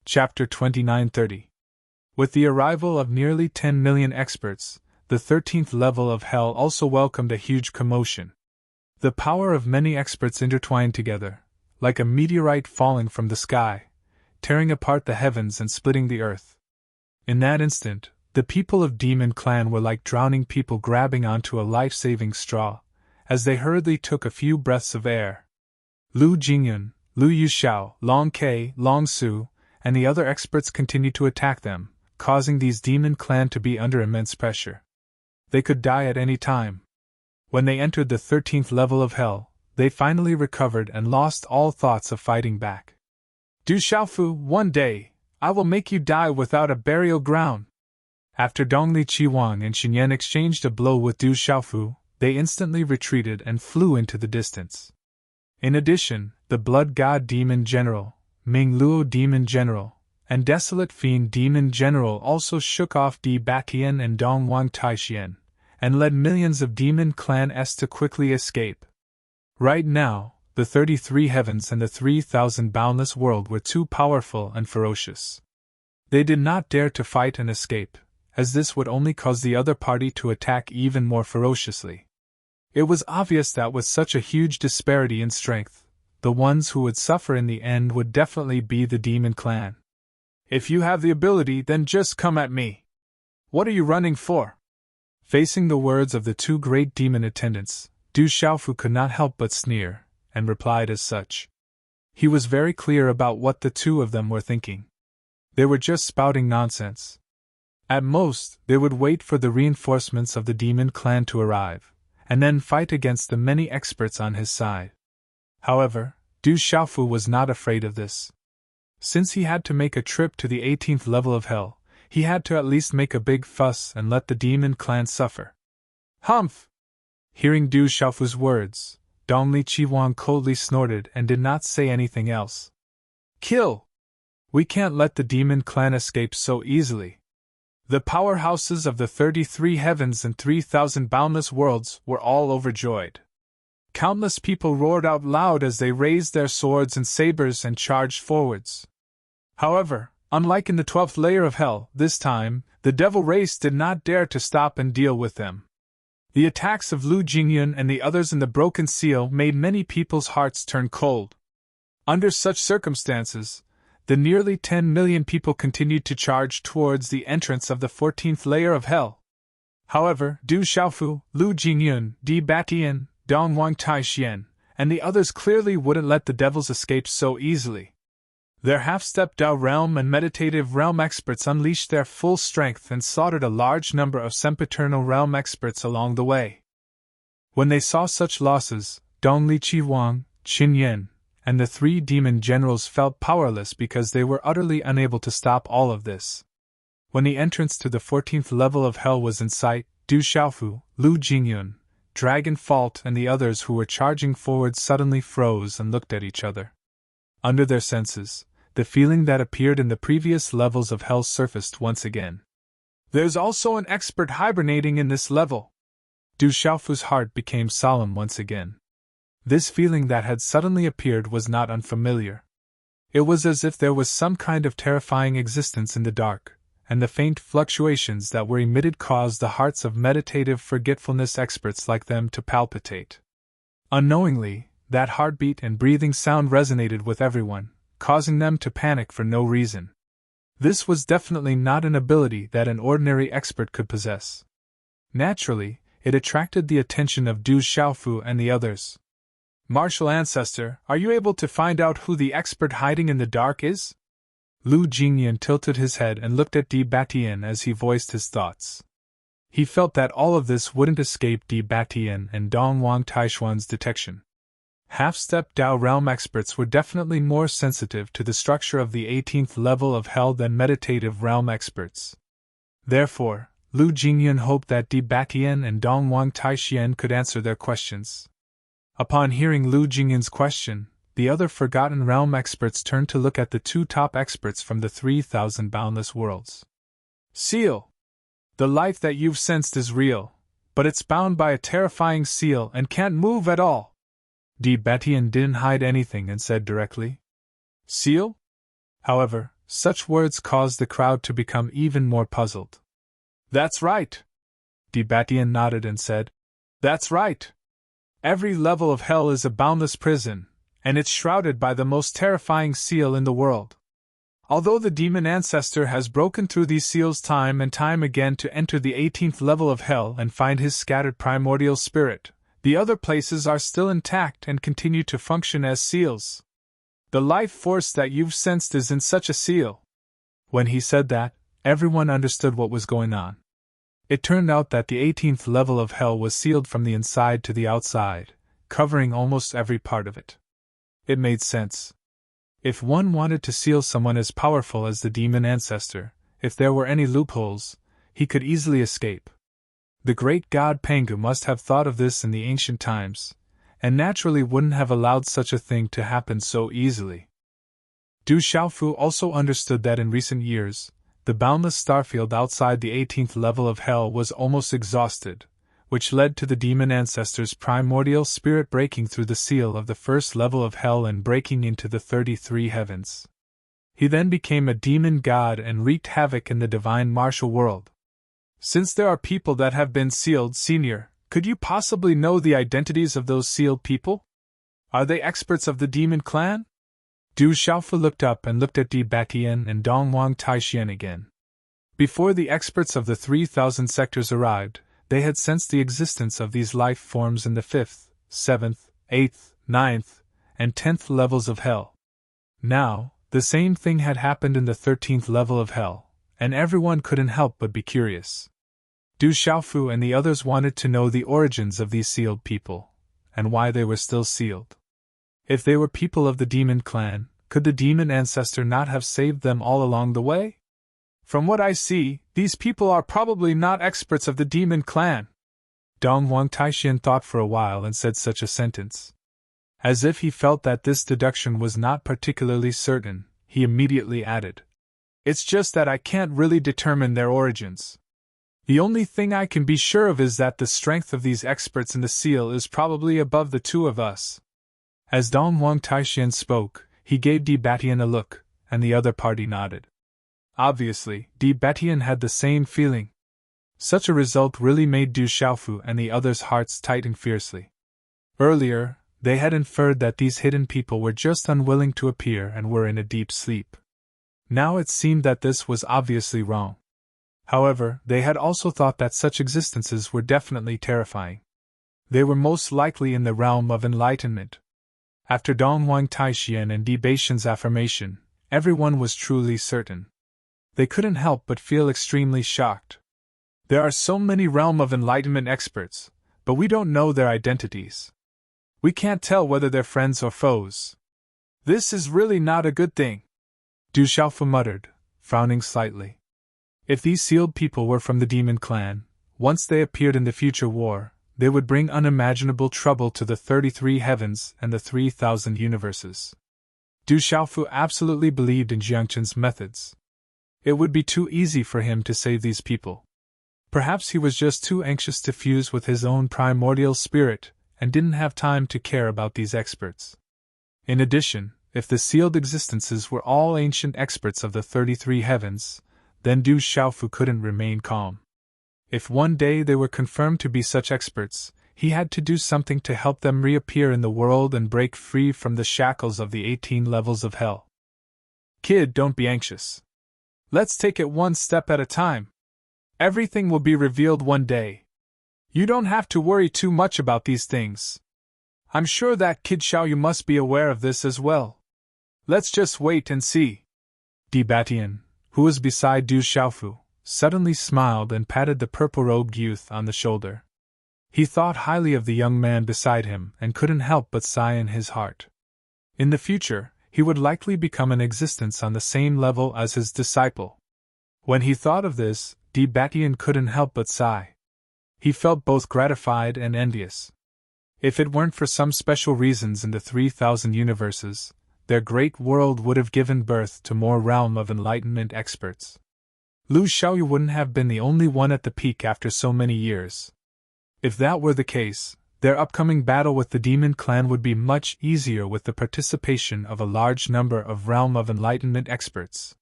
Chapter 2930. With the arrival of nearly 10 million experts, the 13th level of Hell also welcomed a huge commotion. The power of many experts intertwined together, like a meteorite falling from the sky, tearing apart the heavens and splitting the earth. In that instant, the people of Demon Clan were like drowning people grabbing onto a life-saving straw, as they hurriedly took a few breaths of air. Lu Jingyun, Lu Yuxiao, Long Ke, Long Su, and the other experts continued to attack them, causing these Demon Clan to be under immense pressure. They could die at any time. When they entered the 13th level of Hell, they finally recovered and lost all thoughts of fighting back. Du Xiaofu, one day, I will make you die without a burial ground. After Dongli Qiwang and Xinyan exchanged a blow with Du Xiaofu, they instantly retreated and flew into the distance. In addition, the Blood God Demon General, Ming Luo Demon General, and Desolate Fiend Demon General also shook off Di Batian and Dong Wang Taixian, and led millions of Demon Clan S to quickly escape. Right now, the 33 heavens and the 3,000 boundless world were too powerful and ferocious. They did not dare to fight and escape, as this would only cause the other party to attack even more ferociously. It was obvious that with such a huge disparity in strength, the ones who would suffer in the end would definitely be the Demon Clan. If you have the ability, then just come at me. What are you running for? Facing the words of the two great demon attendants, Du Xiaofu could not help but sneer, and replied as such. He was very clear about what the two of them were thinking. They were just spouting nonsense. At most, they would wait for the reinforcements of the Demon Clan to arrive, and then fight against the many experts on his side. However, Du Xiaofu was not afraid of this. Since he had to make a trip to the 18th level of Hell, he had to at least make a big fuss and let the Demon Clan suffer. Humph! Hearing Du Xiaofu's words, Dongli Qiwang coldly snorted and did not say anything else. Kill! We can't let the Demon Clan escape so easily. The powerhouses of the 33 heavens and 3,000 boundless worlds were all overjoyed. Countless people roared out loud as they raised their swords and sabers and charged forwards. However, unlike in the 12th layer of Hell, this time, the devil race did not dare to stop and deal with them. The attacks of Lu Jingyun and the others in the Broken Seal made many people's hearts turn cold. Under such circumstances, the nearly 10 million people continued to charge towards the entrance of the 14th layer of Hell. However, Du Xiaofu, Lu Jingyun, Di Batian, Dong Wang Taixian, and the others clearly wouldn't let the devils escape so easily. Their half-step Dao realm and meditative realm experts unleashed their full strength and slaughtered a large number of sempiternal realm experts along the way. When they saw such losses, Dongli Qiwang, Qin Yan, and the three demon generals felt powerless because they were utterly unable to stop all of this. When the entrance to the 14th level of Hell was in sight, Du Xiaofu, Lu Jingyun, Dragon Fault and the others who were charging forward suddenly froze and looked at each other. Under their senses, the feeling that appeared in the previous levels of Hell surfaced once again. There's also an expert hibernating in this level. Du Xiaofu's heart became solemn once again. This feeling that had suddenly appeared was not unfamiliar. It was as if there was some kind of terrifying existence in the dark, and the faint fluctuations that were emitted caused the hearts of meditative forgetfulness experts like them to palpitate. Unknowingly, that heartbeat and breathing sound resonated with everyone, causing them to panic for no reason. This was definitely not an ability that an ordinary expert could possess. Naturally, it attracted the attention of Du Xiaofu and the others. Martial Ancestor, are you able to find out who the expert hiding in the dark is? Lu Jingyan tilted his head and looked at Di Batian as he voiced his thoughts. He felt that all of this wouldn't escape Di Batian and Dong Wang Taishuan's detection. Half-step Dao realm experts were definitely more sensitive to the structure of the 18th level of Hell than meditative realm experts. Therefore, Lu Jingyan hoped that Di Batian and Dong Wang Taixian could answer their questions. Upon hearing Lu Jingyan's question, the other forgotten realm experts turned to look at the two top experts from the 3,000 boundless worlds. Seal! The life that you've sensed is real, but it's bound by a terrifying seal and can't move at all. Di Batian didn't hide anything and said directly. Seal? However, Such words caused the crowd to become even more puzzled. That's right. Debatien nodded and said, That's right. Every level of hell is a boundless prison, and it's shrouded by the most terrifying seal in the world. Although the demon ancestor has broken through these seals time and time again to enter the 18th level of hell and find his scattered primordial spirit, the other places are still intact and continue to function as seals. The life force that you've sensed is in such a seal. When he said that, everyone understood what was going on. It turned out that the 18th level of hell was sealed from the inside to the outside, covering almost every part of it. It made sense. If one wanted to seal someone as powerful as the demon ancestor, if there were any loopholes, he could easily escape. The great god Pangu must have thought of this in the ancient times, and naturally wouldn't have allowed such a thing to happen so easily. Du Xiaofu also understood that in recent years, the boundless starfield outside the 18th level of hell was almost exhausted, which led to the demon ancestor's primordial spirit breaking through the seal of the first level of hell and breaking into the 33 heavens. He then became a demon god and wreaked havoc in the divine martial world. Since there are people that have been sealed, Senior, could you possibly know the identities of those sealed people? Are they experts of the demon clan? Du Xiaofu looked up and looked at Debatien and Dongwang Taixian again. Before the experts of the 3,000 sectors arrived, they had sensed the existence of these life forms in the 5th, 7th, 8th, 9th, and 10th levels of hell. Now, the same thing had happened in the 13th level of hell, and everyone couldn't help but be curious. Du Xiaofu and the others wanted to know the origins of these sealed people, and why they were still sealed. If they were people of the demon clan, could the demon ancestor not have saved them all along the way? From what I see, these people are probably not experts of the demon clan. Dongwang Taixian thought for a while and said such a sentence. As if he felt that this deduction was not particularly certain, he immediately added, It's just that I can't really determine their origins. The only thing I can be sure of is that the strength of these experts in the seal is probably above the two of us. As Dongwang Taixian spoke, he gave Debatien a look, and the other party nodded. Obviously, Debatien had the same feeling. Such a result really made Du Xiaofu and the others' hearts tighten fiercely. Earlier, they had inferred that these hidden people were just unwilling to appear and were in a deep sleep. Now it seemed that this was obviously wrong. However, they had also thought that such existences were definitely terrifying. They were most likely in the realm of enlightenment. After Dongwang Taixian and Debatien's affirmation, everyone was truly certain. They couldn't help but feel extremely shocked. There are so many realm of enlightenment experts, but we don't know their identities. We can't tell whether they're friends or foes. This is really not a good thing, Du Xiaofu muttered, frowning slightly. If these sealed people were from the demon clan, once they appeared in the future war, they would bring unimaginable trouble to the 33 heavens and the 3,000 universes. Du Xiaofu absolutely believed in Jiangchen's methods. It would be too easy for him to save these people. Perhaps he was just too anxious to fuse with his own primordial spirit, and didn't have time to care about these experts. In addition, if the sealed existences were all ancient experts of the 33 heavens, then Du Xiaofu couldn't remain calm. If one day they were confirmed to be such experts, he had to do something to help them reappear in the world and break free from the shackles of the 18 levels of hell. Kid, don't be anxious. Let's take it one step at a time. Everything will be revealed one day. You don't have to worry too much about these things. I'm sure that Kid Xiaoyu must be aware of this as well. Let's just wait and see. Debatien, who was beside Du Xiaofu, suddenly smiled and patted the purple-robed youth on the shoulder. He thought highly of the young man beside him and couldn't help but sigh in his heart. In the future, he would likely become an existence on the same level as his disciple. When he thought of this, Debatien couldn't help but sigh. He felt both gratified and envious. If it weren't for some special reasons in the 3,000 universes, their great world would have given birth to more realm of enlightenment experts. Lu Xiaoyu wouldn't have been the only one at the peak after so many years. If that were the case, their upcoming battle with the demon clan would be much easier with the participation of a large number of realm of enlightenment experts.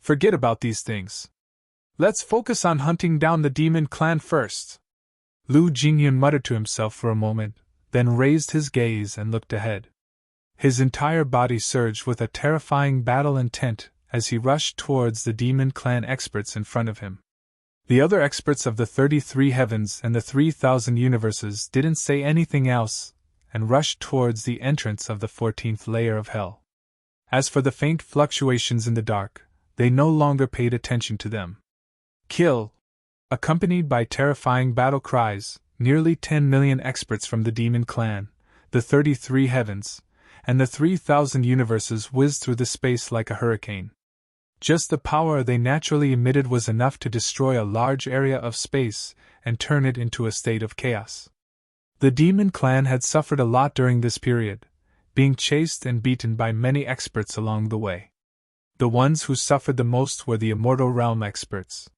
Forget about these things. Let's focus on hunting down the demon clan first. Lu Jingyun muttered to himself for a moment, then raised his gaze and looked ahead. His entire body surged with a terrifying battle intent as he rushed towards the demon clan experts in front of him. The other experts of the 33 heavens and the 3,000 universes didn't say anything else and rushed towards the entrance of the 14th layer of hell. As for the faint fluctuations in the dark, they no longer paid attention to them. Kill! Accompanied by terrifying battle cries, nearly 10 million experts from the demon clan, the 33 heavens, and the 3,000 universes whizzed through the space like a hurricane. Just the power they naturally emitted was enough to destroy a large area of space and turn it into a state of chaos. The demon clan had suffered a lot during this period, being chased and beaten by many experts along the way. The ones who suffered the most were the immortal realm experts.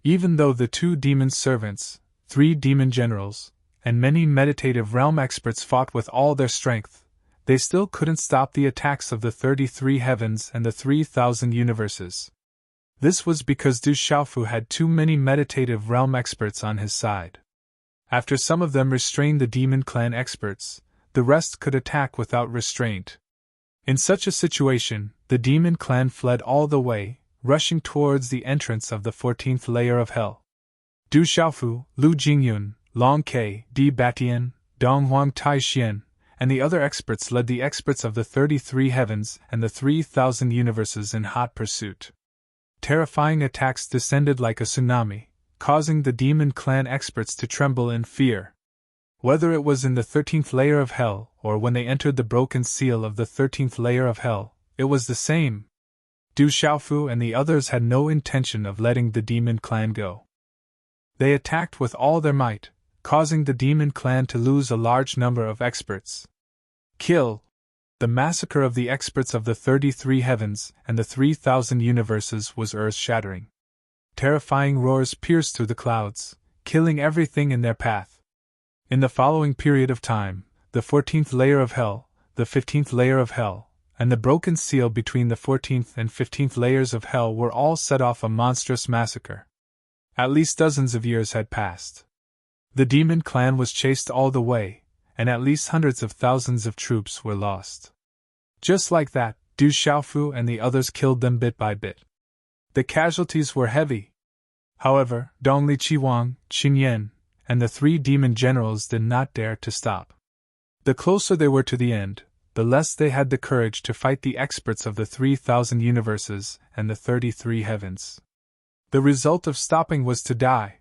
Even though the 2 demon servants, 3 demon generals, and many meditative realm experts fought with all their strength, they still couldn't stop the attacks of the 33 heavens and the 3,000 universes. This was because Du Xiaofu had too many meditative realm experts on his side. After some of them restrained the demon clan experts, the rest could attack without restraint. In such a situation, the demon clan fled all the way, rushing towards the entrance of the 14th layer of hell. Du Xiaofu, Lu Jingyun, Long Ke, Di Batian, Dong Huang Taixian, and the other experts led the experts of the 33 heavens and the 3,000 universes in hot pursuit. Terrifying attacks descended like a tsunami, causing the demon clan experts to tremble in fear. Whether it was in the 13th layer of hell or when they entered the broken seal of the 13th layer of hell, it was the same. Du Xiaofu and the others had no intention of letting the demon clan go. They attacked with all their might, causing the demon clan to lose a large number of experts. Kill! The massacre of the experts of the 33 heavens and the 3,000 universes was earth-shattering. Terrifying roars pierced through the clouds, killing everything in their path. In the following period of time, the 14th layer of hell, the 15th layer of hell, and the broken seal between the 14th and 15th layers of hell were all set off a monstrous massacre. At least dozens of years had passed. The demon clan was chased all the way, and at least hundreds of thousands of troops were lost. Just like that, Du Xiaofu and the others killed them bit by bit. The casualties were heavy. However, Dongli Qiwang, Qin Yan, and the 3 demon generals did not dare to stop. The closer they were to the end, the less they had the courage to fight the experts of the 3,000 universes and the 33 heavens. The result of stopping was to die.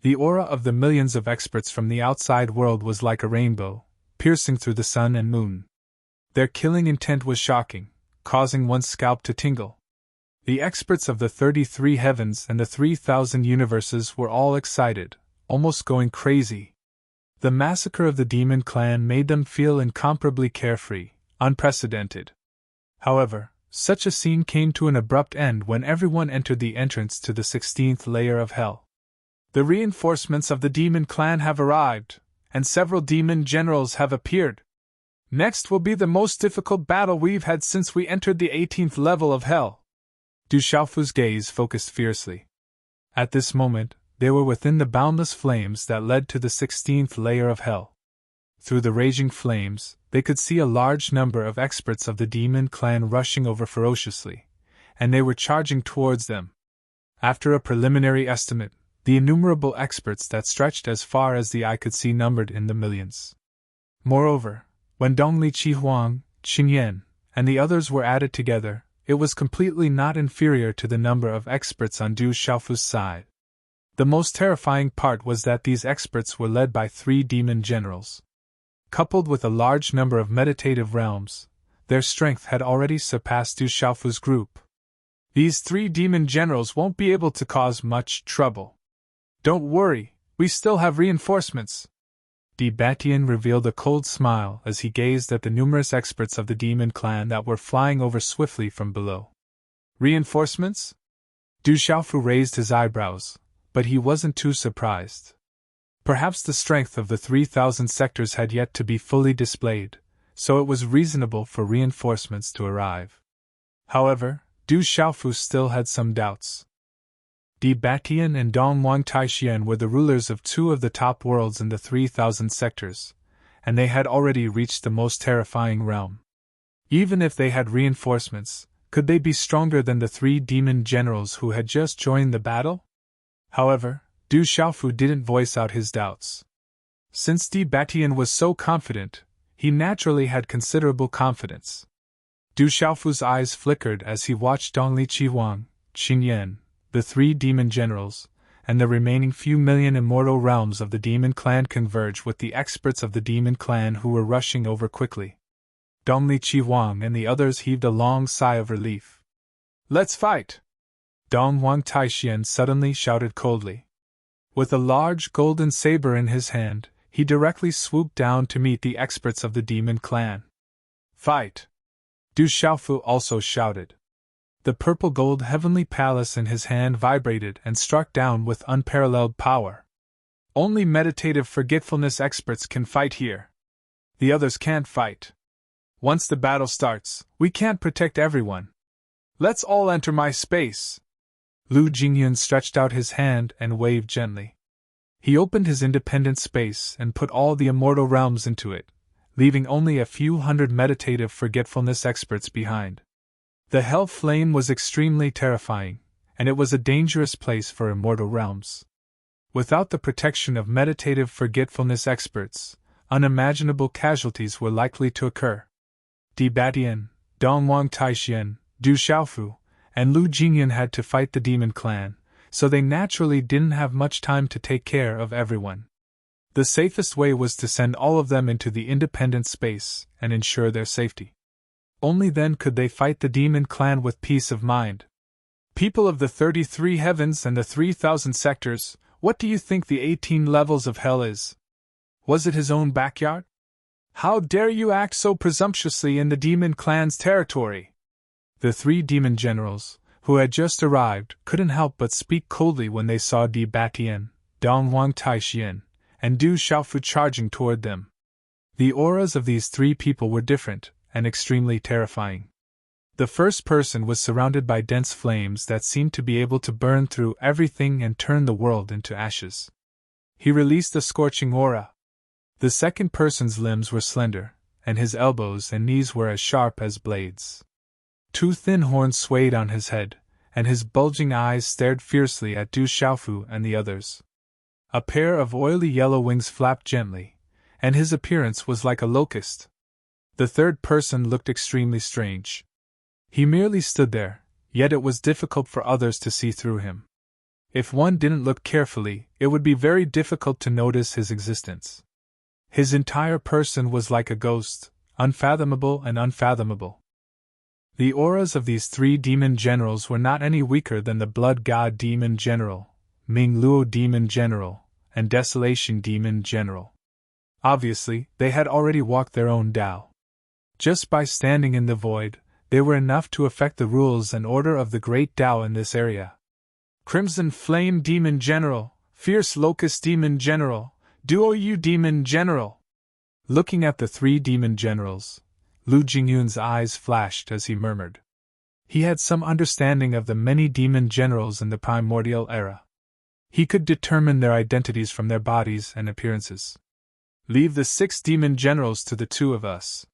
The aura of the millions of experts from the outside world was like a rainbow, piercing through the sun and moon. Their killing intent was shocking, causing one's scalp to tingle. The experts of the 33 heavens and the 3,000 universes were all excited, almost going crazy. The massacre of the demon clan made them feel incomparably carefree, unprecedented. However, such a scene came to an abrupt end when everyone entered the entrance to the 16th layer of hell. The reinforcements of the demon clan have arrived, and several demon generals have appeared. Next will be the most difficult battle we've had since we entered the 18th level of hell. Du Xiaofu's gaze focused fiercely. At this moment, they were within the boundless flames that led to the 16th layer of hell. Through the raging flames, they could see a large number of experts of the demon clan rushing over ferociously, and they were charging towards them. After a preliminary estimate, the innumerable experts that stretched as far as the eye could see numbered in the millions. Moreover, when Dongli Qihuang, Qin Yan, and the others were added together, it was completely not inferior to the number of experts on Du Xiaofu's side. The most terrifying part was that these experts were led by 3 demon generals. Coupled with a large number of meditative realms, their strength had already surpassed Du Xiaofu's group. These 3 demon generals won't be able to cause much trouble. Don't worry, we still have reinforcements. Di Batian revealed a cold smile as he gazed at the numerous experts of the demon clan that were flying over swiftly from below. Reinforcements? Du Xiaofu raised his eyebrows, but he wasn't too surprised. Perhaps the strength of the 3,000 sectors had yet to be fully displayed, so it was reasonable for reinforcements to arrive. However, Du Xiaofu still had some doubts. Di Batian and Dong Wang Taixian were the rulers of two of the top worlds in the 3,000 sectors, and they had already reached the most terrifying realm. Even if they had reinforcements, could they be stronger than the three demon generals who had just joined the battle? However, Du Xiaofu didn't voice out his doubts. Since Di Batian was so confident, he naturally had considerable confidence. Du Xiaofu's eyes flickered as he watched Dongli Qihuang, Qin Yan, the three demon generals, and the remaining few million immortal realms of the demon clan converge with the experts of the demon clan who were rushing over quickly. Dongli Qihuang and the others heaved a long sigh of relief. "Let's fight!" Dong Wang Taixian suddenly shouted coldly. With a large golden saber in his hand, he directly swooped down to meet the experts of the demon clan. "Fight!" Du Xiaofu also shouted. The purple gold heavenly palace in his hand vibrated and struck down with unparalleled power. "Only meditative forgetfulness experts can fight here. The others can't fight. Once the battle starts, we can't protect everyone. Let's all enter my space." Lu Jingyun stretched out his hand and waved gently. He opened his independent space and put all the immortal realms into it, leaving only a few hundred meditative forgetfulness experts behind. The hell flame was extremely terrifying, and it was a dangerous place for immortal realms. Without the protection of meditative forgetfulness experts, unimaginable casualties were likely to occur. Di Batian, Dong Wang Taixian, Du Xiaofu, and Lu Jingyun had to fight the demon clan, so they naturally didn't have much time to take care of everyone. The safest way was to send all of them into the independent space and ensure their safety. Only then could they fight the demon clan with peace of mind. "People of the 33 heavens and the 3,000 sectors, what do you think the 18 levels of hell is? Was it his own backyard? How dare you act so presumptuously in the demon clan's territory?" The three demon generals, who had just arrived, couldn't help but speak coldly when they saw Di Batian, Dong Wang Taixian, and Du Xiaofu charging toward them. The auras of these three people were different, and extremely terrifying. The first person was surrounded by dense flames that seemed to be able to burn through everything and turn the world into ashes. He released a scorching aura. The second person's limbs were slender, and his elbows and knees were as sharp as blades. Two thin horns swayed on his head, and his bulging eyes stared fiercely at Du Xiaofu and the others. A pair of oily yellow wings flapped gently, and his appearance was like a locust. The third person looked extremely strange. He merely stood there, yet it was difficult for others to see through him. If one didn't look carefully, it would be very difficult to notice his existence. His entire person was like a ghost, unfathomable and unfathomable. The auras of these three demon generals were not any weaker than the Blood God Demon General, Ming Luo Demon General, and Desolation Demon General. Obviously, they had already walked their own Tao. Just by standing in the void, they were enough to affect the rules and order of the great Tao in this area. Crimson Flame Demon General, Fierce Locust Demon General, Duo-Yu Demon General. Looking at the three demon generals, Lu Jingyun's eyes flashed as he murmured. He had some understanding of the many demon generals in the primordial era. He could determine their identities from their bodies and appearances. "Leave the 6 demon generals to the 2 of us.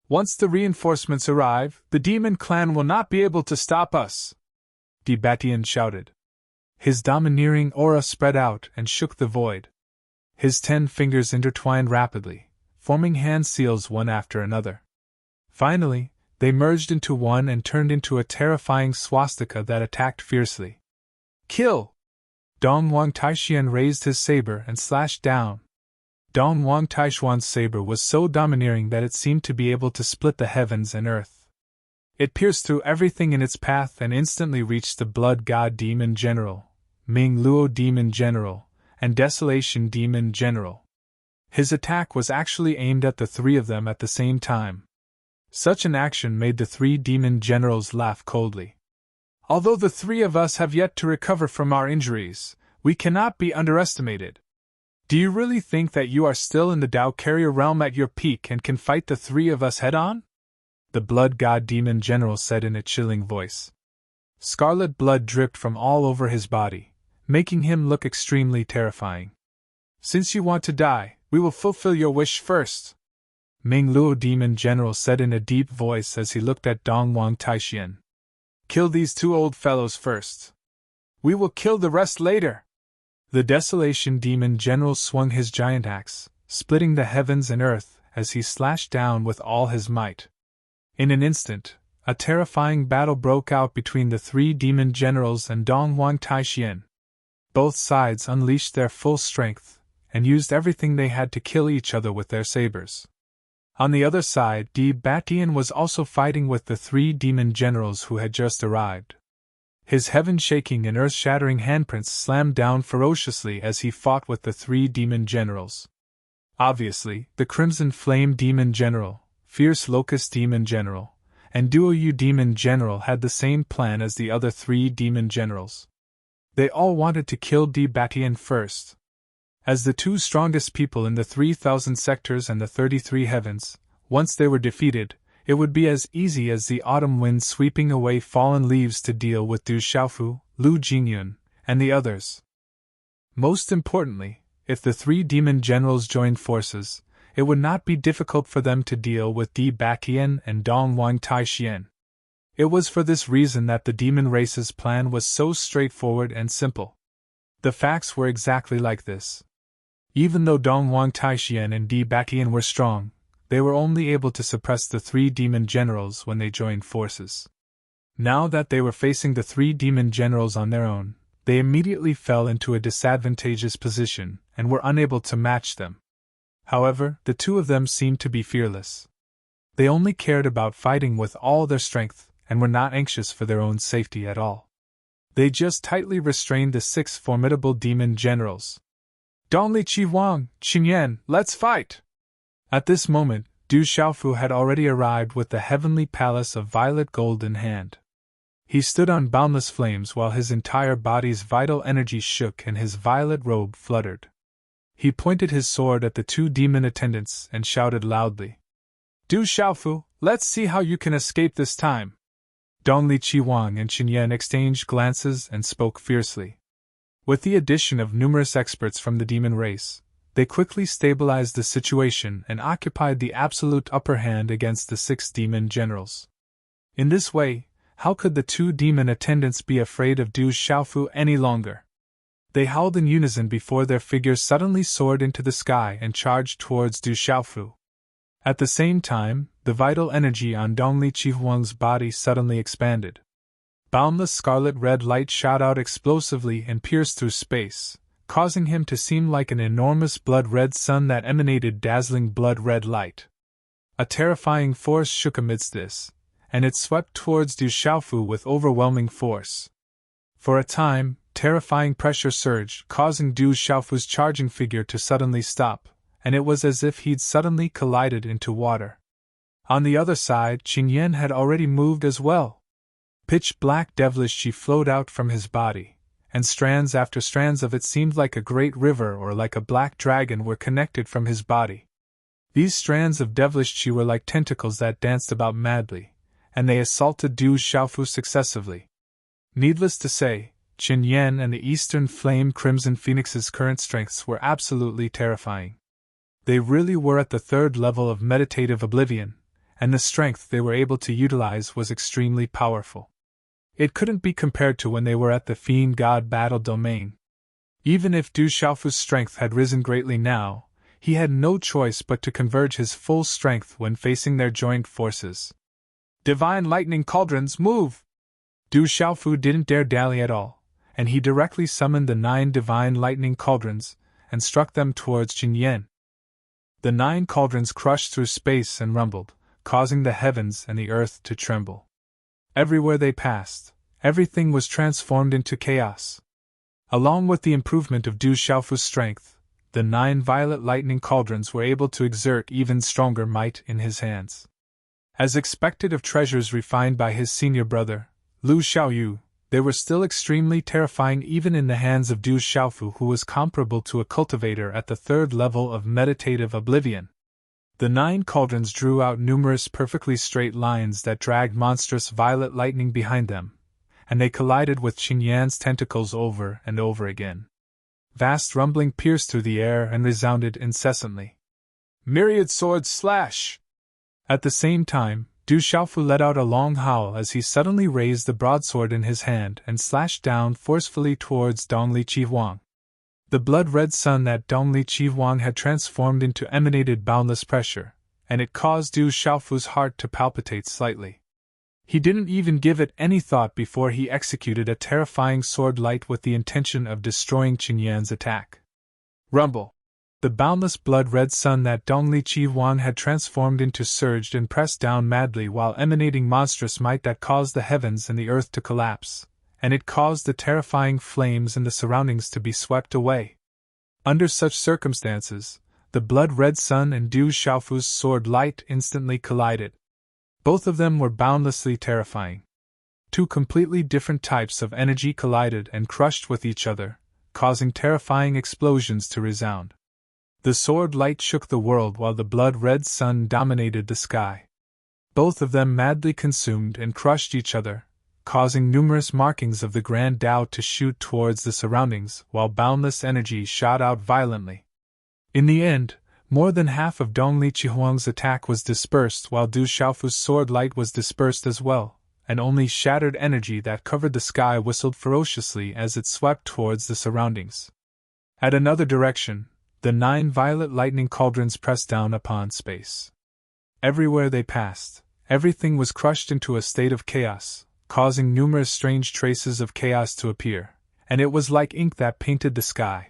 Once the reinforcements arrive, the demon clan will not be able to stop us," Di Batian shouted. His domineering aura spread out and shook the void. His 10 fingers intertwined rapidly, forming hand seals one after another. Finally, they merged into one and turned into a terrifying swastika that attacked fiercely. "Kill!" Dong Wang Taixian raised his saber and slashed down. Dong Wang Taishuan's saber was so domineering that it seemed to be able to split the heavens and earth. It pierced through everything in its path and instantly reached the Blood God Demon General, Ming Luo Demon General, and Desolation Demon General. His attack was actually aimed at the 3 of them at the same time. Such an action made the 3 demon generals laugh coldly. "Although the 3 of us have yet to recover from our injuries, we cannot be underestimated. Do you really think that you are still in the Tao Carrier realm at your peak and can fight the 3 of us head-on?" The Blood God Demon General said in a chilling voice. Scarlet blood dripped from all over his body, making him look extremely terrifying. Since you want to die, we will fulfill your wish first, Ming Luo Demon General said in a deep voice as he looked at Dong Wang Taixian. Kill these two old fellows first. We will kill the rest later. The Desolation Demon General swung his giant axe, splitting the heavens and earth as he slashed down with all his might. In an instant, a terrifying battle broke out between the three demon generals and Dong Wang Taixian. Both sides unleashed their full strength and used everything they had to kill each other with their sabers. On the other side, Di Batian was also fighting with the three demon generals who had just arrived. His heaven-shaking and earth-shattering handprints slammed down ferociously as he fought with the three demon generals. Obviously, the Crimson Flame Demon General, Fierce Locust Demon General, and Duo Yu Demon General had the same plan as the other three demon generals. They all wanted to kill Di Batian first. As the two strongest people in the 3,000 sectors and the 33 heavens, once they were defeated, it would be as easy as the autumn wind sweeping away fallen leaves to deal with Du Xiaofu, Lu Jingyun, and the others. Most importantly, if the three demon generals joined forces, it would not be difficult for them to deal with Di Batian and Dong Wang Taixian. It was for this reason that the demon race's plan was so straightforward and simple. The facts were exactly like this. Even though Dong Wang Taixian and Di Batian were strong, they were only able to suppress the three demon generals when they joined forces. Now that they were facing the three demon generals on their own, they immediately fell into a disadvantageous position and were unable to match them. However, the two of them seemed to be fearless. They only cared about fighting with all their strength and were not anxious for their own safety at all. They just tightly restrained the six formidable demon generals. Dongli Qi Wang, Qingyan, let's fight! At this moment, Du Xiaofu had already arrived with the heavenly palace of violet gold in hand. He stood on boundless flames while his entire body's vital energy shook and his violet robe fluttered. He pointed his sword at the two demon attendants and shouted loudly. Du Xiaofu, let's see how you can escape this time! Dongli Qi Wang and Qingyan exchanged glances and spoke fiercely. With the addition of numerous experts from the demon race, they quickly stabilized the situation and occupied the absolute upper hand against the six demon generals. In this way, how could the two demon attendants be afraid of Du Xiaofu any longer? They howled in unison before their figures suddenly soared into the sky and charged towards Du Xiaofu. At the same time, the vital energy on Dongli Qi Huang's body suddenly expanded. Boundless scarlet-red light shot out explosively and pierced through space, causing him to seem like an enormous blood-red sun that emanated dazzling blood-red light. A terrifying force shook amidst this, and it swept towards Du Xiaofu with overwhelming force. For a time, terrifying pressure surged, causing Du Xiaofu's charging figure to suddenly stop, and it was as if he'd suddenly collided into water. On the other side, Qingyan had already moved as well. Pitch-black devilish chi flowed out from his body, and strands after strands of it seemed like a great river or like a black dragon were connected from his body. These strands of devilish chi were like tentacles that danced about madly, and they assaulted Du Xiaofu successively. Needless to say, Qingyan and the Eastern Flame Crimson Phoenix's current strengths were absolutely terrifying. They really were at the third level of meditative oblivion, and the strength they were able to utilize was extremely powerful. It couldn't be compared to when they were at the Fiend God Battle Domain. Even if Du Xiaofu's strength had risen greatly now, he had no choice but to converge his full strength when facing their joint forces. Divine Lightning Cauldrons, move! Du Xiaofu didn't dare dally at all, and he directly summoned the 9 Divine Lightning Cauldrons and struck them towards Qingyan. The 9 cauldrons crushed through space and rumbled, causing the heavens and the earth to tremble. Everywhere they passed, everything was transformed into chaos. Along with the improvement of Du Xiaofu's strength, the 9 violet lightning cauldrons were able to exert even stronger might in his hands. As expected of treasures refined by his senior brother, Lu Xiaoyu, they were still extremely terrifying even in the hands of Du Xiaofu, who was comparable to a cultivator at the third level of meditative oblivion. The 9 cauldrons drew out numerous perfectly straight lines that dragged monstrous violet lightning behind them, and they collided with Qin Yan's tentacles over and over again. Vast rumbling pierced through the air and resounded incessantly. Myriad swords slash! At the same time, Du Xiaofu let out a long howl as he suddenly raised the broadsword in his hand and slashed down forcefully towards Dongli Chihuang. The blood-red sun that Dongli Chihuang had transformed into emanated boundless pressure, and it caused Du Xiaofu's heart to palpitate slightly. He didn't even give it any thought before he executed a terrifying sword light with the intention of destroying Qin Yan's attack. Rumble! The boundless blood-red sun that Dongli Chihuang had transformed into surged and pressed down madly while emanating monstrous might that caused the heavens and the earth to collapse, and it caused the terrifying flames in the surroundings to be swept away. Under such circumstances, the blood-red sun and Du Xiaofu's sword light instantly collided. Both of them were boundlessly terrifying. Two completely different types of energy collided and crushed with each other, causing terrifying explosions to resound. The sword light shook the world while the blood-red sun dominated the sky. Both of them madly consumed and crushed each other, causing numerous markings of the Grand Tao to shoot towards the surroundings while boundless energy shot out violently. In the end, more than half of Dongli Chihuang's attack was dispersed while Du Xiaofu's sword light was dispersed as well, and only shattered energy that covered the sky whistled ferociously as it swept towards the surroundings. At another direction, the 9 violet lightning cauldrons pressed down upon space. Everywhere they passed, everything was crushed into a state of chaos, causing numerous strange traces of chaos to appear, and it was like ink that painted the sky.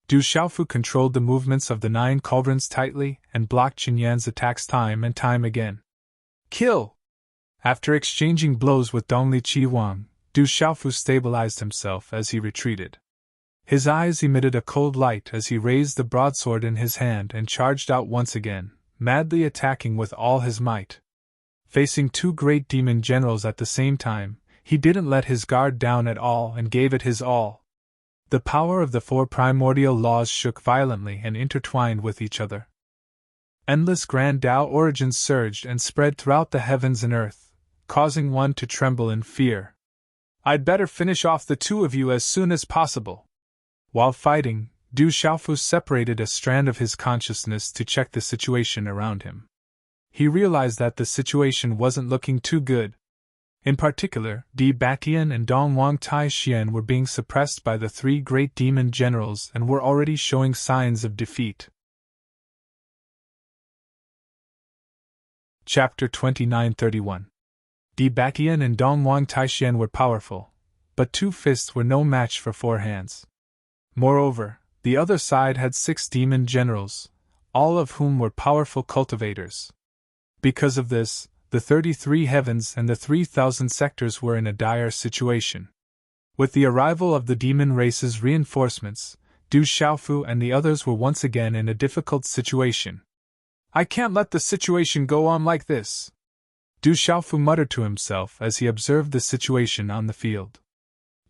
Du Xiaofu controlled the movements of the 9 cauldrons tightly and blocked Qin Yan's attacks time and time again. Kill! After exchanging blows with Dongli Chihuang, Du Xiaofu stabilized himself as he retreated. His eyes emitted a cold light as he raised the broadsword in his hand and charged out once again, madly attacking with all his might. Facing 2 great demon generals at the same time, he didn't let his guard down at all and gave it his all. The power of the 4 primordial laws shook violently and intertwined with each other. Endless Grand Tao origins surged and spread throughout the heavens and earth, causing one to tremble in fear. I'd better finish off the 2 of you as soon as possible. While fighting, Du Xiaofu separated a strand of his consciousness to check the situation around him. He realized that the situation wasn't looking too good. In particular, Di Batian and Dongwang Taixian were being suppressed by the 3 great demon generals and were already showing signs of defeat. Chapter 29:31. Di Batian and Dongwang Taixian were powerful, but 2 fists were no match for 4 hands. Moreover, the other side had 6 demon generals, all of whom were powerful cultivators. Because of this, the 33 heavens and the 3,000 sectors were in a dire situation. With the arrival of the demon race's reinforcements, Du Xiaofu and the others were once again in a difficult situation. I can't let the situation go on like this, Du Xiaofu muttered to himself as he observed the situation on the field.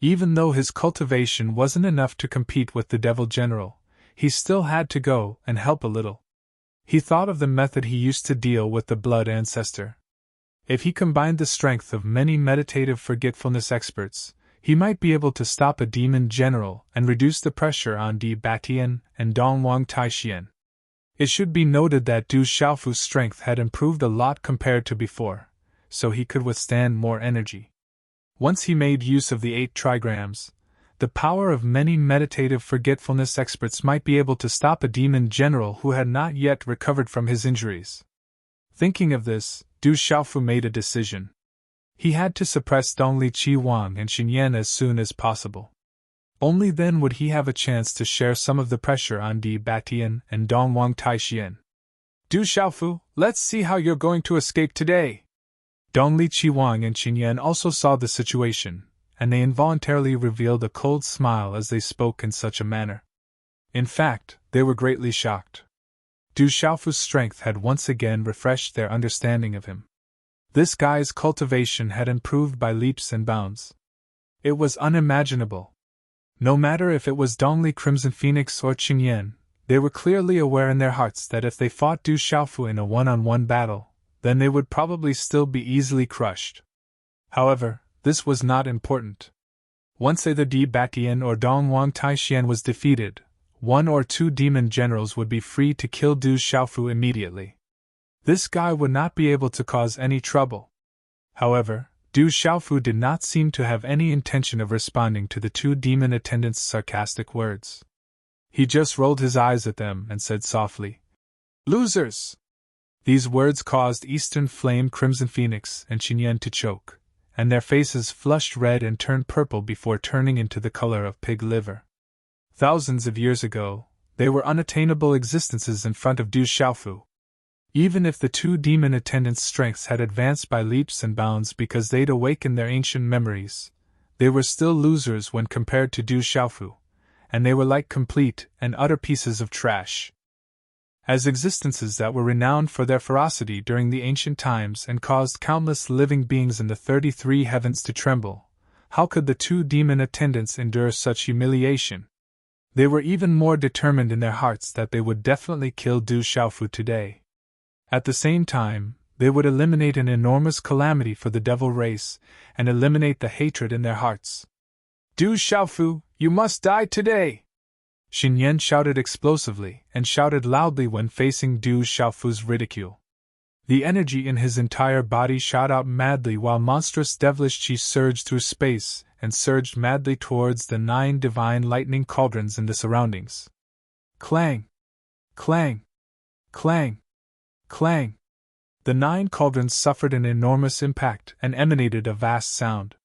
Even though his cultivation wasn't enough to compete with the Devil General, he still had to go and help a little. He thought of the method he used to deal with the Blood Ancestor. If he combined the strength of many meditative forgetfulness experts, he might be able to stop a demon general and reduce the pressure on Di Batian and Dongwang Taixian. It should be noted that Du Xiaofu's strength had improved a lot compared to before, so he could withstand more energy. Once he made use of the 8 trigrams, the power of many meditative forgetfulness experts might be able to stop a demon general who had not yet recovered from his injuries. Thinking of this, Du Xiaofu made a decision. He had to suppress Dongli Chihuang and Qin Yan as soon as possible. Only then would he have a chance to share some of the pressure on Di Batian and Dongwang Taixian. Du Xiaofu, let's see how you're going to escape today. Dongli Chihuang and Qin Yan also saw the situation, and they involuntarily revealed a cold smile as they spoke in such a manner. In fact, they were greatly shocked. Du Xiaofu's strength had once again refreshed their understanding of him. This guy's cultivation had improved by leaps and bounds. It was unimaginable. No matter if it was Dongli Crimson Phoenix or Qin Yan, they were clearly aware in their hearts that if they fought Du Xiaofu in a one-on-one battle, then they would probably still be easily crushed. However, this was not important. Once either Di Batian or Dong Wang Taixian was defeated, 1 or 2 demon generals would be free to kill Du Xiaofu immediately. This guy would not be able to cause any trouble. However, Du Xiaofu did not seem to have any intention of responding to the 2 demon attendants' sarcastic words. He just rolled his eyes at them and said softly, "Losers!" These words caused Eastern Flame Crimson Phoenix and Xinyan to choke, and their faces flushed red and turned purple before turning into the color of pig liver. Thousands of years ago, they were unattainable existences in front of Du Xiaofu. Even if the 2 demon attendants' strengths had advanced by leaps and bounds because they'd awakened their ancient memories, they were still losers when compared to Du Xiaofu, and they were like complete and utter pieces of trash. As existences that were renowned for their ferocity during the ancient times and caused countless living beings in the 33 heavens to tremble, how could the 2 demon attendants endure such humiliation? They were even more determined in their hearts that they would definitely kill Du Xiaofu today. At the same time, they would eliminate an enormous calamity for the devil race and eliminate the hatred in their hearts. "Du Xiaofu, you must die today!" Xinyan shouted explosively and shouted loudly when facing Du Xiaofu's ridicule. The energy in his entire body shot out madly while monstrous devilish chi surged through space and surged madly towards the 9 divine lightning cauldrons in the surroundings. Clang! Clang! Clang! Clang! The 9 cauldrons suffered an enormous impact and emanated a vast sound.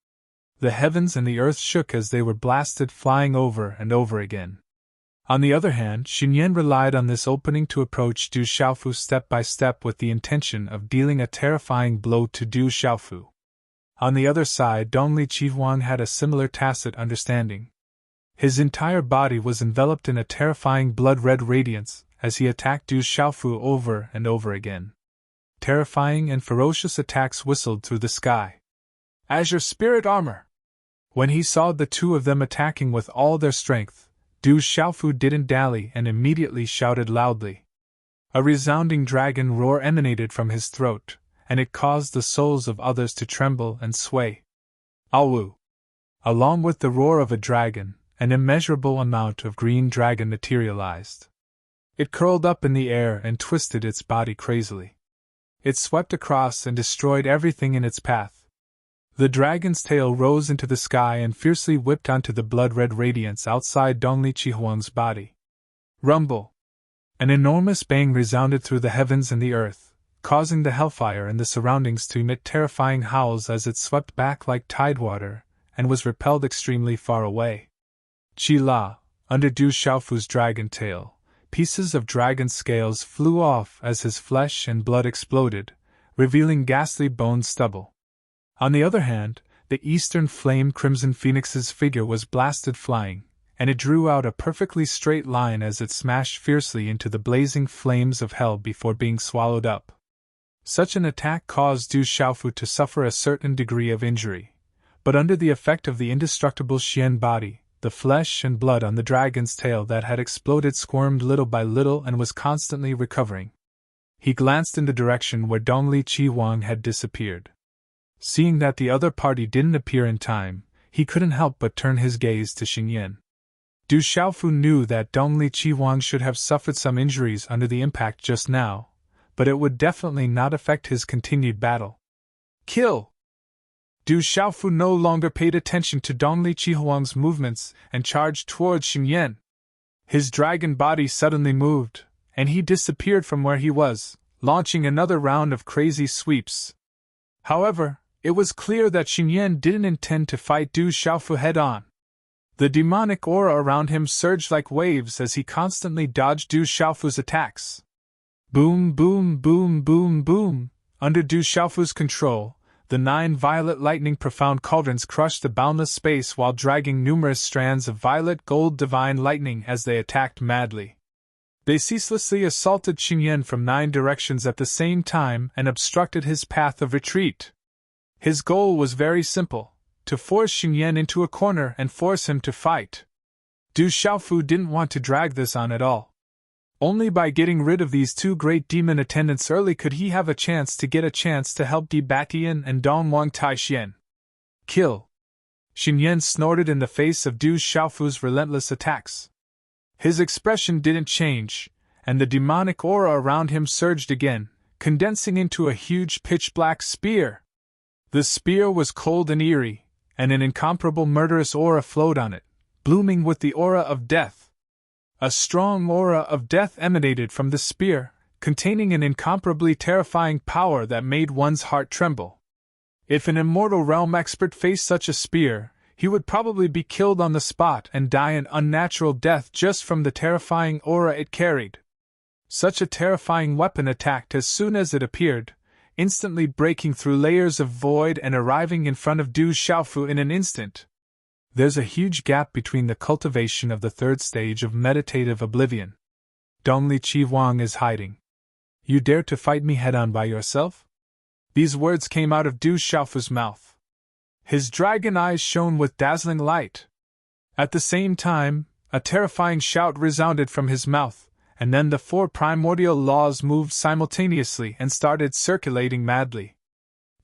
The heavens and the earth shook as they were blasted, flying over and over again. On the other hand, Xinyan relied on this opening to approach Du Xiaofu step by step with the intention of dealing a terrifying blow to Du Xiaofu. On the other side, Dongli Qihuang had a similar tacit understanding. His entire body was enveloped in a terrifying blood-red radiance as he attacked Du Xiaofu over and over again. Terrifying and ferocious attacks whistled through the sky. "Azure Spirit Armor!" When he saw the 2 of them attacking with all their strength, Du Xiaofu didn't dally and immediately shouted loudly. A resounding dragon roar emanated from his throat, and it caused the souls of others to tremble and sway. Awu! Along with the roar of a dragon, an immeasurable amount of green dragon materialized. It curled up in the air and twisted its body crazily. It swept across and destroyed everything in its path. The dragon's tail rose into the sky and fiercely whipped onto the blood-red radiance outside Dongli Qihuang's body. Rumble! An enormous bang resounded through the heavens and the earth, causing the hellfire in the surroundings to emit terrifying howls as it swept back like tidewater and was repelled extremely far away. Qi La, under Du Xiaofu's dragon tail, pieces of dragon scales flew off as his flesh and blood exploded, revealing ghastly bone stubble. On the other hand, the Eastern Flame Crimson Phoenix's figure was blasted flying, and it drew out a perfectly straight line as it smashed fiercely into the blazing flames of hell before being swallowed up. Such an attack caused Du Xiaofu to suffer a certain degree of injury, but under the effect of the indestructible Xian body, the flesh and blood on the dragon's tail that had exploded squirmed little by little and was constantly recovering. He glanced in the direction where Dongli Qihuang had disappeared. Seeing that the other party didn't appear in time, he couldn't help but turn his gaze to Xinyan. Du Xiaofu knew that Dongli Qihuang should have suffered some injuries under the impact just now, but it would definitely not affect his continued battle. Kill! Du Xiaofu no longer paid attention to Dongli Qihuang's movements and charged towards Xinyan. His dragon body suddenly moved, and he disappeared from where he was, launching another round of crazy sweeps. However, it was clear that Xinyan didn't intend to fight Du Xiaofu head-on. The demonic aura around him surged like waves as he constantly dodged Du Xiaofu's attacks. Boom, boom, boom, boom, boom. Under Du Xiaofu's control, the 9 violet lightning profound cauldrons crushed the boundless space while dragging numerous strands of violet gold divine lightning as they attacked madly. They ceaselessly assaulted Xinyan from 9 directions at the same time and obstructed his path of retreat. His goal was very simple: to force Xinyan into a corner and force him to fight. Du Xiaofu didn't want to drag this on at all. Only by getting rid of these 2 great demon attendants early could he have a chance to help Di Batian and Dong Wang Taixian. Kill! Xinyan snorted in the face of Du Xiaofu's relentless attacks. His expression didn't change, and the demonic aura around him surged again, condensing into a huge pitch-black spear. The spear was cold and eerie, and an incomparable murderous aura flowed on it, blooming with the aura of death. A strong aura of death emanated from the spear, containing an incomparably terrifying power that made one's heart tremble. If an immortal realm expert faced such a spear, he would probably be killed on the spot and die an unnatural death just from the terrifying aura it carried. Such a terrifying weapon attacked as soon as it appeared, instantly breaking through layers of void and arriving in front of Du Xiaofu in an instant. There's a huge gap between the cultivation of the third stage of meditative oblivion. Dongli Qi Wang is hiding. You dare to fight me head-on by yourself? These words came out of Du Xiaofu's mouth. His dragon eyes shone with dazzling light. At the same time, a terrifying shout resounded from his mouth, and then the four primordial laws moved simultaneously and started circulating madly.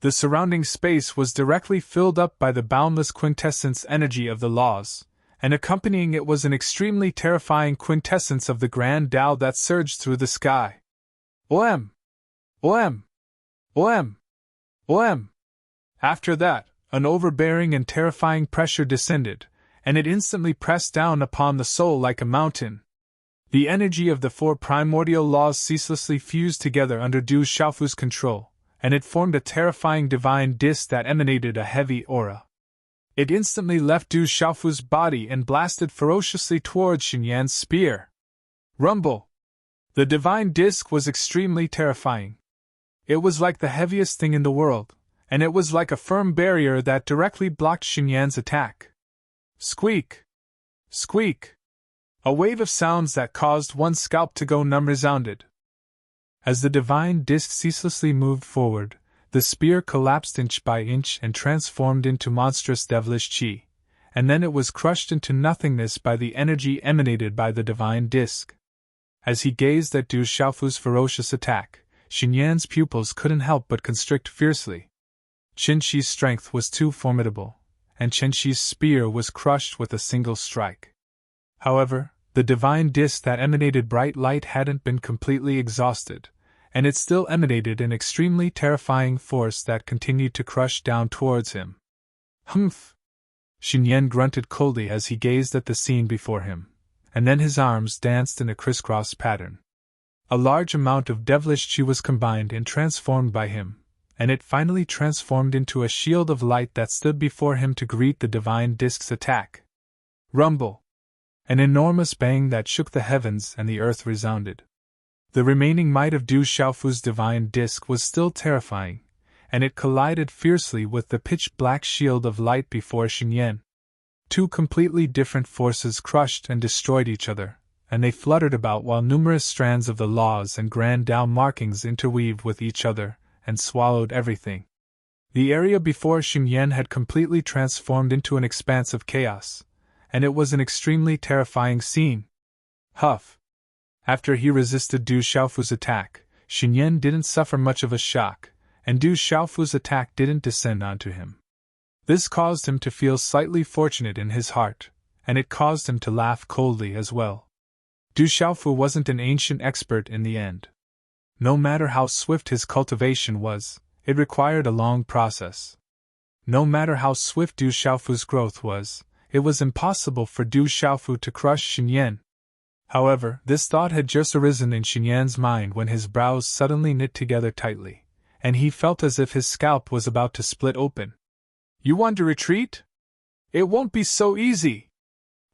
The surrounding space was directly filled up by the boundless quintessence energy of the laws, and accompanying it was an extremely terrifying quintessence of the Grand Tao that surged through the sky. OM! OM! OM! OM! After that, an overbearing and terrifying pressure descended, and it instantly pressed down upon the soul like a mountain. The energy of the four primordial laws ceaselessly fused together under Du Xiaofu's control, and it formed a terrifying divine disk that emanated a heavy aura. It instantly left Du Xiaofu's body and blasted ferociously towards Xinyan's spear. Rumble! The divine disk was extremely terrifying. It was like the heaviest thing in the world, and it was like a firm barrier that directly blocked Xinyan's attack. Squeak! Squeak! A wave of sounds that caused one's scalp to go numb resounded. As the divine disk ceaselessly moved forward, the spear collapsed inch by inch and transformed into monstrous devilish qi, and then it was crushed into nothingness by the energy emanated by the divine disk. As he gazed at Du Xiaofu's ferocious attack, Xinyan's pupils couldn't help but constrict fiercely. Qin Shi's strength was too formidable, and Qin Shi's spear was crushed with a single strike. However, the divine disk that emanated bright light hadn't been completely exhausted, and it still emanated an extremely terrifying force that continued to crush down towards him. Humph! Xinyan grunted coldly as he gazed at the scene before him, and then his arms danced in a crisscross pattern. A large amount of devilish qi was combined and transformed by him, and it finally transformed into a shield of light that stood before him to greet the divine disk's attack. Rumble! An enormous bang that shook the heavens and the earth resounded. The remaining might of Du Xiaofu's divine disk was still terrifying, and it collided fiercely with the pitch-black shield of light before Xinyan. Two completely different forces crushed and destroyed each other, and they fluttered about while numerous strands of the laws and Grand Tao markings interweaved with each other and swallowed everything. The area before Xinyan had completely transformed into an expanse of chaos, and it was an extremely terrifying scene. Huff! After he resisted Du Xiaofu's attack, Xinyan didn't suffer much of a shock, and Du Xiaofu's attack didn't descend onto him. This caused him to feel slightly fortunate in his heart, and it caused him to laugh coldly as well. Du Xiaofu wasn't an ancient expert in the end. No matter how swift his cultivation was, it required a long process. No matter how swift Du Xiaofu's growth was, it was impossible for Du Xiaofu to crush Xinyan. However, this thought had just arisen in Xinyan's mind when his brows suddenly knit together tightly, and he felt as if his scalp was about to split open. You want to retreat? It won't be so easy!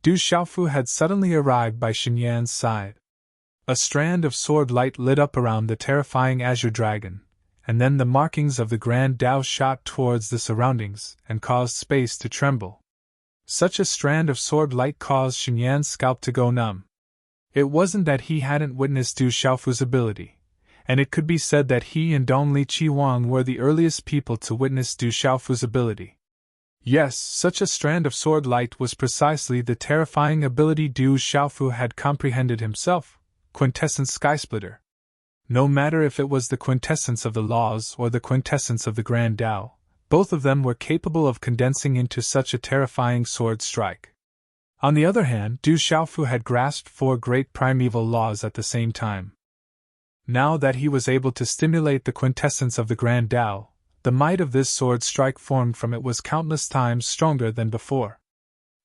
Du Xiaofu had suddenly arrived by Xinyan's side. A strand of sword light lit up around the terrifying azure dragon, and then the markings of the Grand Tao shot towards the surroundings and caused space to tremble. Such a strand of sword light caused Xinyan's scalp to go numb. It wasn't that he hadn't witnessed Du Xiaofu's ability, and it could be said that he and Dongli Qi Wang were the earliest people to witness Du Xiaofu's ability. Yes, such a strand of sword light was precisely the terrifying ability Du Xiaofu had comprehended himself, quintessence skysplitter. No matter if it was the quintessence of the laws or the quintessence of the Grand Tao, both of them were capable of condensing into such a terrifying sword strike. On the other hand, Du Xiaofu had grasped 4 great primeval laws at the same time. Now that he was able to stimulate the quintessence of the Grand Tao, the might of this sword strike formed from it was countless times stronger than before.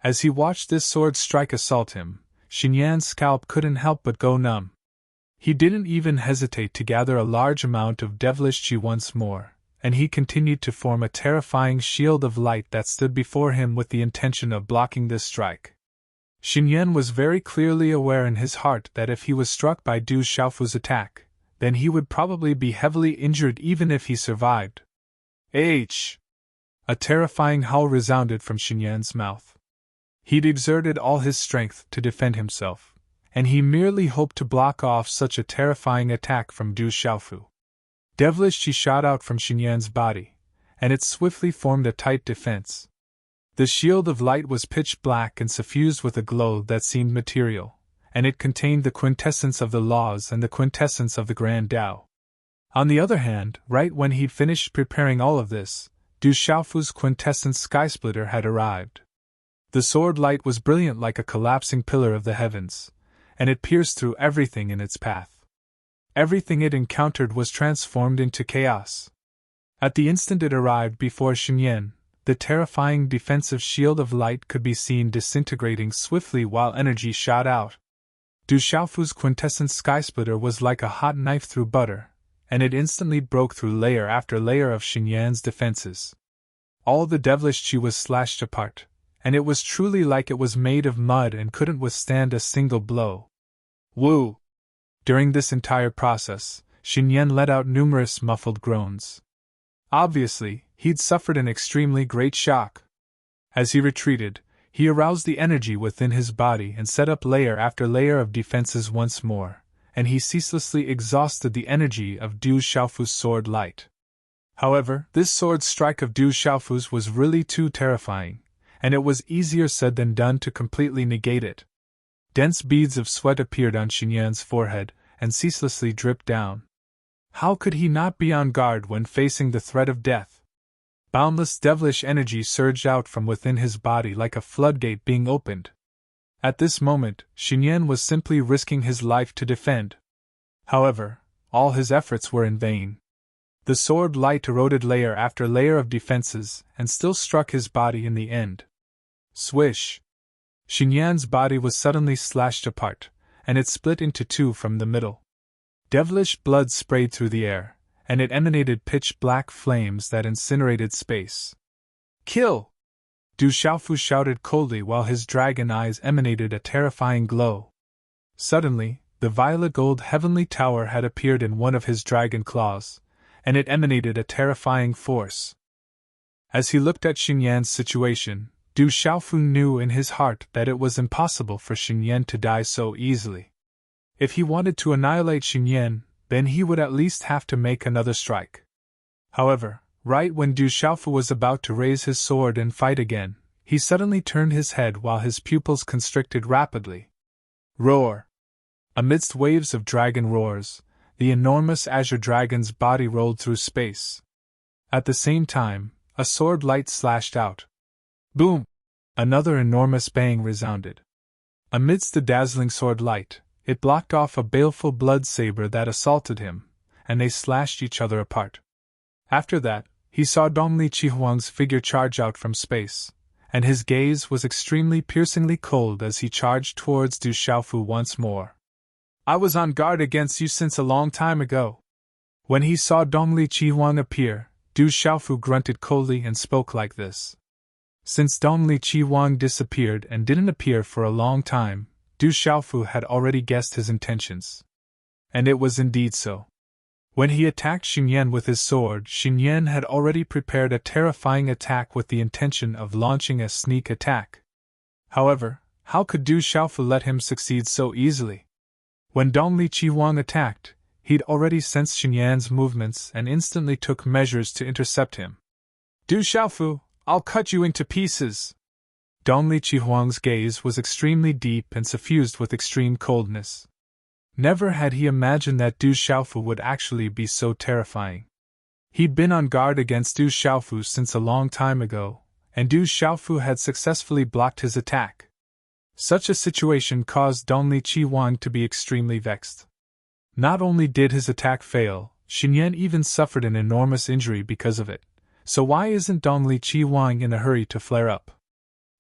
As he watched this sword strike assault him, Xinyan's scalp couldn't help but go numb. He didn't even hesitate to gather a large amount of devilish qi once more, and he continued to form a terrifying shield of light that stood before him with the intention of blocking this strike. Xinyan was very clearly aware in his heart that if he was struck by Du Xiaofu's attack, then he would probably be heavily injured even if he survived. H! A terrifying howl resounded from Xinyan's mouth. He'd exerted all his strength to defend himself, and he merely hoped to block off such a terrifying attack from Du Xiaofu. Devilish qi shot out from Xinyan's body, and it swiftly formed a tight defense. The shield of light was pitch black and suffused with a glow that seemed material, and it contained the quintessence of the laws and the quintessence of the Grand Tao. On the other hand, right when he'd finished preparing all of this, Du Xiaofu's quintessence skysplitter had arrived. The sword light was brilliant like a collapsing pillar of the heavens, and it pierced through everything in its path. Everything it encountered was transformed into chaos. At the instant it arrived before Xinyan, the terrifying defensive shield of light could be seen disintegrating swiftly while energy shot out. Du Xiaofu's quintessence skysplitter was like a hot knife through butter, and it instantly broke through layer after layer of Xinyan's defenses. All the devilish qi was slashed apart, and it was truly like it was made of mud and couldn't withstand a single blow. Woo! During this entire process, Xinyan let out numerous muffled groans. Obviously, he'd suffered an extremely great shock. As he retreated, he aroused the energy within his body and set up layer after layer of defenses once more, and he ceaselessly exhausted the energy of Du Xiaofu's sword light. However, this sword strike of Du Xiaofu's was really too terrifying, and it was easier said than done to completely negate it. Dense beads of sweat appeared on Xinyan's forehead and ceaselessly dripped down. How could he not be on guard when facing the threat of death? Boundless devilish energy surged out from within his body like a floodgate being opened. At this moment, Xinyan was simply risking his life to defend. However, all his efforts were in vain. The sword light eroded layer after layer of defenses and still struck his body in the end. Swish! Xinyan's body was suddenly slashed apart, and it split into 2 from the middle. Devilish blood sprayed through the air, and it emanated pitch-black flames that incinerated space. Kill! Du Xiaofu shouted coldly while his dragon eyes emanated a terrifying glow. Suddenly, the violet-gold heavenly tower had appeared in one of his dragon claws, and it emanated a terrifying force. As he looked at Xinyan's situation, Du Xiaofu knew in his heart that it was impossible for Xinyan to die so easily. If he wanted to annihilate Xinyan, then he would at least have to make another strike. However, right when Du Xiaofu was about to raise his sword and fight again, he suddenly turned his head while his pupils constricted rapidly. Roar! Amidst waves of dragon roars, the enormous azure dragon's body rolled through space. At the same time, a sword light slashed out. Boom! Another enormous bang resounded. Amidst the dazzling sword light, it blocked off a baleful blood saber that assaulted him, and they slashed each other apart. After that, he saw Dongli Qihuang's figure charge out from space, and his gaze was extremely piercingly cold as he charged towards Du Xiaofu once more. I was on guard against you since a long time ago. When he saw Dongli Qihuang appear, Du Xiaofu grunted coldly and spoke like this. Since Dongli Qihuang disappeared and didn't appear for a long time, Du Xiaofu had already guessed his intentions. And it was indeed so. When he attacked Xinyan with his sword, Xinyan had already prepared a terrifying attack with the intention of launching a sneak attack. However, how could Du Xiaofu let him succeed so easily? When Dongli Qihuang attacked, he'd already sensed Xinyan's movements and instantly took measures to intercept him. Du Xiaofu, I'll cut you into pieces! Dongli Qihuang's gaze was extremely deep and suffused with extreme coldness. Never had he imagined that Du Xiaofu would actually be so terrifying. He'd been on guard against Du Xiaofu since a long time ago, and Du Xiaofu had successfully blocked his attack. Such a situation caused Dongli Qiwang to be extremely vexed. Not only did his attack fail, Xinyan even suffered an enormous injury because of it, so why isn't Dongli Qiwang in a hurry to flare up?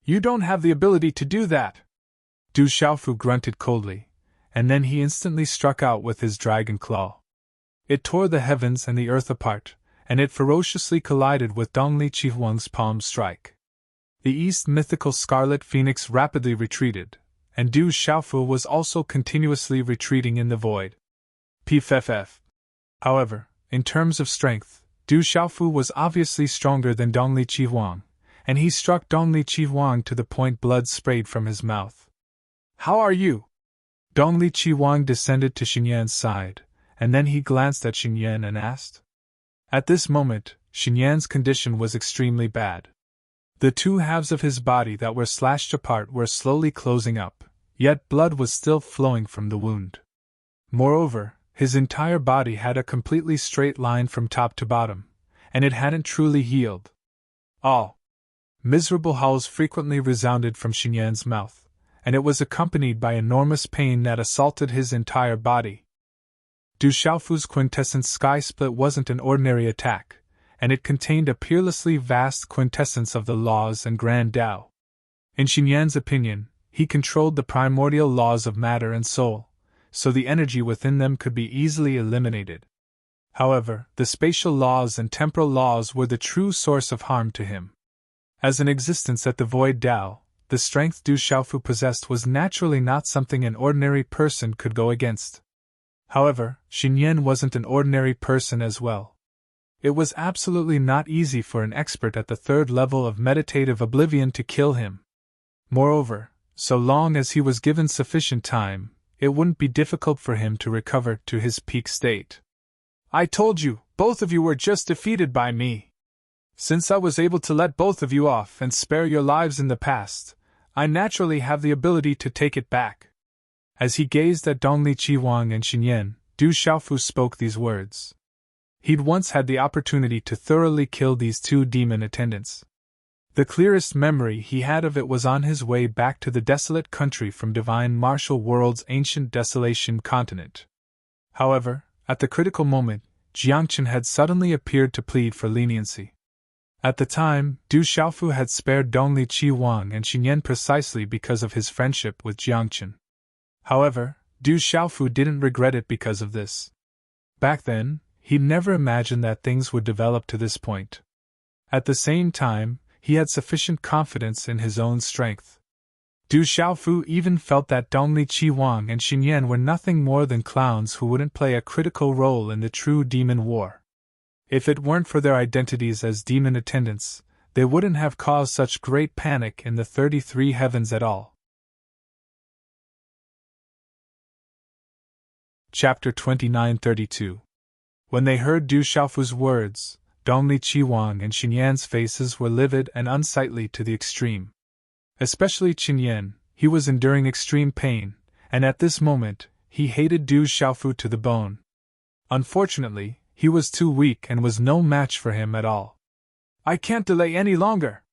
You don't have the ability to do that! Du Xiaofu grunted coldly, and then he instantly struck out with his dragon claw. It tore the heavens and the earth apart, and it ferociously collided with Dongli Qiwang's palm strike. The East mythical Scarlet Phoenix rapidly retreated, and Du Xiaofu was also continuously retreating in the void. PFFF. However, in terms of strength, Du Xiaofu was obviously stronger than Dongli Qiwang, and he struck Dongli Qiwang to the point blood sprayed from his mouth. How are you? Dongli Qiwang descended to Xinyan's side, and then he glanced at Xinyan and asked. At this moment, Xinyan's condition was extremely bad. The two halves of his body that were slashed apart were slowly closing up, yet blood was still flowing from the wound. Moreover, his entire body had a completely straight line from top to bottom, and it hadn't truly healed. Oh! Miserable howls frequently resounded from Xinyan's mouth, and it was accompanied by enormous pain that assaulted his entire body. Du Xiaofu's quintessence sky split wasn't an ordinary attack, and it contained a peerlessly vast quintessence of the laws and grand Tao. In Xinyan's opinion, he controlled the primordial laws of matter and soul, so the energy within them could be easily eliminated. However, the spatial laws and temporal laws were the true source of harm to him. As an existence at the void Tao, the strength Du Xiaofu possessed was naturally not something an ordinary person could go against. However, Xinyan wasn't an ordinary person as well. It was absolutely not easy for an expert at the third level of meditative oblivion to kill him. Moreover, so long as he was given sufficient time, it wouldn't be difficult for him to recover to his peak state. I told you, both of you were just defeated by me. Since I was able to let both of you off and spare your lives in the past, I naturally have the ability to take it back. As he gazed at Dongli Qiwang and Xinyan, Du Xiaofu spoke these words. He'd once had the opportunity to thoroughly kill these two demon attendants. The clearest memory he had of it was on his way back to the desolate country from Divine Martial World's ancient desolation continent. However, at the critical moment, Jiangchen had suddenly appeared to plead for leniency. At the time, Du Xiaofu had spared Dongli Qiwang and Xinyan precisely because of his friendship with Jiangchen. However, Du Xiaofu didn't regret it because of this. Back then, he'd never imagined that things would develop to this point. At the same time, he had sufficient confidence in his own strength. Du Xiaofu even felt that Dongli Qiwang and Xinyan were nothing more than clowns who wouldn't play a critical role in the true demon war. If it weren't for their identities as demon attendants, they wouldn't have caused such great panic in the 33 heavens at all. Chapter 29-32. When they heard Du Xiaofu's words, Dongli Qiwang and Xinyan's faces were livid and unsightly to the extreme. Especially Xinyan, he was enduring extreme pain, and at this moment, he hated Du Xiaofu to the bone. Unfortunately, he was too weak and was no match for him at all. I can't delay any longer!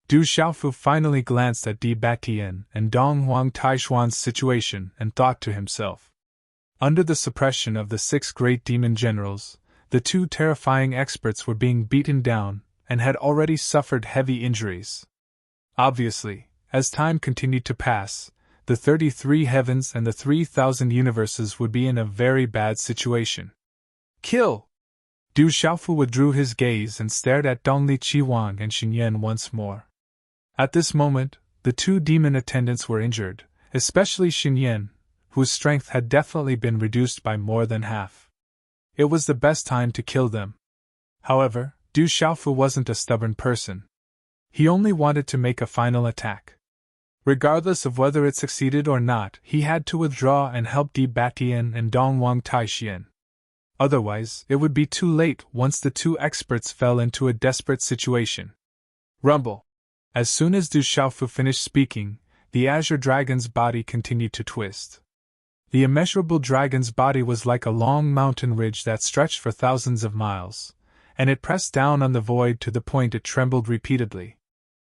Du Xiaofu finally glanced at Di Batian and Dong Huang Taishuan's situation and thought to himself. Under the suppression of the 6 great demon generals, the 2 terrifying experts were being beaten down and had already suffered heavy injuries. Obviously, as time continued to pass, the 33 heavens and the 3,000 universes would be in a very bad situation. Kill! Du Xiaofu withdrew his gaze and stared at Dongli Qiwang and Xinyan once more. At this moment, the 2 demon attendants were injured, especially Xinyan, whose strength had definitely been reduced by more than half. It was the best time to kill them. However, Du Xiaofu wasn't a stubborn person. He only wanted to make a final attack. Regardless of whether it succeeded or not, he had to withdraw and help Di Batian and Dong Huang Taishuan. Otherwise, it would be too late once the 2 experts fell into a desperate situation. Rumble! As soon as Du Xiaofu finished speaking, the Azure Dragon's body continued to twist. The immeasurable dragon's body was like a long mountain ridge that stretched for thousands of miles, and it pressed down on the void to the point it trembled repeatedly.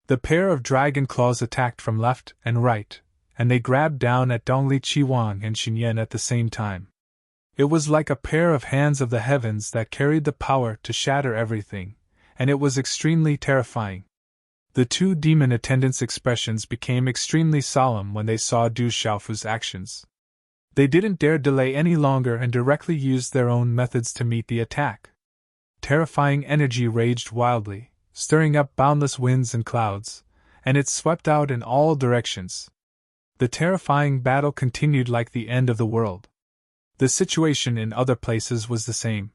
The pair of dragon claws attacked from left and right, and they grabbed down at Dongli Qiwang and Xinyan at the same time. It was like a pair of hands of the heavens that carried the power to shatter everything, and it was extremely terrifying. The two demon attendants' expressions became extremely solemn when they saw Du Xiaofu's actions. They didn't dare delay any longer and directly used their own methods to meet the attack. Terrifying energy raged wildly, stirring up boundless winds and clouds, and it swept out in all directions. The terrifying battle continued like the end of the world. The situation in other places was the same.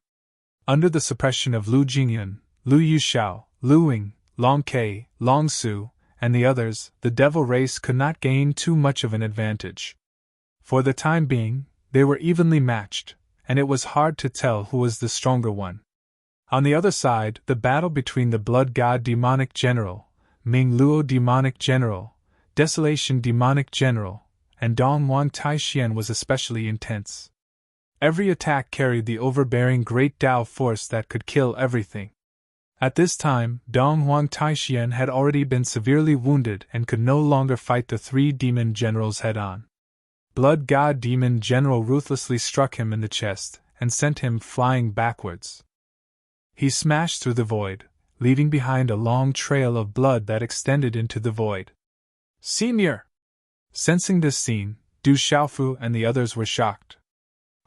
Under the suppression of Lu Jingyun, Lu Yuxiao, Lu Ying, Long Ke, Long Su, and the others, the devil race could not gain too much of an advantage. For the time being, they were evenly matched, and it was hard to tell who was the stronger one. On the other side, the battle between the Blood God Demonic General, Ming Luo Demonic General, Desolation Demonic General, and Dong Wang Taixian was especially intense. Every attack carried the overbearing great Tao force that could kill everything. At this time, Dong Wang Taixian had already been severely wounded and could no longer fight the three demon generals head-on. Blood God Demon General ruthlessly struck him in the chest and sent him flying backwards. He smashed through the void, leaving behind a long trail of blood that extended into the void. Senior! Sensing this scene, Du Xiaofu and the others were shocked.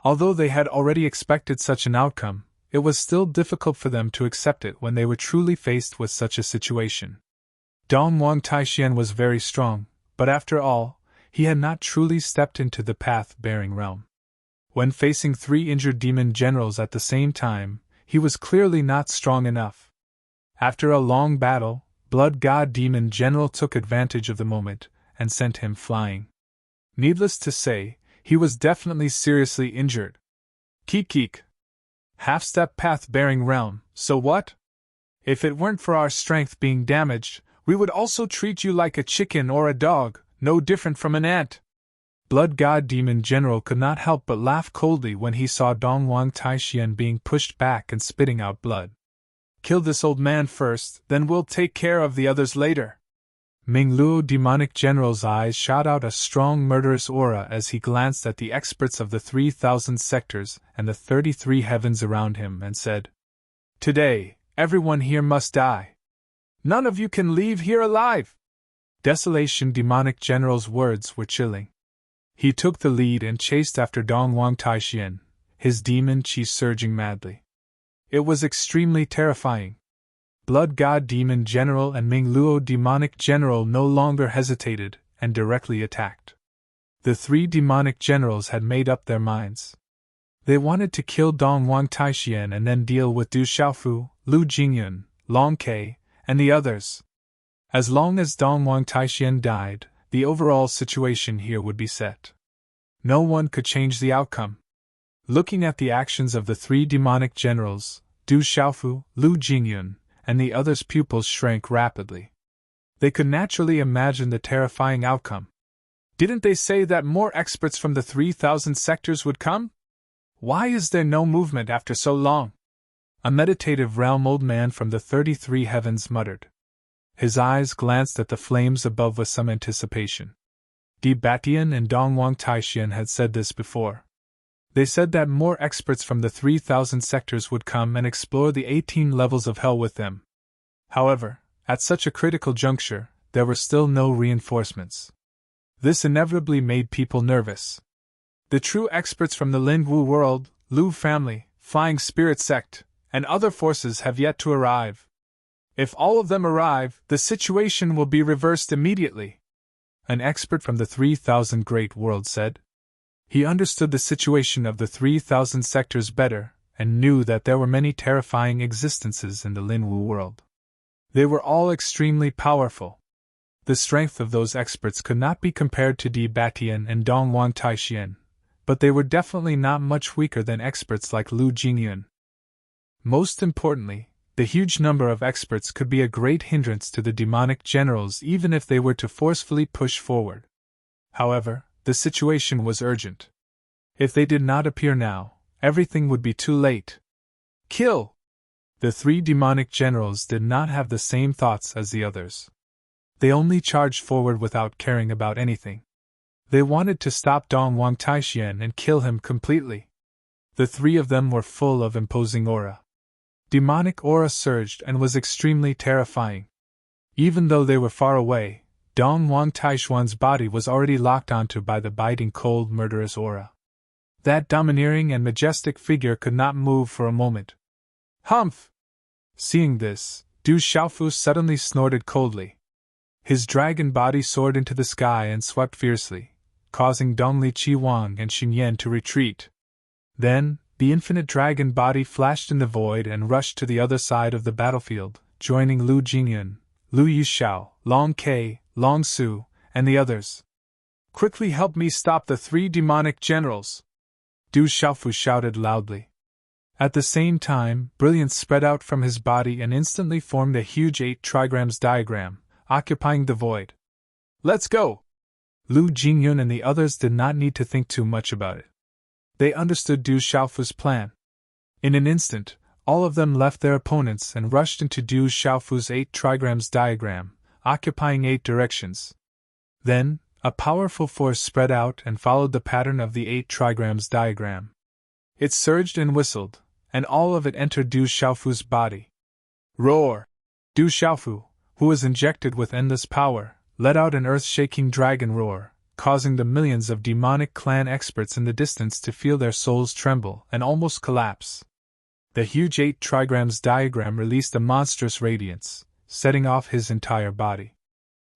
Although they had already expected such an outcome, it was still difficult for them to accept it when they were truly faced with such a situation. Dong Wang Taixian was very strong, but after all, he had not truly stepped into the path-bearing realm. When facing three injured demon generals at the same time, he was clearly not strong enough. After a long battle, Blood God Demon General took advantage of the moment and sent him flying. Needless to say, he was definitely seriously injured. Keek. Half-step path-bearing realm, so what? If it weren't for our strength being damaged, we would also treat you like a chicken or a dog, no different from an ant. Blood God Demon General could not help but laugh coldly when he saw Dong Wang Taixian being pushed back and spitting out blood. Kill this old man first, then we'll take care of the others later. Ming Luo Demonic General's eyes shot out a strong murderous aura as he glanced at the experts of the 3,000 sectors and the 33 heavens around him and said, "Today, everyone here must die. None of you can leave here alive." Desolation Demonic General's words were chilling. He took the lead and chased after Dong Wang Taixian, his demon chi surging madly. It was extremely terrifying. Blood God Demon General and Ming Luo Demonic General no longer hesitated and directly attacked. The three demonic generals had made up their minds. They wanted to kill Dong Wang Taixian and then deal with Du Xiaofu, Lu Jingyun, Long Ke, and the others. As long as Dong Wang Taixian died, the overall situation here would be set. No one could change the outcome. Looking at the actions of the three demonic generals, Du Xiaofu, Lu Jingyun, and the others' pupils shrank rapidly. They could naturally imagine the terrifying outcome. Didn't they say that more experts from the 3,000 sectors would come? Why is there no movement after so long? A meditative realm old man from the 33 heavens muttered. His eyes glanced at the flames above with some anticipation. Di Batian and Dong Wang Taixian had said this before. They said that more experts from the 3,000 sectors would come and explore the 18 levels of hell with them. However, at such a critical juncture, there were still no reinforcements. This inevitably made people nervous. The true experts from the Lin Wu world, Lu family, Flying Spirit sect, and other forces have yet to arrive. If all of them arrive, the situation will be reversed immediately. An expert from the 3,000 Great World said. He understood the situation of the 3,000 sectors better, and knew that there were many terrifying existences in the Lin Wu world. They were all extremely powerful. The strength of those experts could not be compared to Di Batian and Dong Wang Taixian, but they were definitely not much weaker than experts like Lu Jingyun. Most importantly, the huge number of experts could be a great hindrance to the demonic generals even if they were to forcefully push forward. However, the situation was urgent. If they did not appear now, everything would be too late. Kill! The three demonic generals did not have the same thoughts as the others. They only charged forward without caring about anything. They wanted to stop Dong Wang Taixian and kill him completely. The three of them were full of imposing aura. Demonic aura surged and was extremely terrifying. Even though they were far away, Dong Wang Taishuan's body was already locked onto by the biting cold murderous aura. That domineering and majestic figure could not move for a moment. Humph! Seeing this, Du Xiaofu suddenly snorted coldly. His dragon body soared into the sky and swept fiercely, causing Dongli Qiwang and Xinyan to retreat. Then, the infinite dragon body flashed in the void and rushed to the other side of the battlefield, joining Lu Jingyun, Lu Yuxiao, Long Ke, Long Su, and the others. Quickly help me stop the three demonic generals! Du Xiaofu shouted loudly. At the same time, brilliance spread out from his body and instantly formed a huge 8 trigrams diagram, occupying the void. Let's go! Lu Jingyun and the others did not need to think too much about it. They understood Du Xiaofu's plan. In an instant, all of them left their opponents and rushed into Du Xiaofu's 8 trigrams diagram, occupying 8 directions. Then, a powerful force spread out and followed the pattern of the 8 trigrams diagram. It surged and whistled, and all of it entered Du Xiaofu's body. Roar! Du Xiaofu, who was injected with endless power, let out an earth-shaking dragon roar, causing the millions of demonic clan experts in the distance to feel their souls tremble and almost collapse. The huge 8 trigrams diagram released a monstrous radiance, setting off his entire body.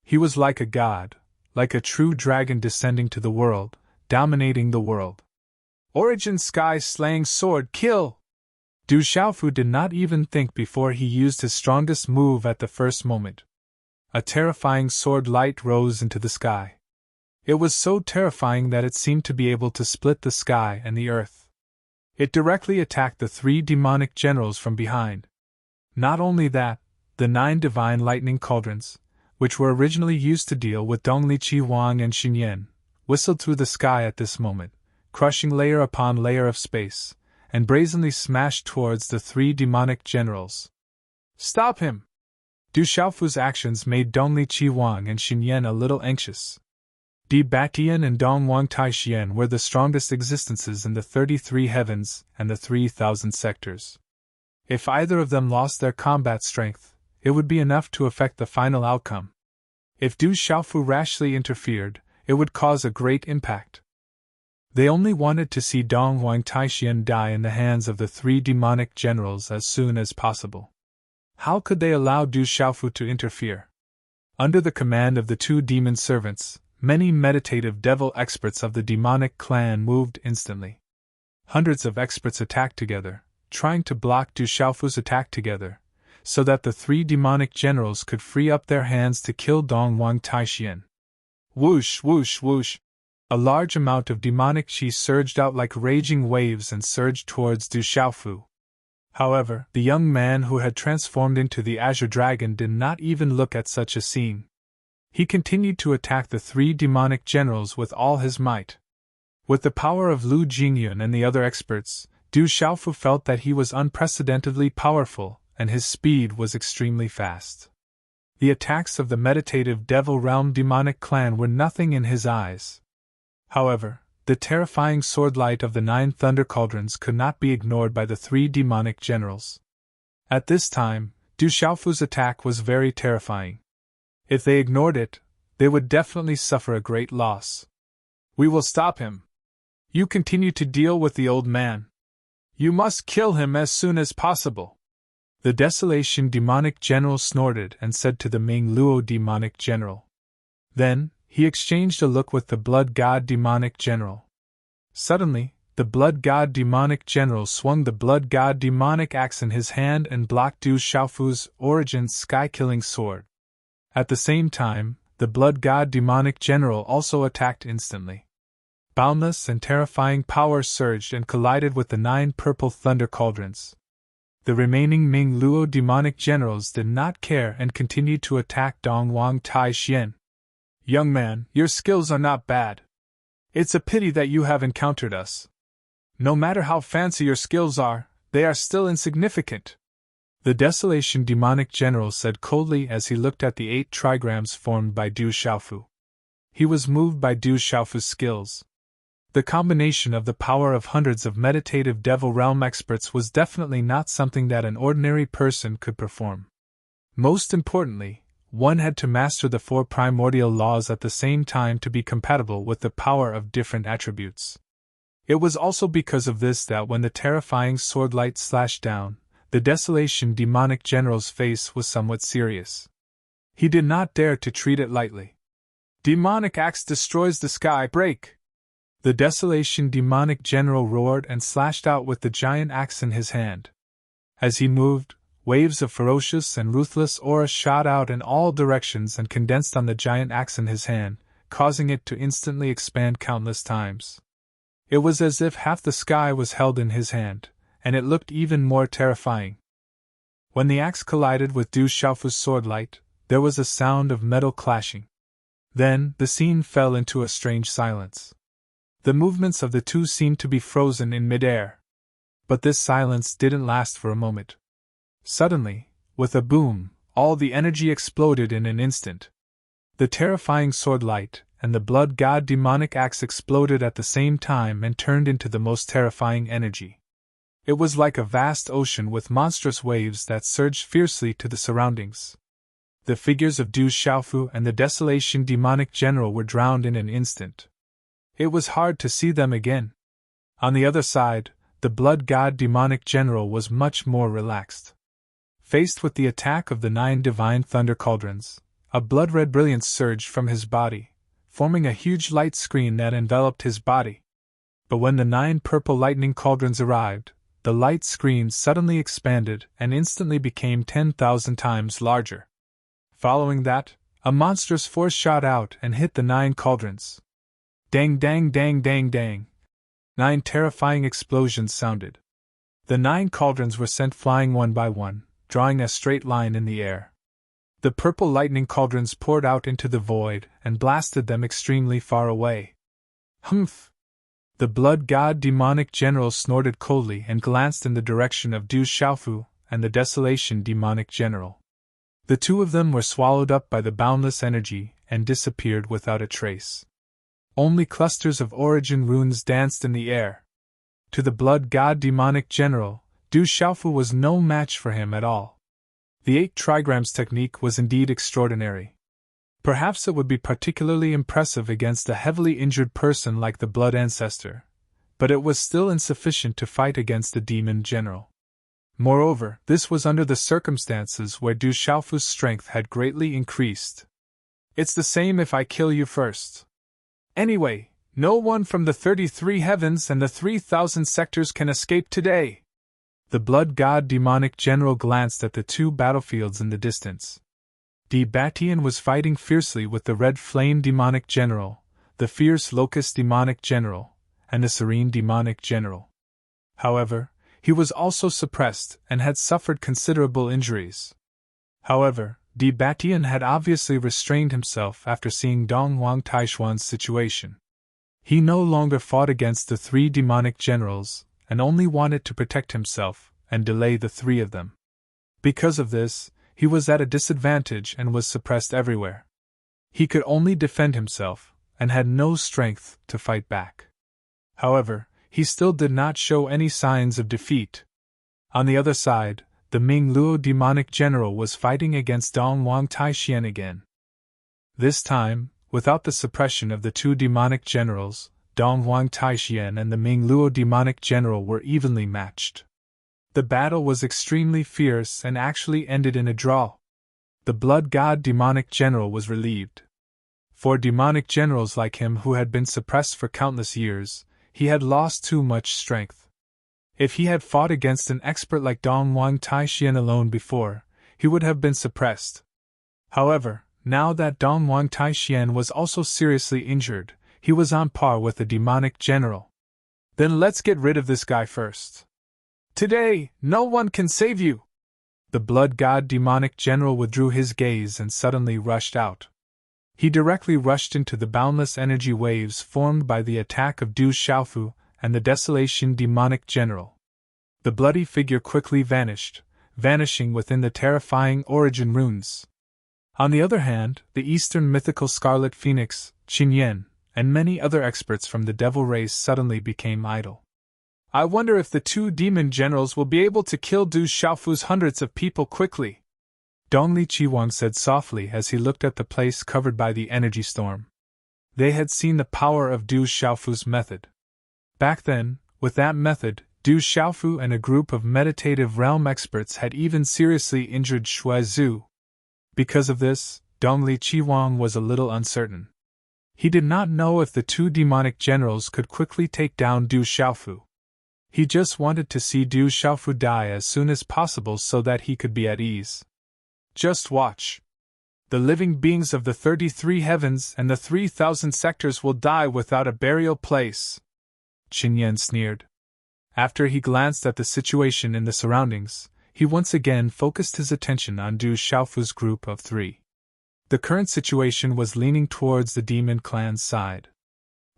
He was like a god, like a true dragon descending to the world, dominating the world. Origin sky-slaying sword kill! Du Xiaofu did not even think before he used his strongest move at the first moment. A terrifying sword light rose into the sky. It was so terrifying that it seemed to be able to split the sky and the earth. It directly attacked the 3 demonic generals from behind. Not only that, the 9 divine lightning cauldrons, which were originally used to deal with Dongli Qiwang and Xinyan, whistled through the sky at this moment, crushing layer upon layer of space, and brazenly smashed towards the 3 demonic generals. Stop him! Du Xiaofu's actions made Dongli Qiwang and Xinyan a little anxious. Di Batian and Dong Wang Taixian were the strongest existences in the 33 heavens and the 3,000 sectors. If either of them lost their combat strength, it would be enough to affect the final outcome. If Du Xiaofu rashly interfered, it would cause a great impact. They only wanted to see Dong Wang Taixian die in the hands of the 3 demonic generals as soon as possible. How could they allow Du Xiaofu to interfere? Under the command of the 2 demon servants, many meditative devil experts of the demonic clan moved instantly. Hundreds of experts attacked together, trying to block Du Xiaofu's attack together, so that the 3 demonic generals could free up their hands to kill Dong Wang Taixian. Whoosh, whoosh, whoosh! A large amount of demonic qi surged out like raging waves and surged towards Du Xiaofu. However, the young man who had transformed into the Azure Dragon did not even look at such a scene. He continued to attack the 3 demonic generals with all his might. With the power of Lu Jingyun and the other experts, Du Xiaofu felt that he was unprecedentedly powerful, and his speed was extremely fast. The attacks of the meditative Devil Realm demonic clan were nothing in his eyes. However, the terrifying sword light of the 9 thunder cauldrons could not be ignored by the 3 demonic generals. At this time, Du Xiaofu's attack was very terrifying. If they ignored it, they would definitely suffer a great loss. We will stop him. You continue to deal with the old man. You must kill him as soon as possible. The Desolation demonic general snorted and said to the Ming Luo demonic general. Then, he exchanged a look with the Blood God demonic general. Suddenly, the Blood God demonic general swung the Blood God demonic axe in his hand and blocked Du Xiaofu's origin sky-killing sword. At the same time, the Blood God demonic general also attacked instantly. Boundless and terrifying power surged and collided with the 9 purple thunder cauldrons. The remaining Ming Luo demonic generals did not care and continued to attack Dong Wang Taixian. Young man, your skills are not bad. It's a pity that you have encountered us. No matter how fancy your skills are, they are still insignificant. The Desolation Demonic General said coldly as he looked at the 8 trigrams formed by Du Xiaofu. He was moved by Du Xiaofu's skills. The combination of the power of hundreds of meditative Devil Realm experts was definitely not something that an ordinary person could perform. Most importantly, one had to master the 4 primordial laws at the same time to be compatible with the power of different attributes. It was also because of this that when the terrifying sword light slashed down, the Desolation Demonic General's face was somewhat serious. He did not dare to treat it lightly. Demonic axe destroys the sky, break! The Desolation Demonic General roared and slashed out with the giant axe in his hand. As he moved, waves of ferocious and ruthless aura shot out in all directions and condensed on the giant axe in his hand, causing it to instantly expand countless times. It was as if half the sky was held in his hand, and it looked even more terrifying. When the axe collided with Du Xiaofu's sword light, there was a sound of metal clashing. Then, the scene fell into a strange silence. The movements of the two seemed to be frozen in midair. But this silence didn't last for a moment. Suddenly, with a boom, all the energy exploded in an instant. The terrifying sword light and the blood god demonic axe exploded at the same time and turned into the most terrifying energy. It was like a vast ocean with monstrous waves that surged fiercely to the surroundings. The figures of Du Xiaofu and the Desolation Demonic General were drowned in an instant. It was hard to see them again. On the other side, the Blood God Demonic General was much more relaxed. Faced with the attack of the 9 divine thunder cauldrons, a blood-red brilliance surged from his body, forming a huge light screen that enveloped his body. But when the 9 purple lightning cauldrons arrived, the light screen suddenly expanded and instantly became 10,000 times larger. Following that, a monstrous force shot out and hit the 9 cauldrons. Dang dang dang dang dang. 9 terrifying explosions sounded. The 9 cauldrons were sent flying one by one, drawing a straight line in the air. The purple lightning cauldrons poured out into the void and blasted them extremely far away. Humph! The Blood God Demonic General snorted coldly and glanced in the direction of Du Xiaofu and the Desolation Demonic General. The two of them were swallowed up by the boundless energy and disappeared without a trace. Only clusters of origin runes danced in the air. To the Blood God Demonic General, Du Xiaofu was no match for him at all. The 8 trigrams technique was indeed extraordinary. Perhaps it would be particularly impressive against a heavily injured person like the Blood Ancestor, but it was still insufficient to fight against the Demon General. Moreover, this was under the circumstances where Du Xiaofu's strength had greatly increased. It's the same if I kill you first. Anyway, no one from the 33 heavens and the 3,000 sectors can escape today. The Blood God Demonic General glanced at the 2 battlefields in the distance. Batian was fighting fiercely with the Red Flame Demonic General, the Fierce Locust Demonic General, and the Serene Demonic General. However, he was also suppressed and had suffered considerable injuries. However, Batian had obviously restrained himself after seeing Dong Wang Taishuan's situation. He no longer fought against the 3 demonic generals, and only wanted to protect himself and delay the 3 of them. Because of this, he was at a disadvantage and was suppressed everywhere. He could only defend himself, and had no strength to fight back. However, he still did not show any signs of defeat. On the other side, the Ming Luo Demonic General was fighting against Dong Wang Taishuan again. This time, without the suppression of the 2 demonic generals, Dong Wang Taishuan and the Ming Luo Demonic General were evenly matched. The battle was extremely fierce and actually ended in a draw. The Blood God Demonic General was relieved. For demonic generals like him who had been suppressed for countless years, he had lost too much strength. If he had fought against an expert like Dong Wang Taishuan alone before, he would have been suppressed. However, now that Dong Wang Taishuan was also seriously injured, he was on par with the demonic general. Then let's get rid of this guy first. Today, no one can save you! The Blood God Demonic General withdrew his gaze and suddenly rushed out. He directly rushed into the boundless energy waves formed by the attack of Du Xiaofu and the Desolation Demonic General. The bloody figure quickly vanished, vanishing within the terrifying origin runes. On the other hand, the Eastern mythical Scarlet Phoenix, Qin, and many other experts from the devil race suddenly became idle. I wonder if the two demon generals will be able to kill Du Xiaofu's hundreds of people quickly, Dongli Qiwang said softly as he looked at the place covered by the energy storm. They had seen the power of Du Xiaofu's method. Back then, with that method, Du Xiaofu and a group of meditative realm experts had even seriously injured Shui Zhu. Because of this, Dongli Qiwang was a little uncertain. He did not know if the two demonic generals could quickly take down Du Xiaofu. He just wanted to see Du Xiaofu die as soon as possible so that he could be at ease. Just watch. The living beings of the 33 heavens and the 3,000 sectors will die without a burial place, Qin sneered. After he glanced at the situation in the surroundings, he once again focused his attention on Du Xiaofu's group of 3. The current situation was leaning towards the demon clan's side.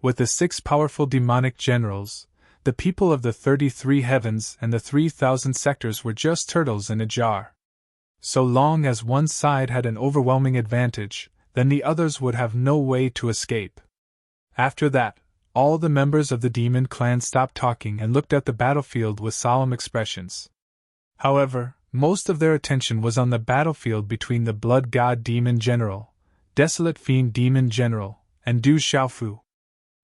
With the 6 powerful demonic generals, the people of the 33 heavens and the 3,000 sectors were just turtles in a jar. So long as one side had an overwhelming advantage, then the others would have no way to escape. After that, all the members of the demon clan stopped talking and looked at the battlefield with solemn expressions. However, most of their attention was on the battlefield between the Blood God Demon General, Desolate Fiend Demon General, and Du Xiaofu.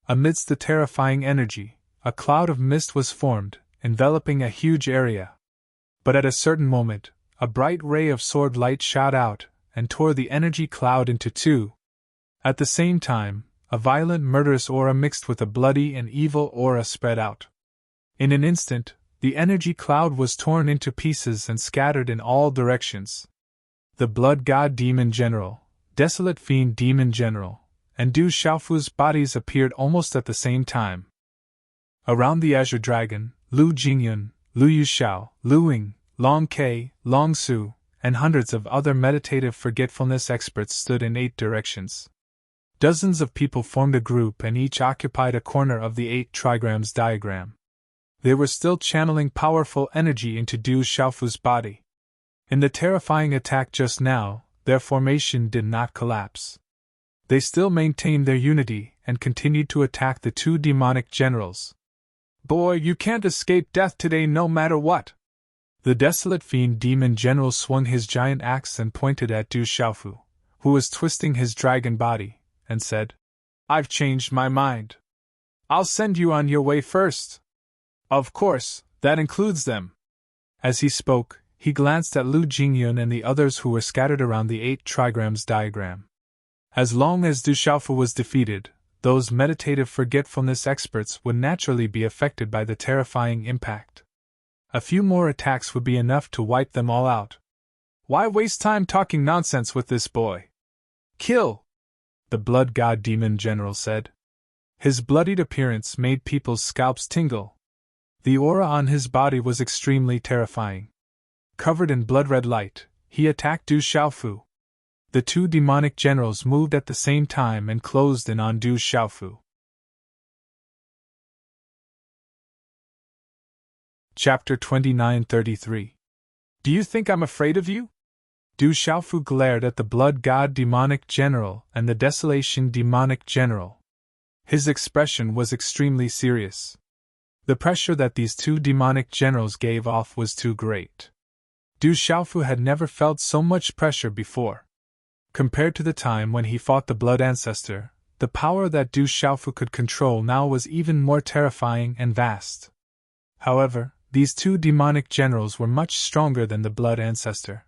Amidst the terrifying energy, a cloud of mist was formed, enveloping a huge area. But at a certain moment, a bright ray of sword light shot out and tore the energy cloud into 2. At the same time, a violent murderous aura mixed with a bloody and evil aura spread out. In an instant, the energy cloud was torn into pieces and scattered in all directions. The Blood God Demon General, Desolate Fiend Demon General, and Du Xiaofu's bodies appeared almost at the same time. Around the Azure Dragon, Lu Jingyun, Lu Yuxiao, Lu Ying, Long Ke, Long Su, and hundreds of other meditative forgetfulness experts stood in 8 directions. Dozens of people formed a group and each occupied a corner of the 8 trigrams diagram. They were still channeling powerful energy into Du Xiaofu's body. In the terrifying attack just now, their formation did not collapse. They still maintained their unity and continued to attack the 2 demonic generals. Boy, you can't escape death today no matter what! The Desolate Fiend Demon General swung his giant axe and pointed at Du Xiaofu, who was twisting his dragon body, and said, I've changed my mind. I'll send you on your way first. Of course, that includes them. As he spoke, he glanced at Lu Jingyun and the others who were scattered around the 8 trigrams diagram. As long as Du Xiaofu was defeated, those meditative forgetfulness experts would naturally be affected by the terrifying impact. A few more attacks would be enough to wipe them all out. Why waste time talking nonsense with this boy? Kill! The Blood God Demon General said. His bloodied appearance made people's scalps tingle. The aura on his body was extremely terrifying. Covered in blood-red light, he attacked Du Xiaofu. The 2 demonic generals moved at the same time and closed in on Du Xiaofu. Chapter 29-33. Do you think I'm afraid of you? Du Xiaofu glared at the Blood God Demonic General and the Desolation Demonic General. His expression was extremely serious. The pressure that these 2 demonic generals gave off was too great. Du Xiaofu had never felt so much pressure before. Compared to the time when he fought the Blood Ancestor, the power that Du Xiaofu could control now was even more terrifying and vast. However, these 2 demonic generals were much stronger than the Blood Ancestor.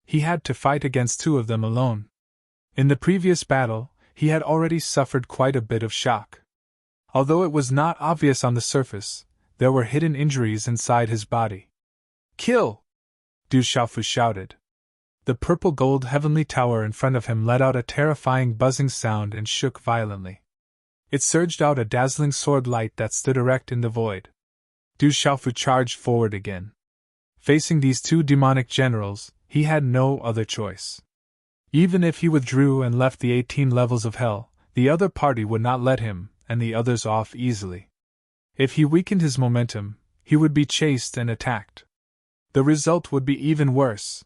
He had to fight against 2 of them alone. In the previous battle, he had already suffered quite a bit of shock. Although it was not obvious on the surface, there were hidden injuries inside his body. Kill! Du Xiaofu shouted. The purple-gold heavenly tower in front of him let out a terrifying buzzing sound and shook violently. It surged out a dazzling sword light that stood erect in the void. Du Xiaofu charged forward again. Facing these 2 demonic generals, he had no other choice. Even if he withdrew and left the 18 levels of hell, the other party would not let him and the others off easily. If he weakened his momentum, he would be chased and attacked. The result would be even worse.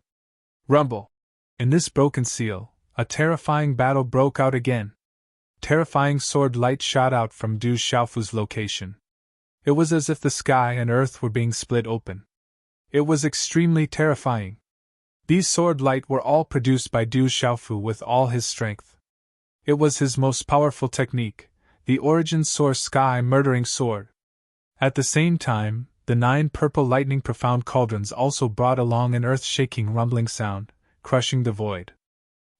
Rumble! In this broken seal, a terrifying battle broke out again. Terrifying sword light shot out from Du Xiaofu's location. It was as if the sky and earth were being split open. It was extremely terrifying. These sword light were all produced by Du Xiaofu with all his strength. It was his most powerful technique, the origin source sky murdering sword. At the same time, the 9 purple lightning profound cauldrons also brought along an earth-shaking rumbling sound, crushing the void.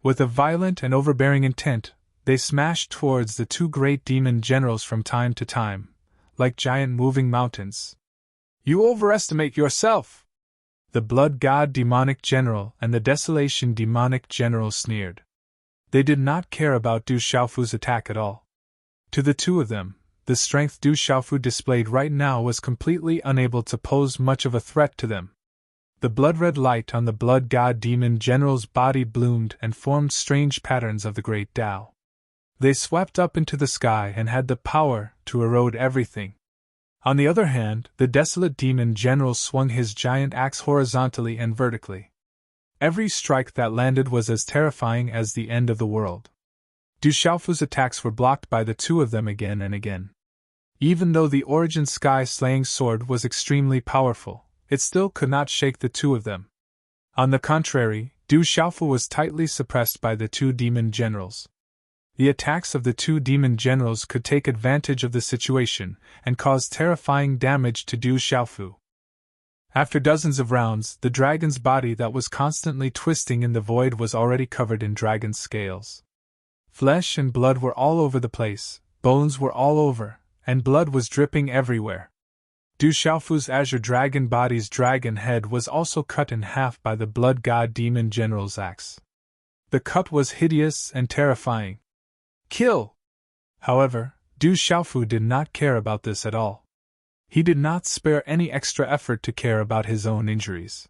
With a violent and overbearing intent, they smashed towards the 2 great demon generals from time to time, like giant moving mountains. You overestimate yourself! The Blood God demonic general and the Desolation demonic general sneered. They did not care about Du Xiaofu's attack at all. To the 2 of them, the strength Du Xiaofu displayed right now was completely unable to pose much of a threat to them. The blood-red light on the Blood God demon general's body bloomed and formed strange patterns of the great Tao. They swept up into the sky and had the power to erode everything. On the other hand, the desolate demon general swung his giant axe horizontally and vertically. Every strike that landed was as terrifying as the end of the world. Du Xiaofu's attacks were blocked by the 2 of them again and again. Even though the origin sky-slaying sword was extremely powerful, it still could not shake the 2 of them. On the contrary, Du Xiaofu was tightly suppressed by the 2 demon generals. The attacks of the 2 demon generals could take advantage of the situation and cause terrifying damage to Du Xiaofu. After dozens of rounds, the dragon's body that was constantly twisting in the void was already covered in dragon scales. Flesh and blood were all over the place, bones were all over, and blood was dripping everywhere. Du Xiaofu's azure dragon body's dragon head was also cut in half by the Blood God demon general's axe. The cut was hideous and terrifying. Kill! However, Du Xiaofu did not care about this at all. He did not spare any extra effort to care about his own injuries.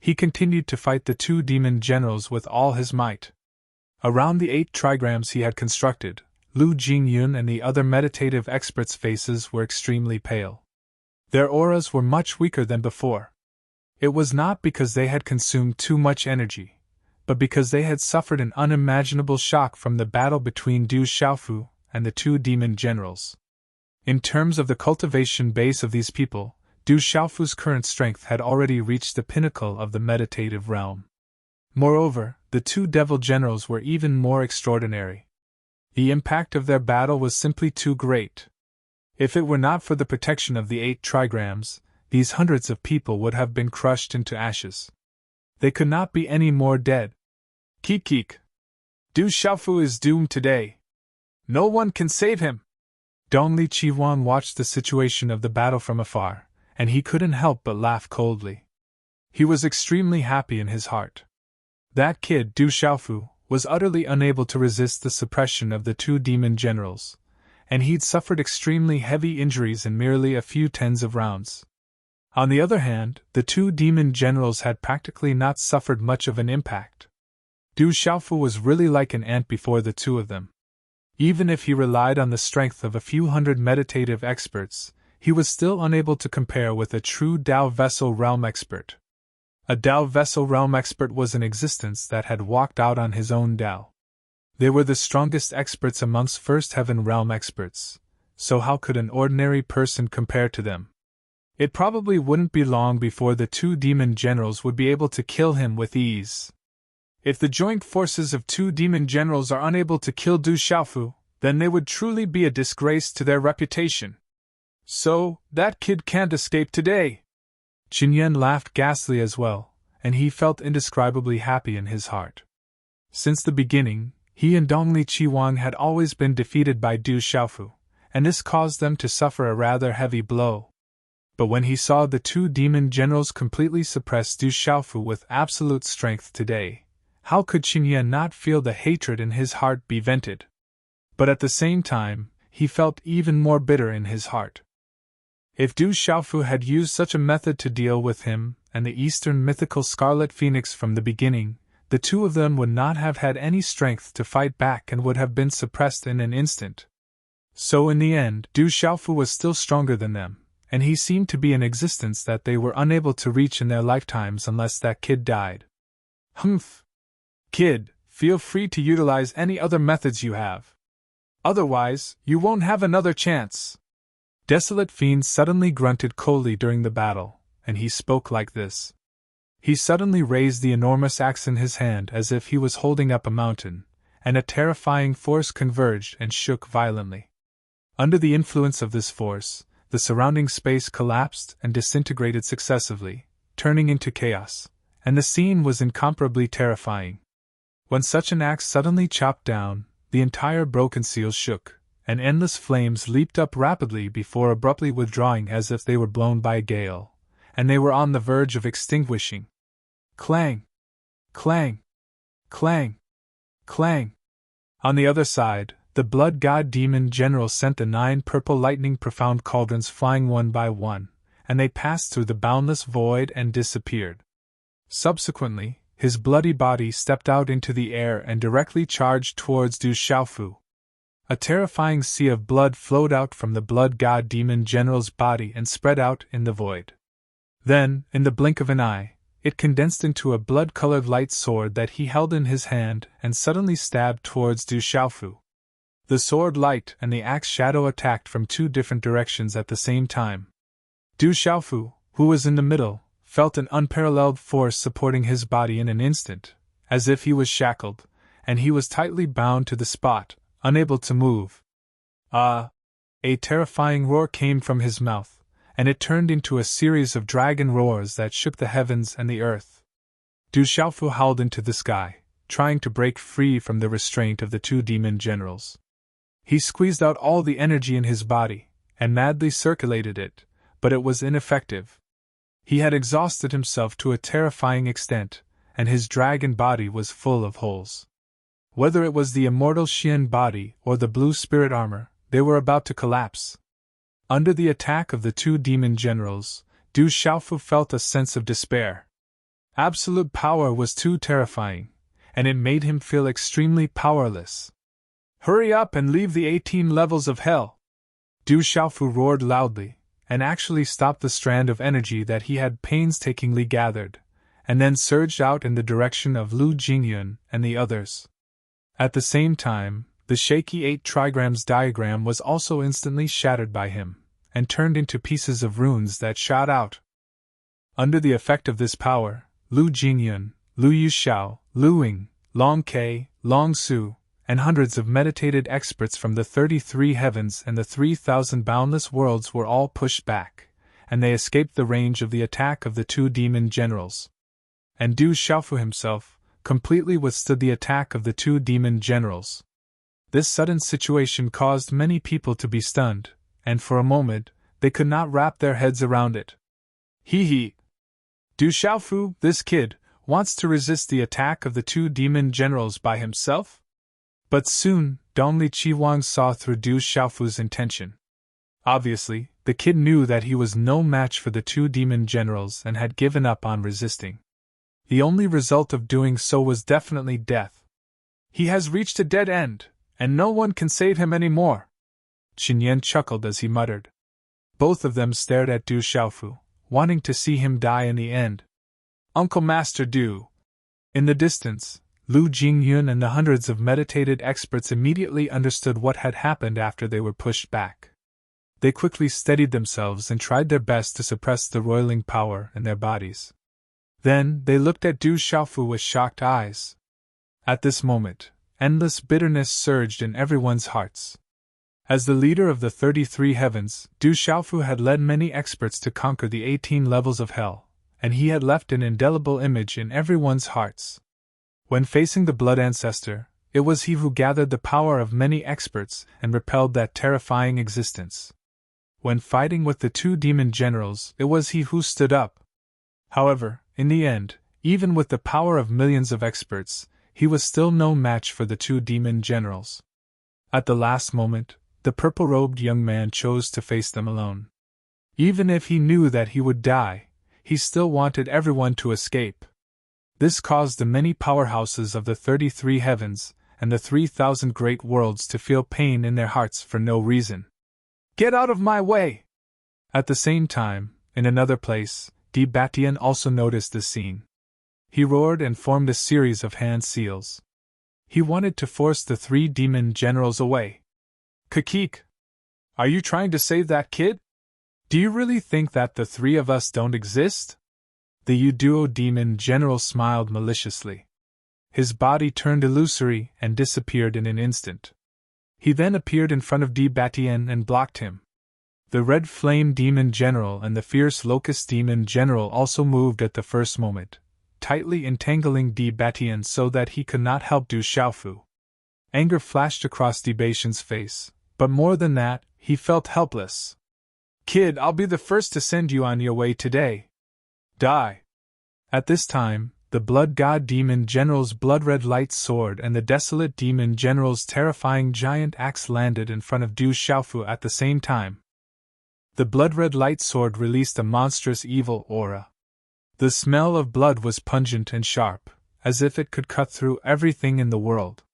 He continued to fight the 2 demon generals with all his might. Around the 8 trigrams he had constructed, Lu Jingyun and the other meditative experts' faces were extremely pale. Their auras were much weaker than before. It was not because they had consumed too much energy, but because they had suffered an unimaginable shock from the battle between Du Xiaofu and the 2 demon generals. In terms of the cultivation base of these people, Du Xiaofu's current strength had already reached the pinnacle of the meditative realm. Moreover, the 2 devil generals were even more extraordinary. The impact of their battle was simply too great. If it were not for the protection of the 8 trigrams, these hundreds of people would have been crushed into ashes. They could not be any more dead. Keek. Du Xiaofu is doomed today. No one can save him. Dongli Qiwan watched the situation of the battle from afar, and he couldn't help but laugh coldly. He was extremely happy in his heart. That kid, Du Xiaofu, was utterly unable to resist the suppression of the 2 demon generals, and he'd suffered extremely heavy injuries in merely a few tens of rounds. On the other hand, the 2 demon generals had practically not suffered much of an impact. Du Xiaofu was really like an ant before the 2 of them. Even if he relied on the strength of a few hundred meditative experts, he was still unable to compare with a true Dao Vessel Realm expert. A Dao Vessel Realm expert was an existence that had walked out on his own Dao. They were the strongest experts amongst First Heaven Realm experts, so how could an ordinary person compare to them? It probably wouldn't be long before the 2 demon generals would be able to kill him with ease. If the joint forces of 2 demon generals are unable to kill Du Xiaofu, then they would truly be a disgrace to their reputation. So, that kid can't escape today. Qinyan laughed ghastly as well, and he felt indescribably happy in his heart. Since the beginning, he and Dongli Qiwang had always been defeated by Du Xiaofu, and this caused them to suffer a rather heavy blow. But when he saw the 2 demon generals completely suppress Du Xiaofu with absolute strength today, how could Qinyan not feel the hatred in his heart be vented? But at the same time, he felt even more bitter in his heart. If Du Xiaofu had used such a method to deal with him and the Eastern mythical Scarlet Phoenix from the beginning, the 2 of them would not have had any strength to fight back and would have been suppressed in an instant. So in the end, Du Xiaofu was still stronger than them, and he seemed to be an existence that they were unable to reach in their lifetimes unless that kid died. Humph! Kid, feel free to utilize any other methods you have. Otherwise, you won't have another chance. Desolate Fiend suddenly grunted coldly during the battle, and he spoke like this. He suddenly raised the enormous axe in his hand as if he was holding up a mountain, and a terrifying force converged and shook violently. Under the influence of this force, the surrounding space collapsed and disintegrated successively, turning into chaos, and the scene was incomparably terrifying. When such an axe suddenly chopped down, the entire broken seal shook, and endless flames leaped up rapidly before abruptly withdrawing as if they were blown by a gale, and they were on the verge of extinguishing. Clang! Clang! Clang! Clang! On the other side, the blood god demon general sent the 9 purple lightning profound cauldrons flying one by one, and they passed through the boundless void and disappeared. Subsequently, his bloody body stepped out into the air and directly charged towards Du Xiaofu. A terrifying sea of blood flowed out from the blood god demon general's body and spread out in the void. Then, in the blink of an eye, it condensed into a blood-colored light sword that he held in his hand and suddenly stabbed towards Du Xiaofu. The sword light and the axe shadow attacked from 2 different directions at the same time. Du Xiaofu, who was in the middle, felt an unparalleled force supporting his body in an instant, as if he was shackled, and he was tightly bound to the spot, unable to move. A terrifying roar came from his mouth, and it turned into a series of dragon roars that shook the heavens and the earth. Du Xiaofu howled into the sky, trying to break free from the restraint of the 2 demon generals. He squeezed out all the energy in his body, and madly circulated it, but it was ineffective. He had exhausted himself to a terrifying extent, and his dragon body was full of holes. Whether it was the immortal Xian body or the blue spirit armor, they were about to collapse. Under the attack of the 2 demon generals, Du Xiaofu felt a sense of despair. Absolute power was too terrifying, and it made him feel extremely powerless. Hurry up and leave the 18 levels of hell! Du Xiaofu roared loudly, and actually stopped the strand of energy that he had painstakingly gathered, and then surged out in the direction of Lu Jingyun and the others. At the same time, the shaky 8 trigrams diagram was also instantly shattered by him, and turned into pieces of runes that shot out. Under the effect of this power, Lu Jingyun, Lu Yuxiao, Lu Ying, Long Ke, Long Su, and hundreds of meditated experts from the 33 heavens and the 3,000 boundless worlds were all pushed back, and they escaped the range of the attack of the 2 demon generals. And Du Xiaofu himself completely withstood the attack of the 2 demon generals. This sudden situation caused many people to be stunned, and for a moment, they could not wrap their heads around it. Hee! Du Xiaofu, this kid, wants to resist the attack of the 2 demon generals by himself? But soon, Dongli Qiwang saw through Du Xiaofu's intention. Obviously, the kid knew that he was no match for the 2 demon generals and had given up on resisting. The only result of doing so was definitely death. He has reached a dead end, and no one can save him anymore. Qin chuckled as he muttered. Both of them stared at Du Xiaofu, wanting to see him die in the end. Uncle Master Du! In the distance, Lu Jingyun and the hundreds of meditated experts immediately understood what had happened after they were pushed back. They quickly steadied themselves and tried their best to suppress the roiling power in their bodies. Then they looked at Du Xiaofu with shocked eyes. At this moment, endless bitterness surged in everyone's hearts. As the leader of the 33 heavens, Du Xiaofu had led many experts to conquer the 18 levels of hell, and he had left an indelible image in everyone's hearts. When facing the Blood Ancestor, it was he who gathered the power of many experts and repelled that terrifying existence. When fighting with the 2 demon generals, it was he who stood up. However, in the end, even with the power of millions of experts, he was still no match for the 2 demon generals. At the last moment, the purple-robed young man chose to face them alone. Even if he knew that he would die, he still wanted everyone to escape. This caused the many powerhouses of the 33 heavens and the 3,000 great worlds to feel pain in their hearts for no reason. Get out of my way! At the same time, in another place, Di Batian also noticed the scene. He roared and formed a series of hand seals. He wanted to force the three demon generals away. Kakik! Are you trying to save that kid? Do you really think that the three of us don't exist? The Uduo demon general smiled maliciously. His body turned illusory and disappeared in an instant. He then appeared in front of Di Batian and blocked him. The red flame demon general and the fierce locust demon general also moved at the first moment, tightly entangling Di Batian so that he could not help Du Xiaofu. Anger flashed across Di Batian's face, but more than that, he felt helpless. Kid, I'll be the first to send you on your way today. Die. At this time, the blood god demon general's blood-red light sword and the desolate demon general's terrifying giant axe landed in front of Du Xiaofu at the same time. The blood-red light sword released a monstrous evil aura. The smell of blood was pungent and sharp, as if it could cut through everything in the world.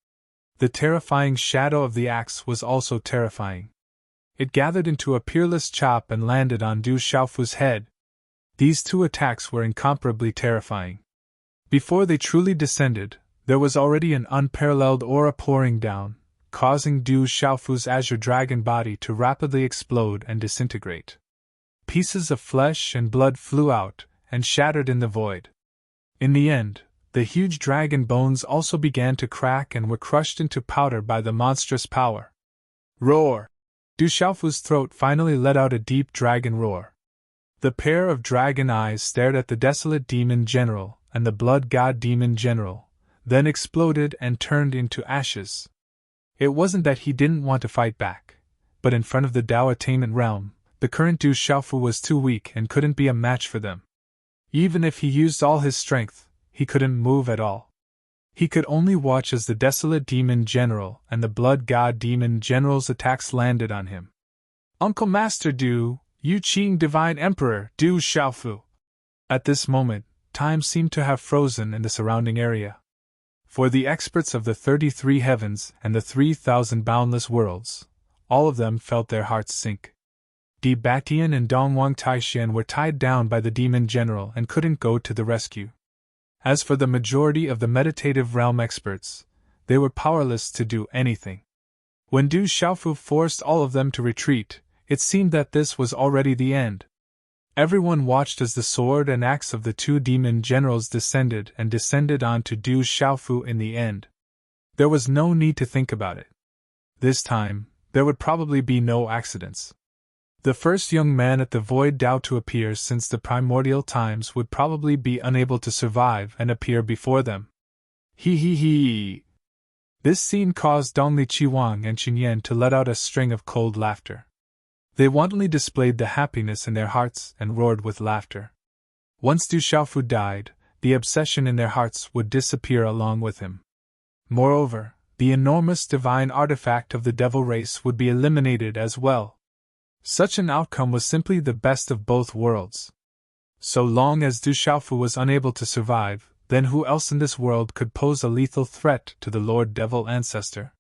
The terrifying shadow of the axe was also terrifying. It gathered into a peerless chop and landed on Du Xiaofu's head. These two attacks were incomparably terrifying. Before they truly descended, there was already an unparalleled aura pouring down, causing Du Xiaofu's azure dragon body to rapidly explode and disintegrate. Pieces of flesh and blood flew out and shattered in the void. In the end, the huge dragon bones also began to crack and were crushed into powder by the monstrous power. Roar! Du Xiaofu's throat finally let out a deep dragon roar. The pair of dragon eyes stared at the desolate demon general and the blood god demon general, then exploded and turned into ashes. It wasn't that he didn't want to fight back, but in front of the Dao attainment realm, the current Du Xiaofu was too weak and couldn't be a match for them. Even if he used all his strength, he couldn't move at all. He could only watch as the desolate demon general and the blood god demon general's attacks landed on him. Uncle Master Du, Yu Qing Divine Emperor Du Xiaofu! At this moment, time seemed to have frozen in the surrounding area. For the experts of the 33 heavens and the 3,000 boundless worlds, all of them felt their hearts sink. Di Batian and Dongwang Taixian were tied down by the demon general and couldn't go to the rescue. As for the majority of the meditative realm experts, they were powerless to do anything. When Du Xiaofu forced all of them to retreat, it seemed that this was already the end. Everyone watched as the sword and axe of the two demon generals descended onto Du Xiaofu in the end. There was no need to think about it. This time, there would probably be no accidents. The first young man at the Void Dao to appear since the primordial times would probably be unable to survive and appear before them. He. This scene caused Dongli Qiwang and Qingyan to let out a string of cold laughter. They wantonly displayed the happiness in their hearts and roared with laughter. Once Du Xiaofu died, the obsession in their hearts would disappear along with him. Moreover, the enormous divine artifact of the devil race would be eliminated as well. Such an outcome was simply the best of both worlds. So long as Du Xiaofu was unable to survive, then who else in this world could pose a lethal threat to the Lord Devil Ancestor?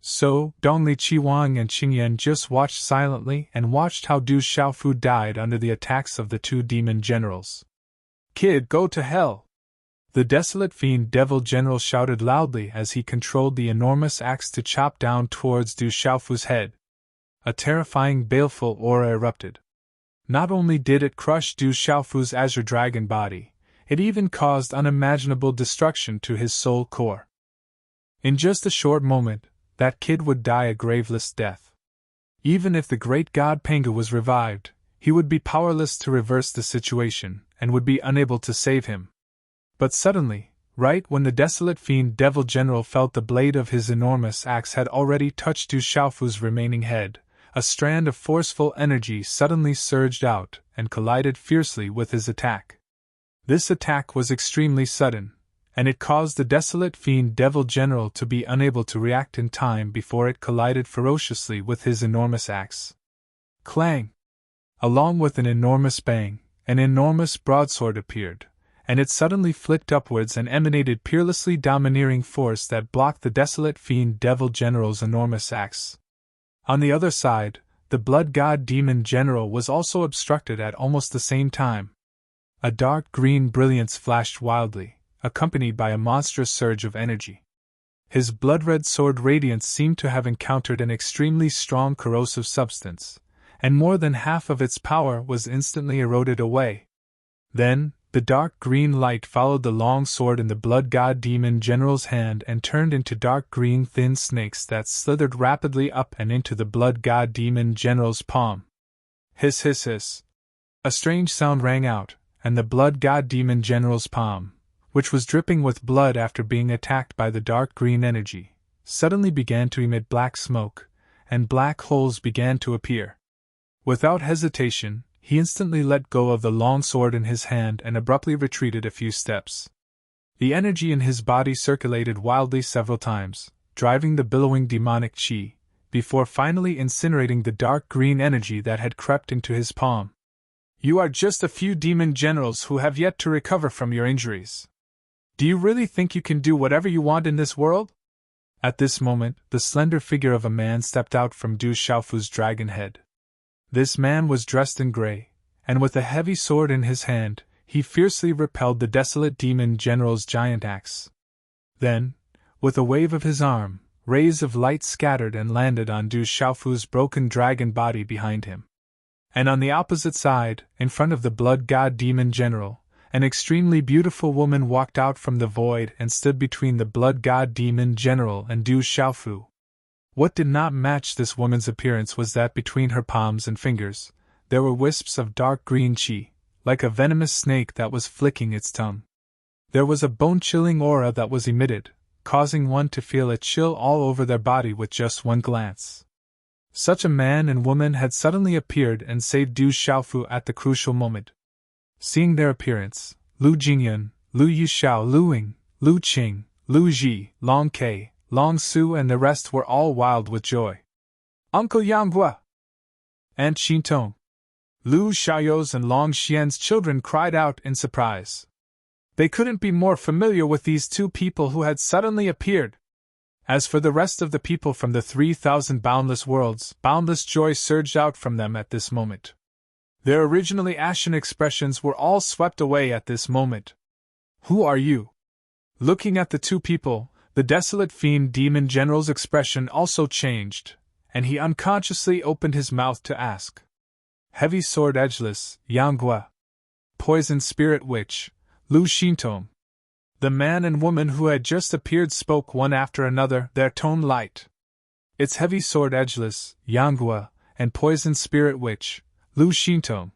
So, Dongli Qiwang and Qingyan just watched silently and watched how Du Xiaofu died under the attacks of the two demon generals. Kid, go to hell! The desolate fiend devil general shouted loudly as he controlled the enormous axe to chop down towards Du Xiaofu's head. A terrifying baleful aura erupted. Not only did it crush Du Xiaofu's azure dragon body, it even caused unimaginable destruction to his soul core. In just a short moment, that kid would die a graveless death. Even if the great god Pengu was revived, he would be powerless to reverse the situation and would be unable to save him. But suddenly, right when the desolate fiend devil general felt the blade of his enormous axe had already touched Du Xiaofu's remaining head, a strand of forceful energy suddenly surged out and collided fiercely with his attack. This attack was extremely sudden, and it caused the desolate fiend devil general to be unable to react in time before it collided ferociously with his enormous axe. Clang! Along with an enormous bang, an enormous broadsword appeared, and it suddenly flicked upwards and emanated peerlessly domineering force that blocked the desolate fiend devil general's enormous axe. On the other side, the blood god demon general was also obstructed at almost the same time. A dark green brilliance flashed wildly, accompanied by a monstrous surge of energy. His blood-red sword radiance seemed to have encountered an extremely strong corrosive substance, and more than half of its power was instantly eroded away. Then, the dark green light followed the long sword in the blood god demon general's hand and turned into dark green thin snakes that slithered rapidly up and into the blood god demon general's palm. Hiss hiss hiss. A strange sound rang out, and the blood god demon general's palm, which was dripping with blood after being attacked by the dark green energy, suddenly began to emit black smoke, and black holes began to appear. Without hesitation, he instantly let go of the long sword in his hand and abruptly retreated a few steps. The energy in his body circulated wildly several times, driving the billowing demonic chi, before finally incinerating the dark green energy that had crept into his palm. You are just a few demon generals who have yet to recover from your injuries. Do you really think you can do whatever you want in this world? At this moment, the slender figure of a man stepped out from Du Xiaofu's dragon head. This man was dressed in gray, and with a heavy sword in his hand, he fiercely repelled the desolate demon general's giant axe. Then, with a wave of his arm, rays of light scattered and landed on Du Xiaofu's broken dragon body behind him. And on the opposite side, in front of the blood god demon general, an extremely beautiful woman walked out from the void and stood between the blood god demon general and Du Xiaofu. What did not match this woman's appearance was that between her palms and fingers, there were wisps of dark green chi, like a venomous snake that was flicking its tongue. There was a bone-chilling aura that was emitted, causing one to feel a chill all over their body with just one glance. Such a man and woman had suddenly appeared and saved Du Xiaofu at the crucial moment. Seeing their appearance, Lu Jingyun, Lu Yuxiao, Lu Ying, Lu Qing, Lu Ji, Long Kei, Long Su and the rest were all wild with joy. Uncle Yanghua! Aunt Xintong! Lu Xiaoyou's and Long Xian's children cried out in surprise. They couldn't be more familiar with these two people who had suddenly appeared. As for the rest of the people from the 3,000 boundless worlds, boundless joy surged out from them at this moment. Their originally ashen expressions were all swept away at this moment. Who are you? Looking at the two people, the desolate fiend demon general's expression also changed, and he unconsciously opened his mouth to ask. Heavy sword edgeless, Yanghua. Poison spirit witch, Lu Xintong. The man and woman who had just appeared spoke one after another, their tone light. It's heavy sword edgeless, Yanghua, and poison spirit witch, Lu Xintong.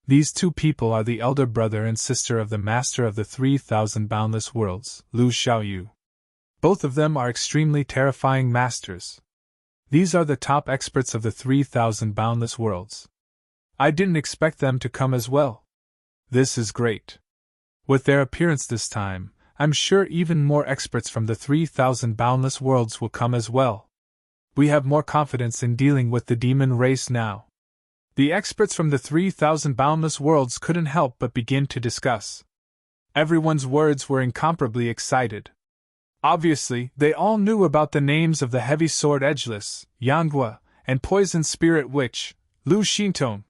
These two people are the elder brother and sister of the master of the 3,000 boundless worlds, Lu Xiaoyu. Both of them are extremely terrifying masters. These are the top experts of the 3,000 boundless worlds. I didn't expect them to come as well. This is great. With their appearance this time, I'm sure even more experts from the 3,000 boundless worlds will come as well. We have more confidence in dealing with the demon race now. The experts from the 3,000 boundless worlds couldn't help but begin to discuss. Everyone's words were incomparably excited. Obviously, they all knew about the names of the heavy sword edgeless, Yanghua, and poison spirit witch, Lu Xintong.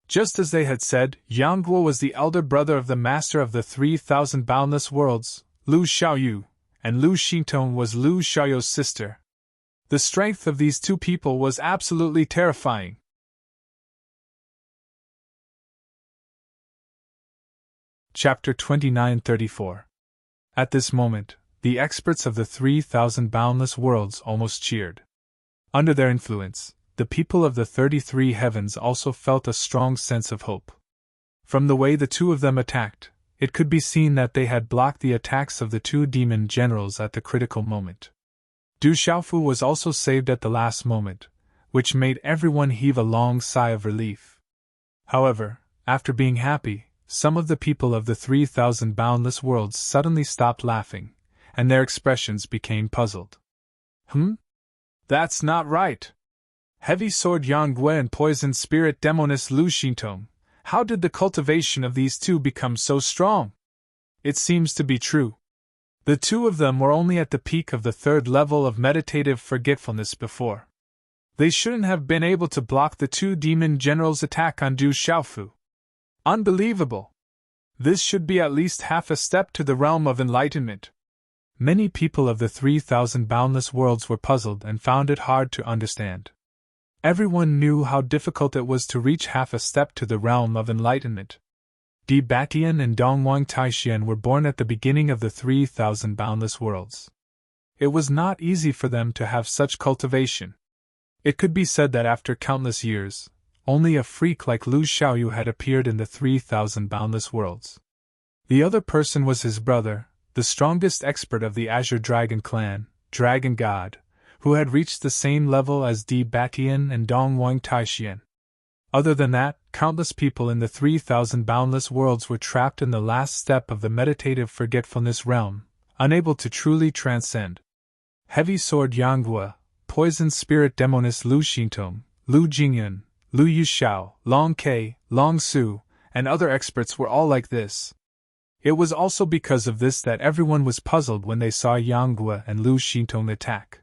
Just as they had said, Yanghua was the elder brother of the master of the 3,000 boundless worlds, Lu Xiaoyu, and Lu Xintong was Lu Xiaoyou's sister. The strength of these two people was absolutely terrifying. Chapter 29-34. At this moment, the experts of the 3,000 boundless worlds almost cheered. Under their influence, the people of the 33 heavens also felt a strong sense of hope. From the way the two of them attacked, it could be seen that they had blocked the attacks of the two demon generals at the critical moment. Du Xiaofu was also saved at the last moment, which made everyone heave a long sigh of relief. However, after being happy, some of the people of the 3,000 boundless worlds suddenly stopped laughing, and their expressions became puzzled. That's not right. Heavy sword Yanghua and poison spirit demoness Lu Xintong, how did the cultivation of these two become so strong? It seems to be true. The two of them were only at the peak of the third level of meditative forgetfulness before. They shouldn't have been able to block the two demon generals' attack on Du Xiaofu. Unbelievable! This should be at least half a step to the realm of enlightenment. Many people of the 3,000 boundless worlds were puzzled and found it hard to understand. Everyone knew how difficult it was to reach half a step to the realm of enlightenment. Di Batian and Dongwang Taixian were born at the beginning of the 3,000 boundless worlds. It was not easy for them to have such cultivation. It could be said that after countless years, only a freak like Lu Xiaoyu had appeared in the 3,000 boundless worlds. The other person was his brother, the strongest expert of the Azure Dragon clan, Dragon God, who had reached the same level as Di Batian and Dongwang Taixian. Other than that, countless people in the 3,000 boundless worlds were trapped in the last step of the meditative forgetfulness realm, unable to truly transcend. Heavy Sword Yanghua, Poison Spirit Demoness Lu Xintong, Lu Jingyun, Lu Yuxiao, Long Kei, Long Su, and other experts were all like this. It was also because of this that everyone was puzzled when they saw Yanghua and Lu Xintong attack.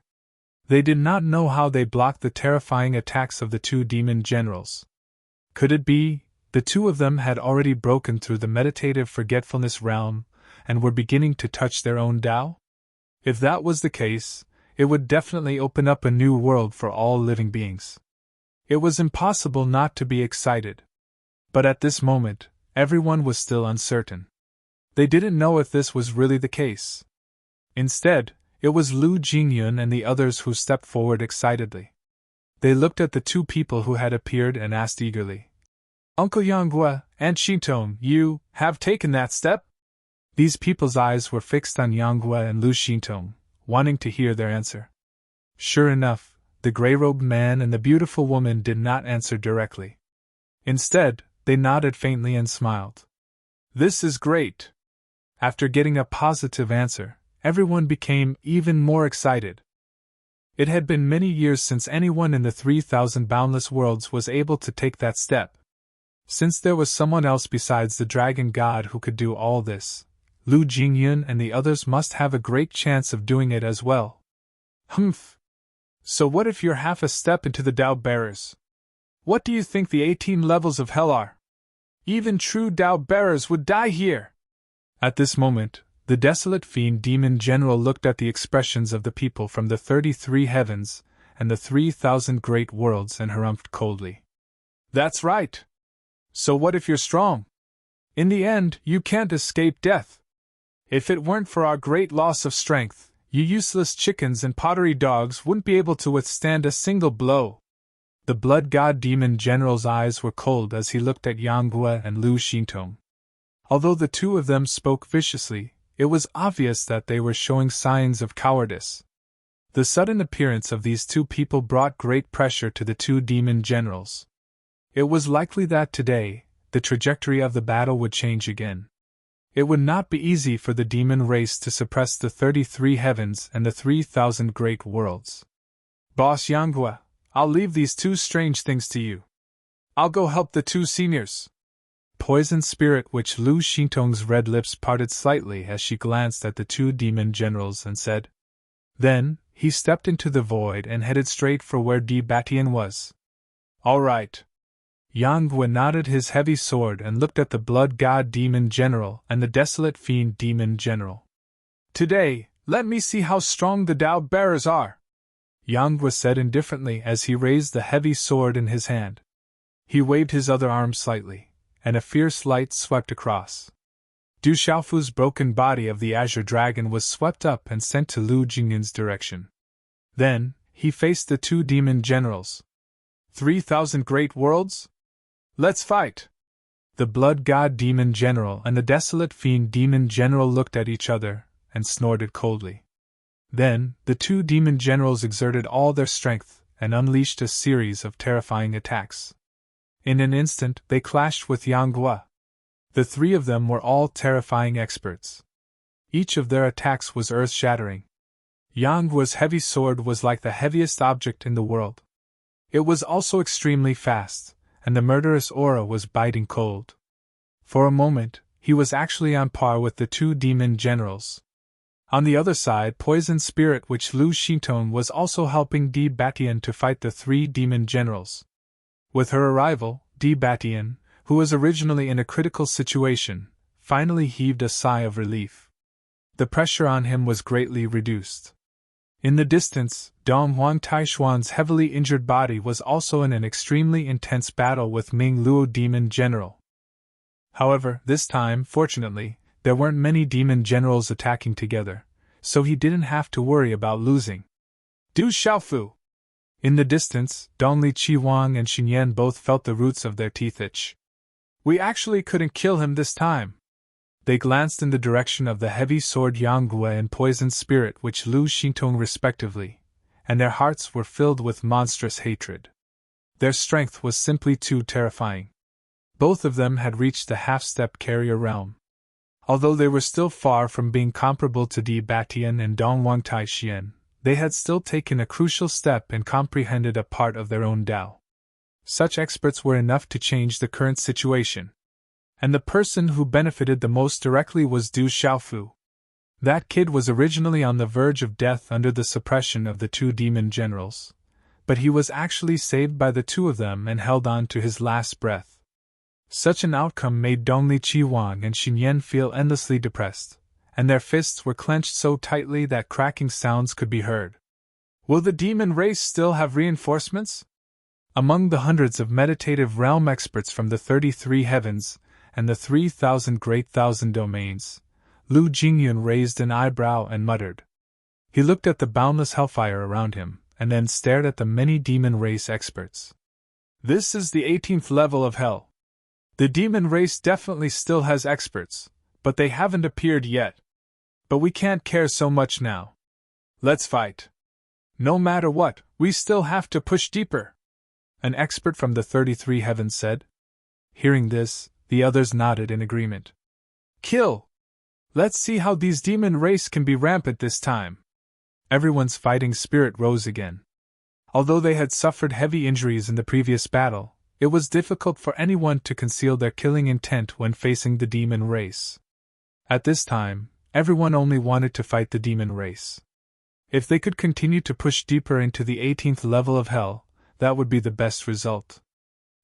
They did not know how they blocked the terrifying attacks of the two demon generals. Could it be, the two of them had already broken through the meditative forgetfulness realm, and were beginning to touch their own Tao? If that was the case, it would definitely open up a new world for all living beings. It was impossible not to be excited. But at this moment, everyone was still uncertain. They didn't know if this was really the case. Instead, it was Lu Jingyun and the others who stepped forward excitedly. They looked at the two people who had appeared and asked eagerly, "Uncle Yanghua, Aunt Xintong, you have taken that step?" These people's eyes were fixed on Yanghua and Lu Xintong, wanting to hear their answer. Sure enough, the gray-robed man and the beautiful woman did not answer directly. Instead, they nodded faintly and smiled. This is great! After getting a positive answer, everyone became even more excited. It had been many years since anyone in the 3,000 boundless worlds was able to take that step. Since there was someone else besides the Dragon God who could do all this, Lu Jingyun and the others must have a great chance of doing it as well. Humph! So what if you're half a step into the Tao Bearers? What do you think the 18 levels of hell are? Even true Tao Bearers would die here! At this moment, the desolate fiend demon general looked at the expressions of the people from the 33 heavens and the 3,000 great worlds and harumphed coldly. That's right! So what if you're strong? In the end, you can't escape death. If it weren't for our great loss of strength, you useless chickens and pottery dogs wouldn't be able to withstand a single blow. The blood god demon general's eyes were cold as he looked at Yanghua and Lu Xintong. Although the two of them spoke viciously, it was obvious that they were showing signs of cowardice. The sudden appearance of these two people brought great pressure to the two demon generals. It was likely that today, the trajectory of the battle would change again. It would not be easy for the demon race to suppress the 33 heavens and the 3,000 great worlds. Boss Yanghua, I'll leave these two strange things to you. I'll go help the two seniors. Poison spirit which Lu Xintong's red lips parted slightly as she glanced at the two demon generals and said. Then, he stepped into the void and headed straight for where Di Batian was. All right. Yanghua nodded his heavy sword and looked at the blood god demon general and the desolate fiend demon general. Today, let me see how strong the Tao Bearers are, Yanghua said indifferently as he raised the heavy sword in his hand. He waved his other arm slightly, and a fierce light swept across. Du Xiaofu's broken body of the Azure Dragon was swept up and sent to Lu Jingyun's direction. Then, he faced the two demon generals. 3,000 great worlds? Let's fight! The blood god demon general and the desolate fiend demon general looked at each other and snorted coldly. Then, the two demon generals exerted all their strength and unleashed a series of terrifying attacks. In an instant, they clashed with Yanghua. The three of them were all terrifying experts. Each of their attacks was earth-shattering. Yanghua's heavy sword was like the heaviest object in the world. It was also extremely fast, and the murderous aura was biting cold. For a moment, he was actually on par with the two demon generals. On the other side, Poison Spirit Witch Lu Xintong was also helping Di Batian to fight the three demon generals. With her arrival, Di Batian, who was originally in a critical situation, finally heaved a sigh of relief. The pressure on him was greatly reduced. In the distance, Dong Huang Taishuan's heavily injured body was also in an extremely intense battle with Ming Luo Demon General. However, this time, fortunately, there weren't many demon generals attacking together, so he didn't have to worry about losing. Du Xiaofu! In the distance, Dongli Qiwang and Xinyan both felt the roots of their teeth itch. We actually couldn't kill him this time. They glanced in the direction of the heavy sword Yang Gui and Poison Spirit Witch Lu Xintong respectively, and their hearts were filled with monstrous hatred. Their strength was simply too terrifying. Both of them had reached the half-step carrier realm. Although they were still far from being comparable to Di Batian and Dong Wang Taixian, they had still taken a crucial step and comprehended a part of their own Tao. Such experts were enough to change the current situation. And the person who benefited the most directly was Du Xiaofu. That kid was originally on the verge of death under the suppression of the two demon generals, but he was actually saved by the two of them and held on to his last breath. Such an outcome made Dongli Qiwang and Xinyan feel endlessly depressed, and their fists were clenched so tightly that cracking sounds could be heard. Will the demon race still have reinforcements? Among the hundreds of meditative realm experts from the 33 heavens and the 3,000 great thousand domains, Lu Jingyun raised an eyebrow and muttered. He looked at the boundless hellfire around him, and then stared at the many demon race experts. This is the 18th level of hell. The demon race definitely still has experts, but they haven't appeared yet. But we can't care so much now. Let's fight. No matter what, we still have to push deeper, an expert from the 33 heavens said. Hearing this, the others nodded in agreement. Kill! Let's see how these demon race can be rampant this time. Everyone's fighting spirit rose again. Although they had suffered heavy injuries in the previous battle, it was difficult for anyone to conceal their killing intent when facing the demon race. At this time, everyone only wanted to fight the demon race. If they could continue to push deeper into the 18th level of hell, that would be the best result.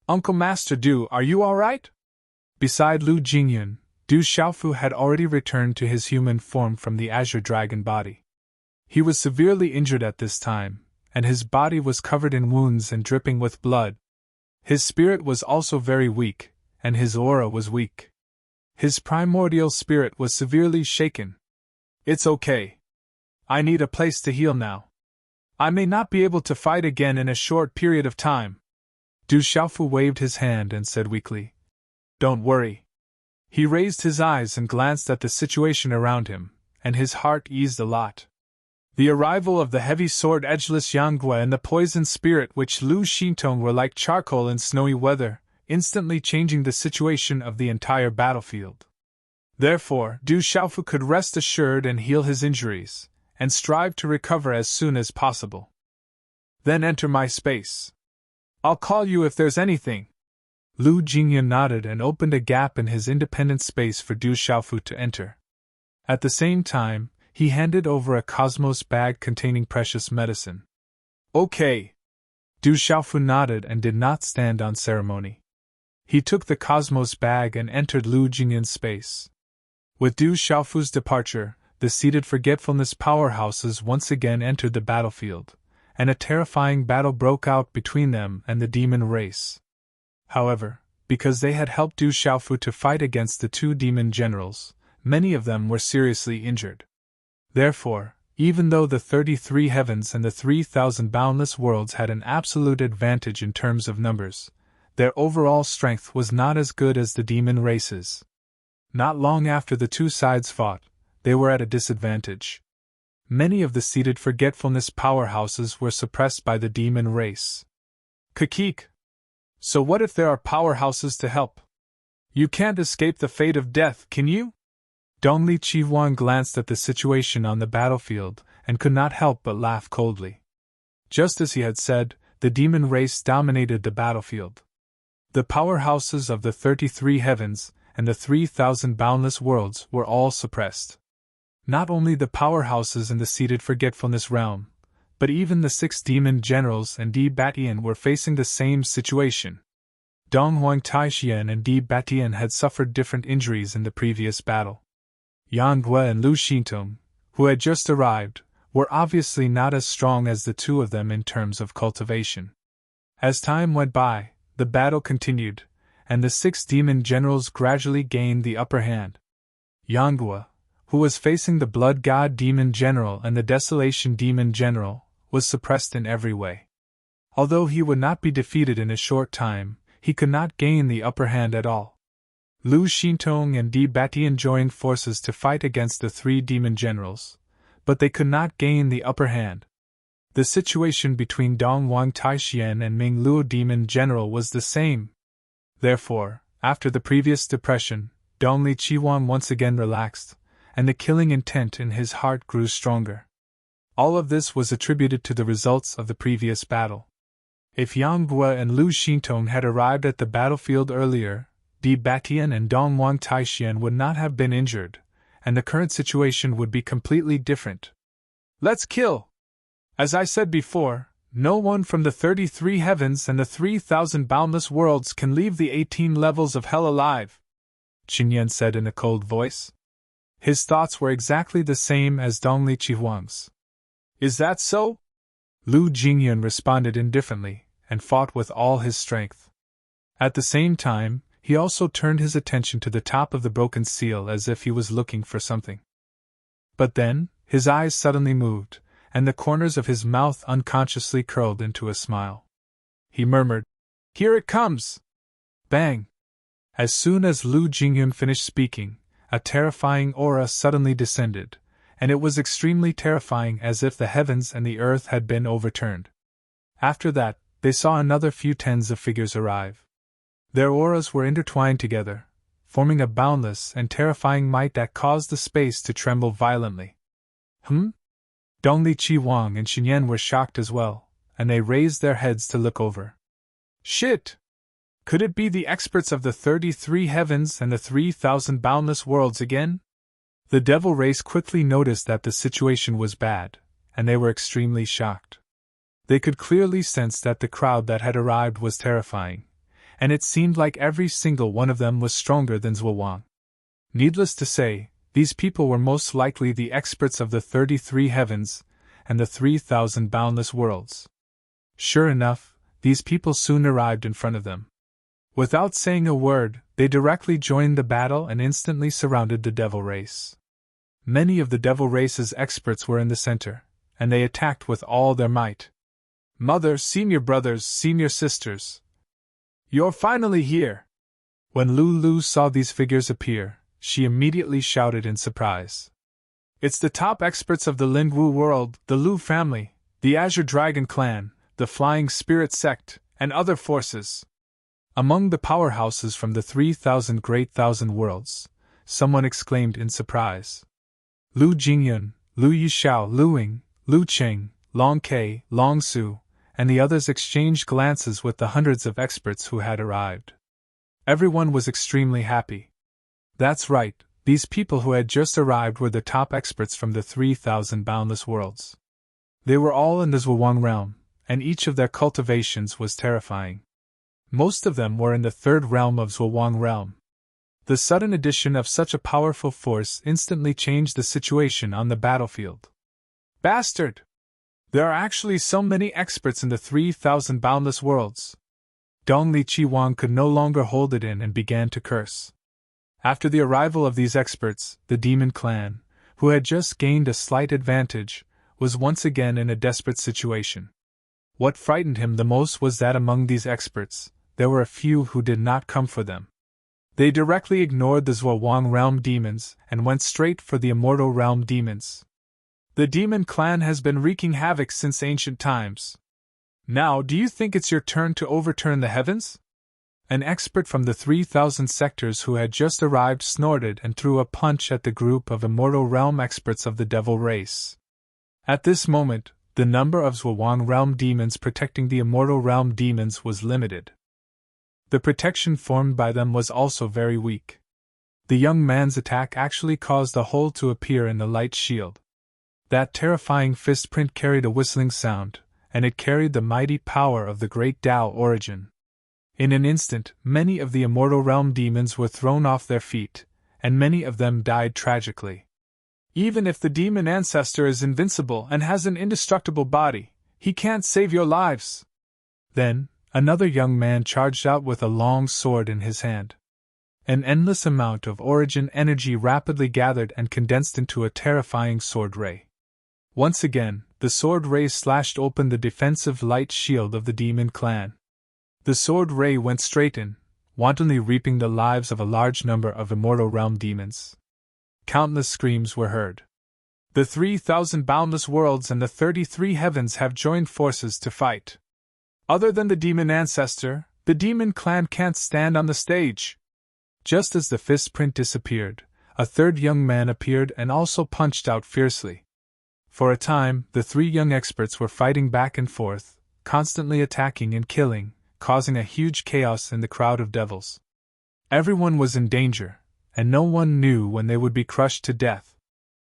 Uncle Master Du, are you alright? Beside Lu Jingyun, Du Xiaofu had already returned to his human form from the azure dragon body. He was severely injured at this time, and his body was covered in wounds and dripping with blood. His spirit was also very weak, and his aura was weak. His primordial spirit was severely shaken. It's okay. I need a place to heal now. I may not be able to fight again in a short period of time. Du Xiaofu waved his hand and said weakly, Don't worry. He raised his eyes and glanced at the situation around him, and his heart eased a lot. The arrival of the heavy sword edgeless Yanggui and the poison spirit Witch Lu Xintong were like charcoal in snowy weather, instantly changing the situation of the entire battlefield. Therefore, Du Xiaofu could rest assured and heal his injuries, and strive to recover as soon as possible. Then enter my space. I'll call you if there's anything. Lu Jingyun nodded and opened a gap in his independent space for Du Xiaofu to enter. At the same time, he handed over a cosmos bag containing precious medicine. Okay. Du Xiaofu nodded and did not stand on ceremony. He took the cosmos bag and entered Lu Jingyun's space. With Du Xiaofu's departure, the seated forgetfulness powerhouses once again entered the battlefield, and a terrifying battle broke out between them and the demon race. However, because they had helped Du Xiaofu to fight against the two demon generals, many of them were seriously injured. Therefore, even though the 33 heavens and the 3,000 boundless worlds had an absolute advantage in terms of numbers, their overall strength was not as good as the demon races. Not long after the two sides fought, they were at a disadvantage. Many of the seated forgetfulness powerhouses were suppressed by the demon race. Kakik. So what if there are powerhouses to help? You can't escape the fate of death, can you? Dongli Qihuan glanced at the situation on the battlefield and could not help but laugh coldly. Just as he had said, the demon race dominated the battlefield. The powerhouses of the 33 heavens and the 3,000 boundless worlds were all suppressed. Not only the powerhouses in the seated forgetfulness realm, but even the 6 demon generals and Di Batian were facing the same situation. Dong Huang Taixian and Di Batian had suffered different injuries in the previous battle. Yang Gue and Lu Xintong, who had just arrived, were obviously not as strong as the two of them in terms of cultivation. As time went by, the battle continued, and the 6 demon generals gradually gained the upper hand. Yang Gue, who was facing the Blood God Demon General and the Desolation Demon General, was suppressed in every way. Although he would not be defeated in a short time, he could not gain the upper hand at all. Lu Xintong and Di Batian joined forces to fight against the 3 demon generals, but they could not gain the upper hand. The situation between Dong Wang Taixian and Ming Luo Demon General was the same. Therefore, after the previous depression, Dong Li Qiwang once again relaxed, and the killing intent in his heart grew stronger. All of this was attributed to the results of the previous battle. If Yang Gue and Lu Xintong had arrived at the battlefield earlier, Di Batian and Dong Wang Taixian would not have been injured, and the current situation would be completely different. Let's kill! As I said before, no one from the 33 heavens and the 3,000 boundless worlds can leave the 18 levels of hell alive, Qinyan said in a cold voice. His thoughts were exactly the same as Dong Li Qihuang's. Is that so? Lu Jingyun responded indifferently, and fought with all his strength. At the same time, he also turned his attention to the top of the broken seal as if he was looking for something. But then, his eyes suddenly moved, and the corners of his mouth unconsciously curled into a smile. He murmured, "Here it comes!" Bang! As soon as Lu Jingyun finished speaking, a terrifying aura suddenly descended, and it was extremely terrifying, as if the heavens and the earth had been overturned. After that, they saw another few tens of figures arrive. Their auras were intertwined together, forming a boundless and terrifying might that caused the space to tremble violently. Dong Li Qiwang and Xinyan were shocked as well, and they raised their heads to look over. Shit! Could it be the experts of the 33 heavens and the 3,000 boundless worlds again? The devil race quickly noticed that the situation was bad, and they were extremely shocked. They could clearly sense that the crowd that had arrived was terrifying, and it seemed like every single one of them was stronger than Zhuo Wang. Needless to say, these people were most likely the experts of the 33 heavens and the 3,000 boundless worlds. Sure enough, these people soon arrived in front of them. Without saying a word, they directly joined the battle and instantly surrounded the devil race. Many of the devil race's experts were in the center, and they attacked with all their might. Mother, senior brothers, senior sisters, you're finally here! When Lulu saw these figures appear, she immediately shouted in surprise. It's the top experts of the Lingwu world, the Lu family, the Azure Dragon clan, the Flying Spirit sect, and other forces. Among the powerhouses from the 3,000 great thousand worlds, someone exclaimed in surprise. Lu Jingyun, Lu Yishao, Lu Ying, Lu Cheng, Long Ke, Long Su, and the others exchanged glances with the hundreds of experts who had arrived. Everyone was extremely happy. That's right, these people who had just arrived were the top experts from the 3,000 boundless worlds. They were all in the Zhuang realm, and each of their cultivations was terrifying. Most of them were in the 3rd realm of Zhuang realm. The sudden addition of such a powerful force instantly changed the situation on the battlefield. Bastard! There are actually so many experts in the 3,000 boundless worlds. Dong Li Qiwang could no longer hold it in and began to curse. After the arrival of these experts, the demon clan, who had just gained a slight advantage, was once again in a desperate situation. What frightened him the most was that among these experts, there were a few who did not come for them. They directly ignored the Zhuang realm demons and went straight for the immortal realm demons. The demon clan has been wreaking havoc since ancient times. Now, do you think it's your turn to overturn the heavens? An expert from the 3,000 sectors who had just arrived snorted and threw a punch at the group of immortal realm experts of the devil race. At this moment, the number of Zhuang realm demons protecting the immortal realm demons was limited. The protection formed by them was also very weak. The young man's attack actually caused a hole to appear in the light shield. That terrifying fist print carried a whistling sound, and it carried the mighty power of the great Tao origin. In an instant, many of the immortal realm demons were thrown off their feet, and many of them died tragically. Even if the demon ancestor is invincible and has an indestructible body, he can't save your lives. Then, another young man charged out with a long sword in his hand. An endless amount of origin energy rapidly gathered and condensed into a terrifying sword ray. Once again, the sword ray slashed open the defensive light shield of the demon clan. The sword ray went straight in, wantonly reaping the lives of a large number of immortal realm demons. Countless screams were heard. The 3,000 boundless worlds and the 33 heavens have joined forces to fight. Other than the demon ancestor, the demon clan can't stand on the stage. Just as the fist print disappeared, a third young man appeared and also punched out fiercely. For a time, the three young experts were fighting back and forth, constantly attacking and killing, causing a huge chaos in the crowd of devils. Everyone was in danger, and no one knew when they would be crushed to death.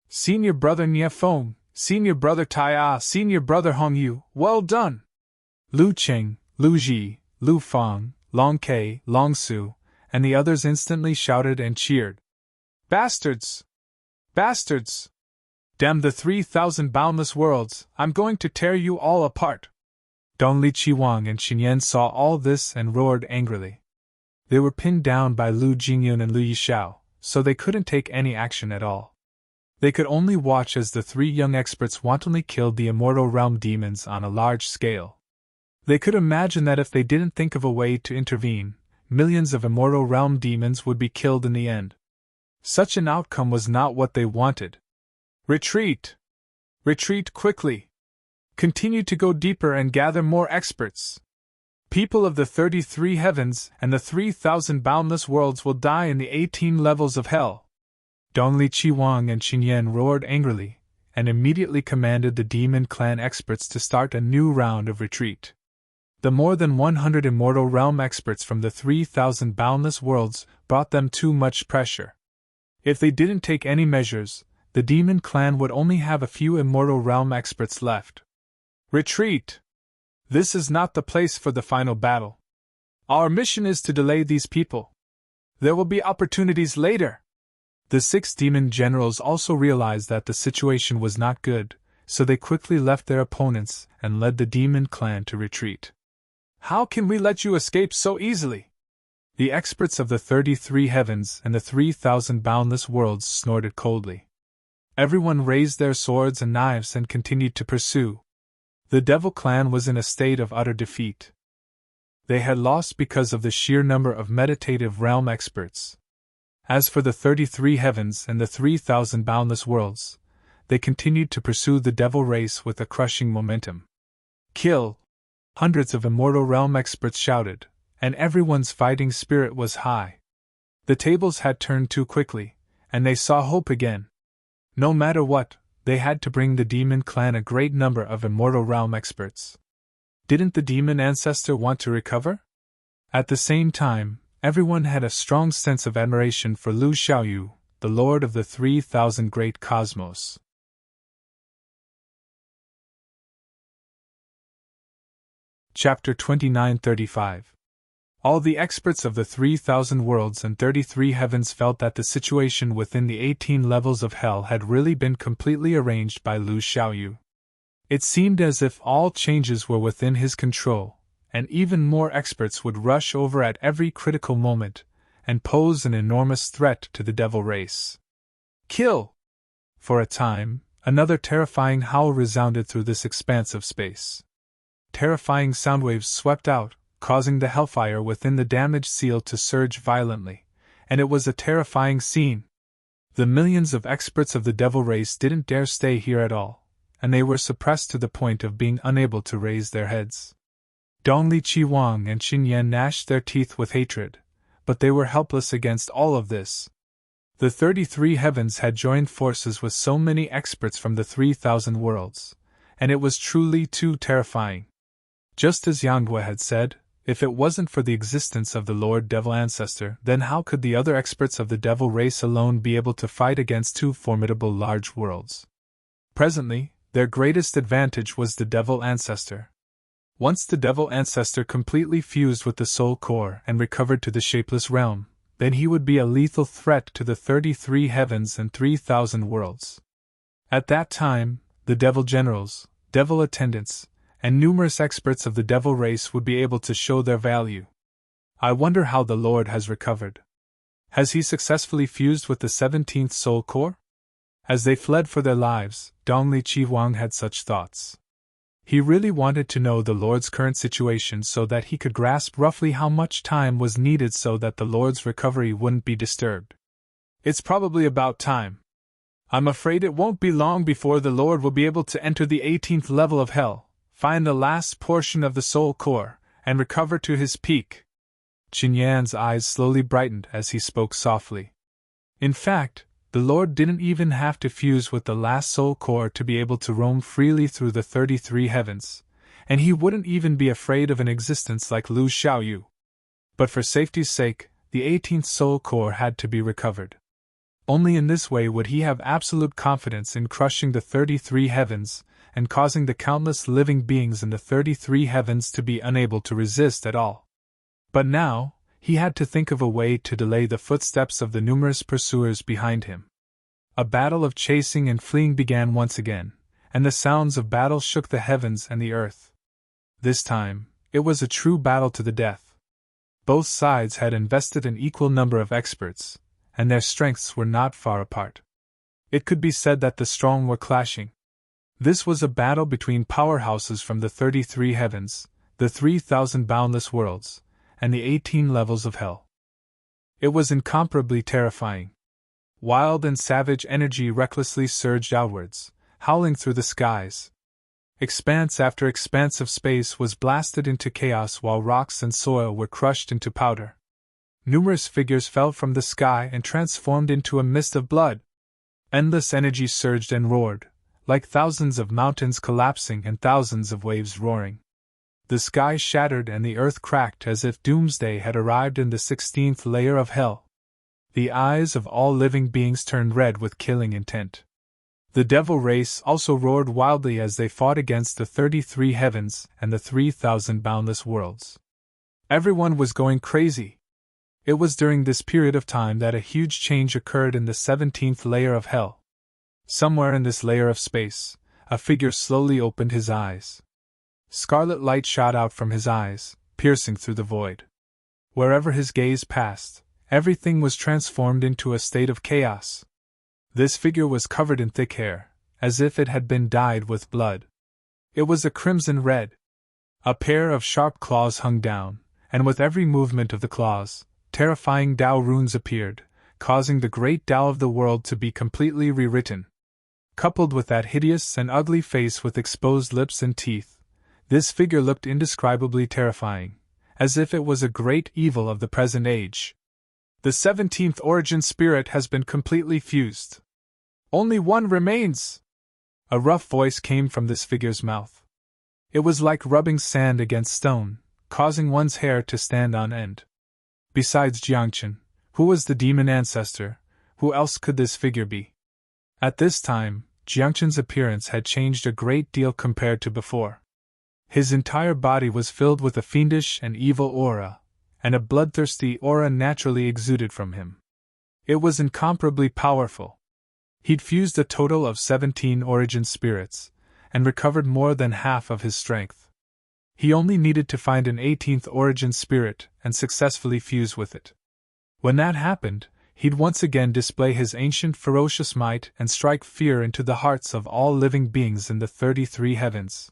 Senior Brother Nye Fong, Senior Brother Tai, Senior Brother Hong Yu, well done! Lu Qing, Lu Ji, Lu Fang, Long Kei, Long Su, and the others instantly shouted and cheered. Bastards! Bastards! Damn the 3,000 boundless worlds, I'm going to tear you all apart! Dong Li Qiwang and Xinyan saw all this and roared angrily. They were pinned down by Lu Jingyun and Lu Yishao, so they couldn't take any action at all. They could only watch as the three young experts wantonly killed the immortal realm demons on a large scale. They could imagine that if they didn't think of a way to intervene, millions of immortal realm demons would be killed in the end. Such an outcome was not what they wanted. Retreat! Retreat quickly! Continue to go deeper and gather more experts. People of the 33 heavens and the 3,000 boundless worlds will die in the 18 levels of hell. Dongli Qiwang and Xinyan roared angrily, and immediately commanded the demon clan experts to start a new round of retreat. The more than 100 immortal realm experts from the 3,000 boundless worlds brought them too much pressure. If they didn't take any measures, the demon clan would only have a few immortal realm experts left. Retreat! This is not the place for the final battle. Our mission is to delay these people. There will be opportunities later. The 6 demon generals also realized that the situation was not good, so they quickly left their opponents and led the demon clan to retreat. How can we let you escape so easily? The experts of the 33 heavens and the 3,000 boundless worlds snorted coldly. Everyone raised their swords and knives and continued to pursue. The Devil Clan was in a state of utter defeat. They had lost because of the sheer number of meditative realm experts. As for the 33 heavens and the 3,000 boundless worlds, they continued to pursue the devil race with a crushing momentum. Kill! Hundreds of immortal realm experts shouted, and everyone's fighting spirit was high. The tables had turned too quickly, and they saw hope again. No matter what, they had to bring the demon clan a great number of immortal realm experts. Didn't the demon ancestor want to recover? At the same time, everyone had a strong sense of admiration for Lu Xiaoyu, the lord of the 3,000 great cosmos. Chapter 29:35. All the experts of the 3,000 worlds and 33 heavens felt that the situation within the 18 levels of hell had really been completely arranged by Lu Xiaoyu. It seemed as if all changes were within his control, and even more experts would rush over at every critical moment, and pose an enormous threat to the devil race. Kill! For a time, another terrifying howl resounded through this expanse of space. Terrifying sound waves swept out, causing the hellfire within the damaged seal to surge violently, and it was a terrifying scene. The millions of experts of the devil race didn't dare stay here at all, and they were suppressed to the point of being unable to raise their heads. Dongli Qiwang and Xinyan gnashed their teeth with hatred, but they were helpless against all of this. The 33 heavens had joined forces with so many experts from the 3,000 worlds, and it was truly too terrifying. Just as Yanghua had said, if it wasn't for the existence of the Lord Devil Ancestor, then how could the other experts of the Devil race alone be able to fight against two formidable large worlds? Presently, their greatest advantage was the Devil Ancestor. Once the Devil Ancestor completely fused with the Soul Core and recovered to the shapeless realm, then he would be a lethal threat to the 33 heavens and 3,000 worlds. At that time, the Devil Generals, Devil Attendants, and numerous experts of the Devil race would be able to show their value. I wonder how the Lord has recovered. Has he successfully fused with the 17th Soul Core? As they fled for their lives, Dongli Chihuang had such thoughts. He really wanted to know the Lord's current situation so that he could grasp roughly how much time was needed so that the Lord's recovery wouldn't be disturbed. It's probably about time. I'm afraid it won't be long before the Lord will be able to enter the 18th level of Hell, find the last portion of the Soul Core, and recover to his peak. Qin Yan's eyes slowly brightened as he spoke softly. In fact, the Lord didn't even have to fuse with the last Soul Core to be able to roam freely through the 33 heavens, and he wouldn't even be afraid of an existence like Lu Xiaoyu. But for safety's sake, the 18th Soul Core had to be recovered. Only in this way would he have absolute confidence in crushing the 33 heavens and causing the countless living beings in the 33 heavens to be unable to resist at all. But now, he had to think of a way to delay the footsteps of the numerous pursuers behind him. A battle of chasing and fleeing began once again, and the sounds of battle shook the heavens and the earth. This time, it was a true battle to the death. Both sides had invested an equal number of experts, and their strengths were not far apart. It could be said that the strong were clashing. This was a battle between powerhouses from the 33 heavens, the 3,000 boundless worlds, and the 18 levels of Hell. It was incomparably terrifying. Wild and savage energy recklessly surged outwards, howling through the skies. Expanse after expanse of space was blasted into chaos while rocks and soil were crushed into powder. Numerous figures fell from the sky and transformed into a mist of blood. Endless energy surged and roared, like thousands of mountains collapsing and thousands of waves roaring. The sky shattered and the earth cracked as if doomsday had arrived in the 16th layer of Hell. The eyes of all living beings turned red with killing intent. The Devil race also roared wildly as they fought against the 33 heavens and the 3,000 boundless worlds. Everyone was going crazy. It was during this period of time that a huge change occurred in the 17th layer of Hell. Somewhere in this layer of space, a figure slowly opened his eyes. Scarlet light shot out from his eyes, piercing through the void. Wherever his gaze passed, everything was transformed into a state of chaos. This figure was covered in thick hair, as if it had been dyed with blood. It was a crimson red. A pair of sharp claws hung down, and with every movement of the claws, terrifying Tao runes appeared, causing the great Tao of the world to be completely rewritten. Coupled with that hideous and ugly face with exposed lips and teeth, this figure looked indescribably terrifying, as if it was a great evil of the present age. The 17th origin spirit has been completely fused. Only one remains! A rough voice came from this figure's mouth. It was like rubbing sand against stone, causing one's hair to stand on end. Besides Jiangchen, who was the demon ancestor, who else could this figure be? At this time, Jiangchen's appearance had changed a great deal compared to before. His entire body was filled with a fiendish and evil aura, and a bloodthirsty aura naturally exuded from him. It was incomparably powerful. He'd fused a total of 17 origin spirits, and recovered more than half of his strength. He only needed to find an 18th origin spirit and successfully fuse with it. When that happened, he'd once again display his ancient ferocious might and strike fear into the hearts of all living beings in the 33 heavens.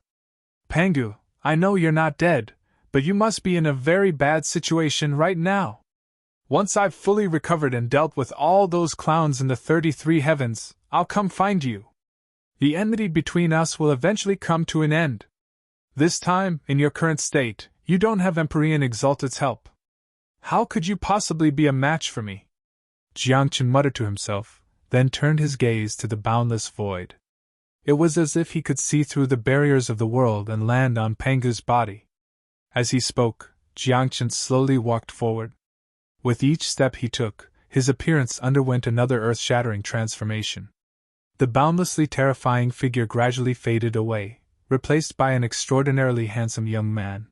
Pangu, I know you're not dead, but you must be in a very bad situation right now. Once I've fully recovered and dealt with all those clowns in the 33 heavens, I'll come find you. The enmity between us will eventually come to an end. This time, in your current state, you don't have Empyrean Exalted's help. How could you possibly be a match for me? Jiangchen muttered to himself, then turned his gaze to the boundless void. It was as if he could see through the barriers of the world and land on Pangu's body. As he spoke, Jiangchen slowly walked forward. With each step he took, his appearance underwent another earth-shattering transformation. The boundlessly terrifying figure gradually faded away, replaced by an extraordinarily handsome young man.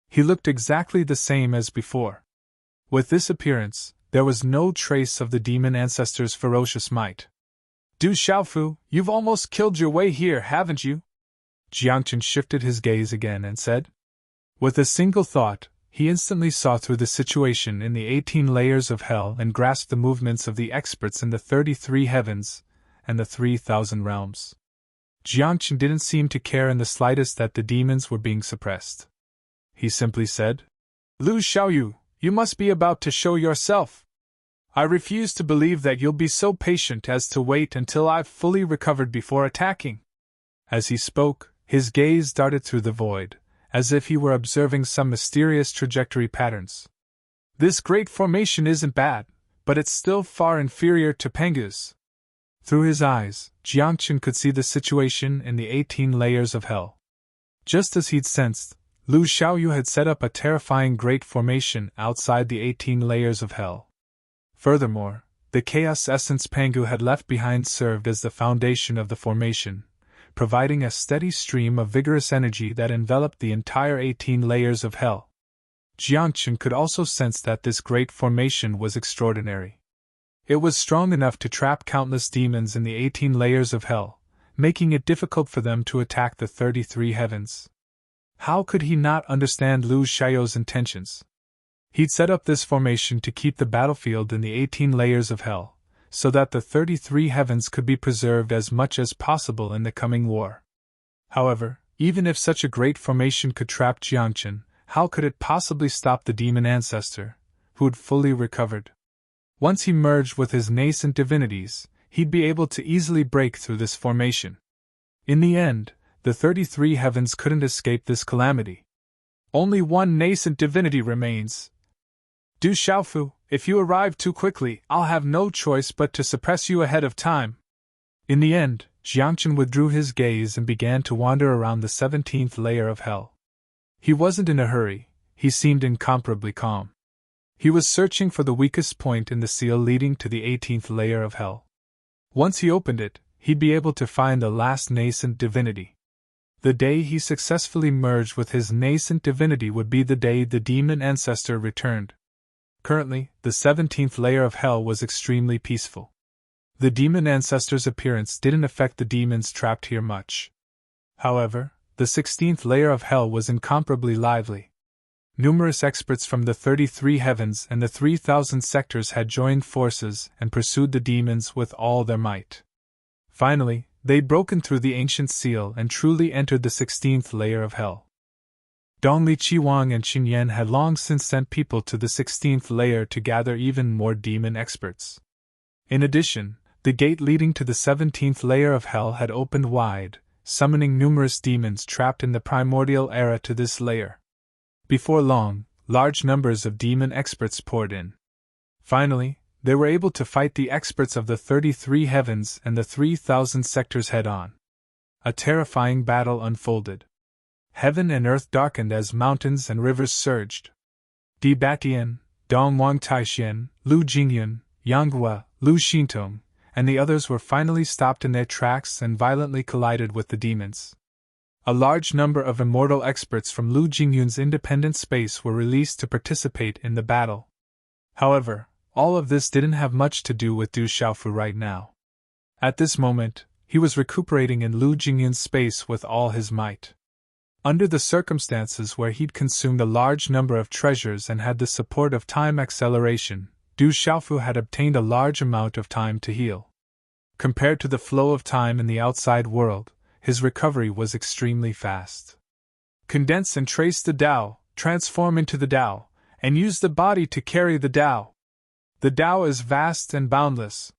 He looked exactly the same as before. With this appearance, there was no trace of the demon ancestor's ferocious might. Du Xiaofu, you've almost killed your way here, haven't you? Jiangchen shifted his gaze again and said. With a single thought, he instantly saw through the situation in the 18 layers of hell and grasped the movements of the experts in the 33 heavens and the 3,000 realms. Jiangchen didn't seem to care in the slightest that the demons were being suppressed. He simply said, Lu Xiaoyu, you must be about to show yourself. I refuse to believe that you'll be so patient as to wait until I've fully recovered before attacking. As he spoke, his gaze darted through the void, as if he were observing some mysterious trajectory patterns. This great formation isn't bad, but it's still far inferior to Pengu's. Through his eyes, Jiangchen could see the situation in the 18 layers of hell. Just as he'd sensed, Lu Xiaoyu had set up a terrifying great formation outside the 18 layers of hell. Furthermore, the chaos essence Pengu had left behind served as the foundation of the formation, providing a steady stream of vigorous energy that enveloped the entire 18 layers of hell. Jiangchen could also sense that this great formation was extraordinary. It was strong enough to trap countless demons in the 18 layers of hell, making it difficult for them to attack the 33 heavens. How could he not understand Lu Xiaoyu's intentions? He'd set up this formation to keep the battlefield in the 18 layers of hell, so that the 33 heavens could be preserved as much as possible in the coming war. However, even if such a great formation could trap Jiangchen, how could it possibly stop the demon ancestor, who had fully recovered? Once he merged with his nascent divinities, he'd be able to easily break through this formation. In the end, the 33 heavens couldn't escape this calamity. Only one nascent divinity remains. Du Xiaofu, if you arrive too quickly, I'll have no choice but to suppress you ahead of time. In the end, Jiangchen withdrew his gaze and began to wander around the 17th layer of hell. He wasn't in a hurry, he seemed incomparably calm. He was searching for the weakest point in the seal leading to the 18th layer of hell. Once he opened it, he'd be able to find the last nascent divinity. The day he successfully merged with his nascent divinity would be the day the demon ancestor returned. Currently, the 17th layer of hell was extremely peaceful. The demon ancestor's appearance didn't affect the demons trapped here much. However, the 16th layer of hell was incomparably lively. Numerous experts from the 33 heavens and the 3,000 sectors had joined forces and pursued the demons with all their might. Finally, they'd broken through the ancient seal and truly entered the 16th layer of hell. Dongli Qiwang and Qin Yan had long since sent people to the 16th layer to gather even more demon experts. In addition, the gate leading to the 17th layer of hell had opened wide, summoning numerous demons trapped in the primordial era to this layer. Before long, large numbers of demon experts poured in. Finally, they were able to fight the experts of the 33 heavens and the 3,000 sectors head-on. A terrifying battle unfolded. Heaven and earth darkened as mountains and rivers surged. Di Batian, Dong Wang Taixian, Lu Jingyun, Yang Hua, Lu Xintong, and the others were finally stopped in their tracks and violently collided with the demons. A large number of immortal experts from Lu Jingyun's independent space were released to participate in the battle. However, all of this didn't have much to do with Du Xiaofu right now. At this moment, he was recuperating in Lu Jingyun's space with all his might. Under the circumstances where he'd consumed a large number of treasures and had the support of time acceleration, Du Xiaofu had obtained a large amount of time to heal. Compared to the flow of time in the outside world, his recovery was extremely fast. Condense and trace the Tao, transform into the Tao, and use the body to carry the Tao. The Tao is vast and boundless.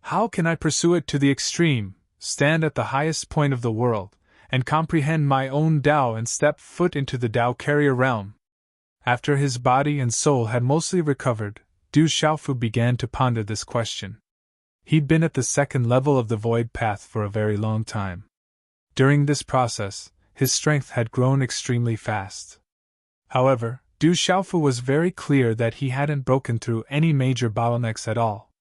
How can I pursue it to the extreme, stand at the highest point of the world, and comprehend my own Tao and step foot into the Tao carrier realm? After his body and soul had mostly recovered, Du Xiaofu began to ponder this question. He'd been at the second level of the void path for a very long time. During this process, his strength had grown extremely fast. However, Du Xiaofu was very clear that he hadn't broken through any major bottlenecks at all.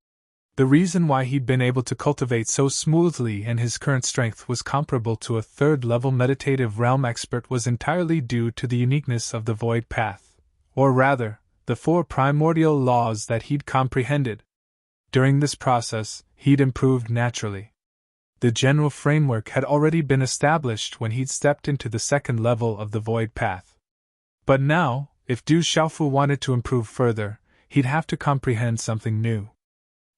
The reason why he'd been able to cultivate so smoothly and his current strength was comparable to a third-level meditative realm expert was entirely due to the uniqueness of the void path, or rather, the 4 primordial laws that he'd comprehended. During this process, he'd improved naturally. The general framework had already been established when he'd stepped into the second level of the void path. But now, if Du Xiaofu wanted to improve further, he'd have to comprehend something new.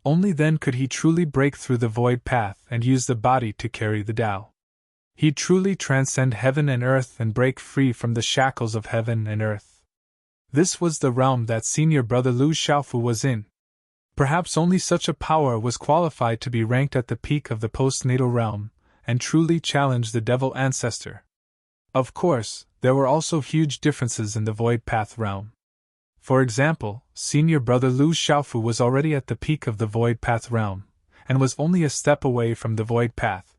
Only then could he truly break through the void path and use the body to carry the Tao. He'd truly transcend heaven and earth and break free from the shackles of heaven and earth. This was the realm that senior brother Lu Xiaofu was in. Perhaps only such a power was qualified to be ranked at the peak of the postnatal realm, and truly challenge the devil ancestor. Of course, there were also huge differences in the void path realm. For example, senior brother Lu Xiaofu was already at the peak of the void path realm, and was only a step away from the void path.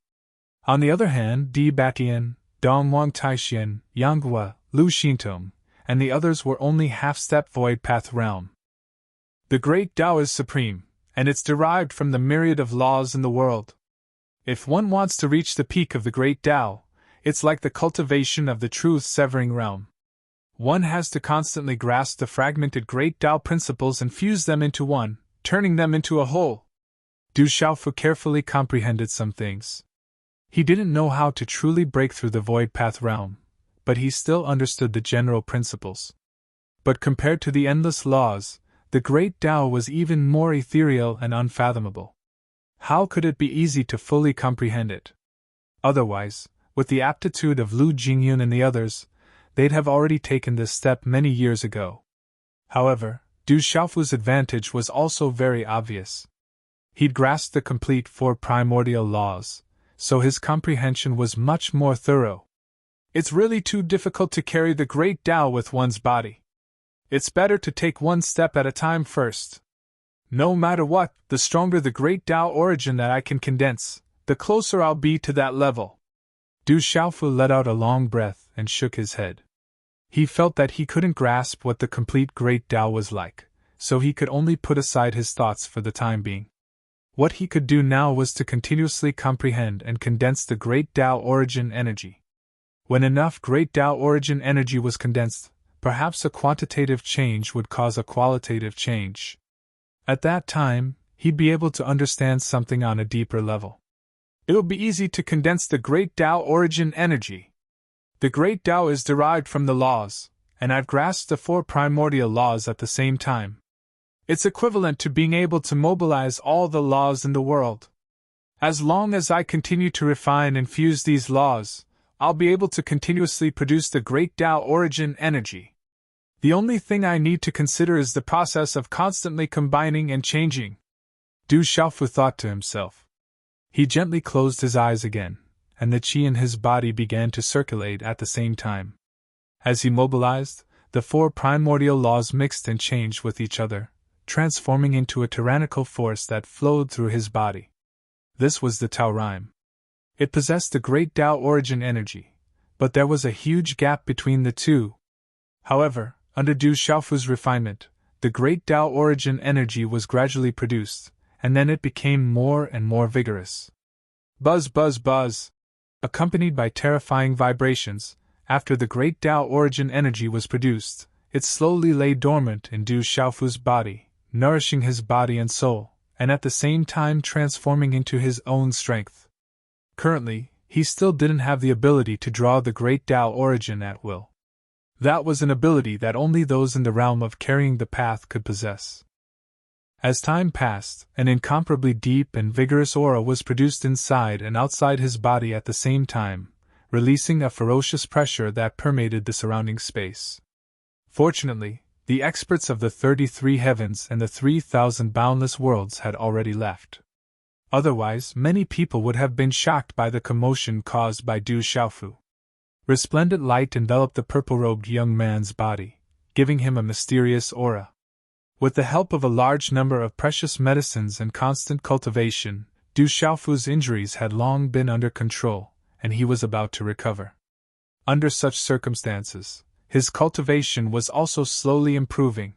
On the other hand, Di Batian, Dong Wang Taixian, Yang Hua, Lu Xintong, and the others were only half-step void path realm. The great Tao is supreme, and it's derived from the myriad of laws in the world. If one wants to reach the peak of the great Tao, it's like the cultivation of the truth-severing realm. One has to constantly grasp the fragmented great Tao principles and fuse them into one, turning them into a whole. Du Xiaofu carefully comprehended some things. He didn't know how to truly break through the void path realm, but he still understood the general principles. But compared to the endless laws, the great Tao was even more ethereal and unfathomable. How could it be easy to fully comprehend it? Otherwise, with the aptitude of Lu Jingyun and the others, they'd have already taken this step many years ago. However, Du Xiaofu's advantage was also very obvious. He'd grasped the complete 4 primordial laws, so his comprehension was much more thorough. It's really too difficult to carry the great Tao with one's body. It's better to take one step at a time first. No matter what, the stronger the great Tao origin that I can condense, the closer I'll be to that level. Du Xiaofu let out a long breath and shook his head. He felt that he couldn't grasp what the complete great Tao was like, so he could only put aside his thoughts for the time being. What he could do now was to continuously comprehend and condense the great Tao origin energy. When enough great Tao origin energy was condensed, perhaps a quantitative change would cause a qualitative change. At that time, he'd be able to understand something on a deeper level. It'll be easy to condense the great Tao origin energy. The great Tao is derived from the laws, and I've grasped the 4 primordial laws at the same time. It's equivalent to being able to mobilize all the laws in the world. As long as I continue to refine and fuse these laws, I'll be able to continuously produce the great Tao origin energy. The only thing I need to consider is the process of constantly combining and changing. Du Xiaofu thought to himself. He gently closed his eyes again, and the qi in his body began to circulate at the same time. As he mobilized, the 4 primordial laws mixed and changed with each other, transforming into a tyrannical force that flowed through his body. This was the Tao Rhyme. It possessed the great Tao origin energy, but there was a huge gap between the two. However, under Du Xiaofu's refinement, the great Tao origin energy was gradually produced, and then it became more and more vigorous. Buzz, buzz, buzz! Accompanied by terrifying vibrations, after the great Tao origin energy was produced, it slowly lay dormant in Du Xiaofu's body, nourishing his body and soul, and at the same time transforming into his own strength. Currently, he still didn't have the ability to draw the great Tao origin at will. That was an ability that only those in the realm of carrying the path could possess. As time passed, an incomparably deep and vigorous aura was produced inside and outside his body at the same time, releasing a ferocious pressure that permeated the surrounding space. Fortunately, the experts of the 33 heavens and the 3,000 boundless worlds had already left. Otherwise, many people would have been shocked by the commotion caused by Du Xiaofu. Resplendent light enveloped the purple-robed young man's body, giving him a mysterious aura. With the help of a large number of precious medicines and constant cultivation, Du Xiaofu's injuries had long been under control, and he was about to recover. Under such circumstances, his cultivation was also slowly improving.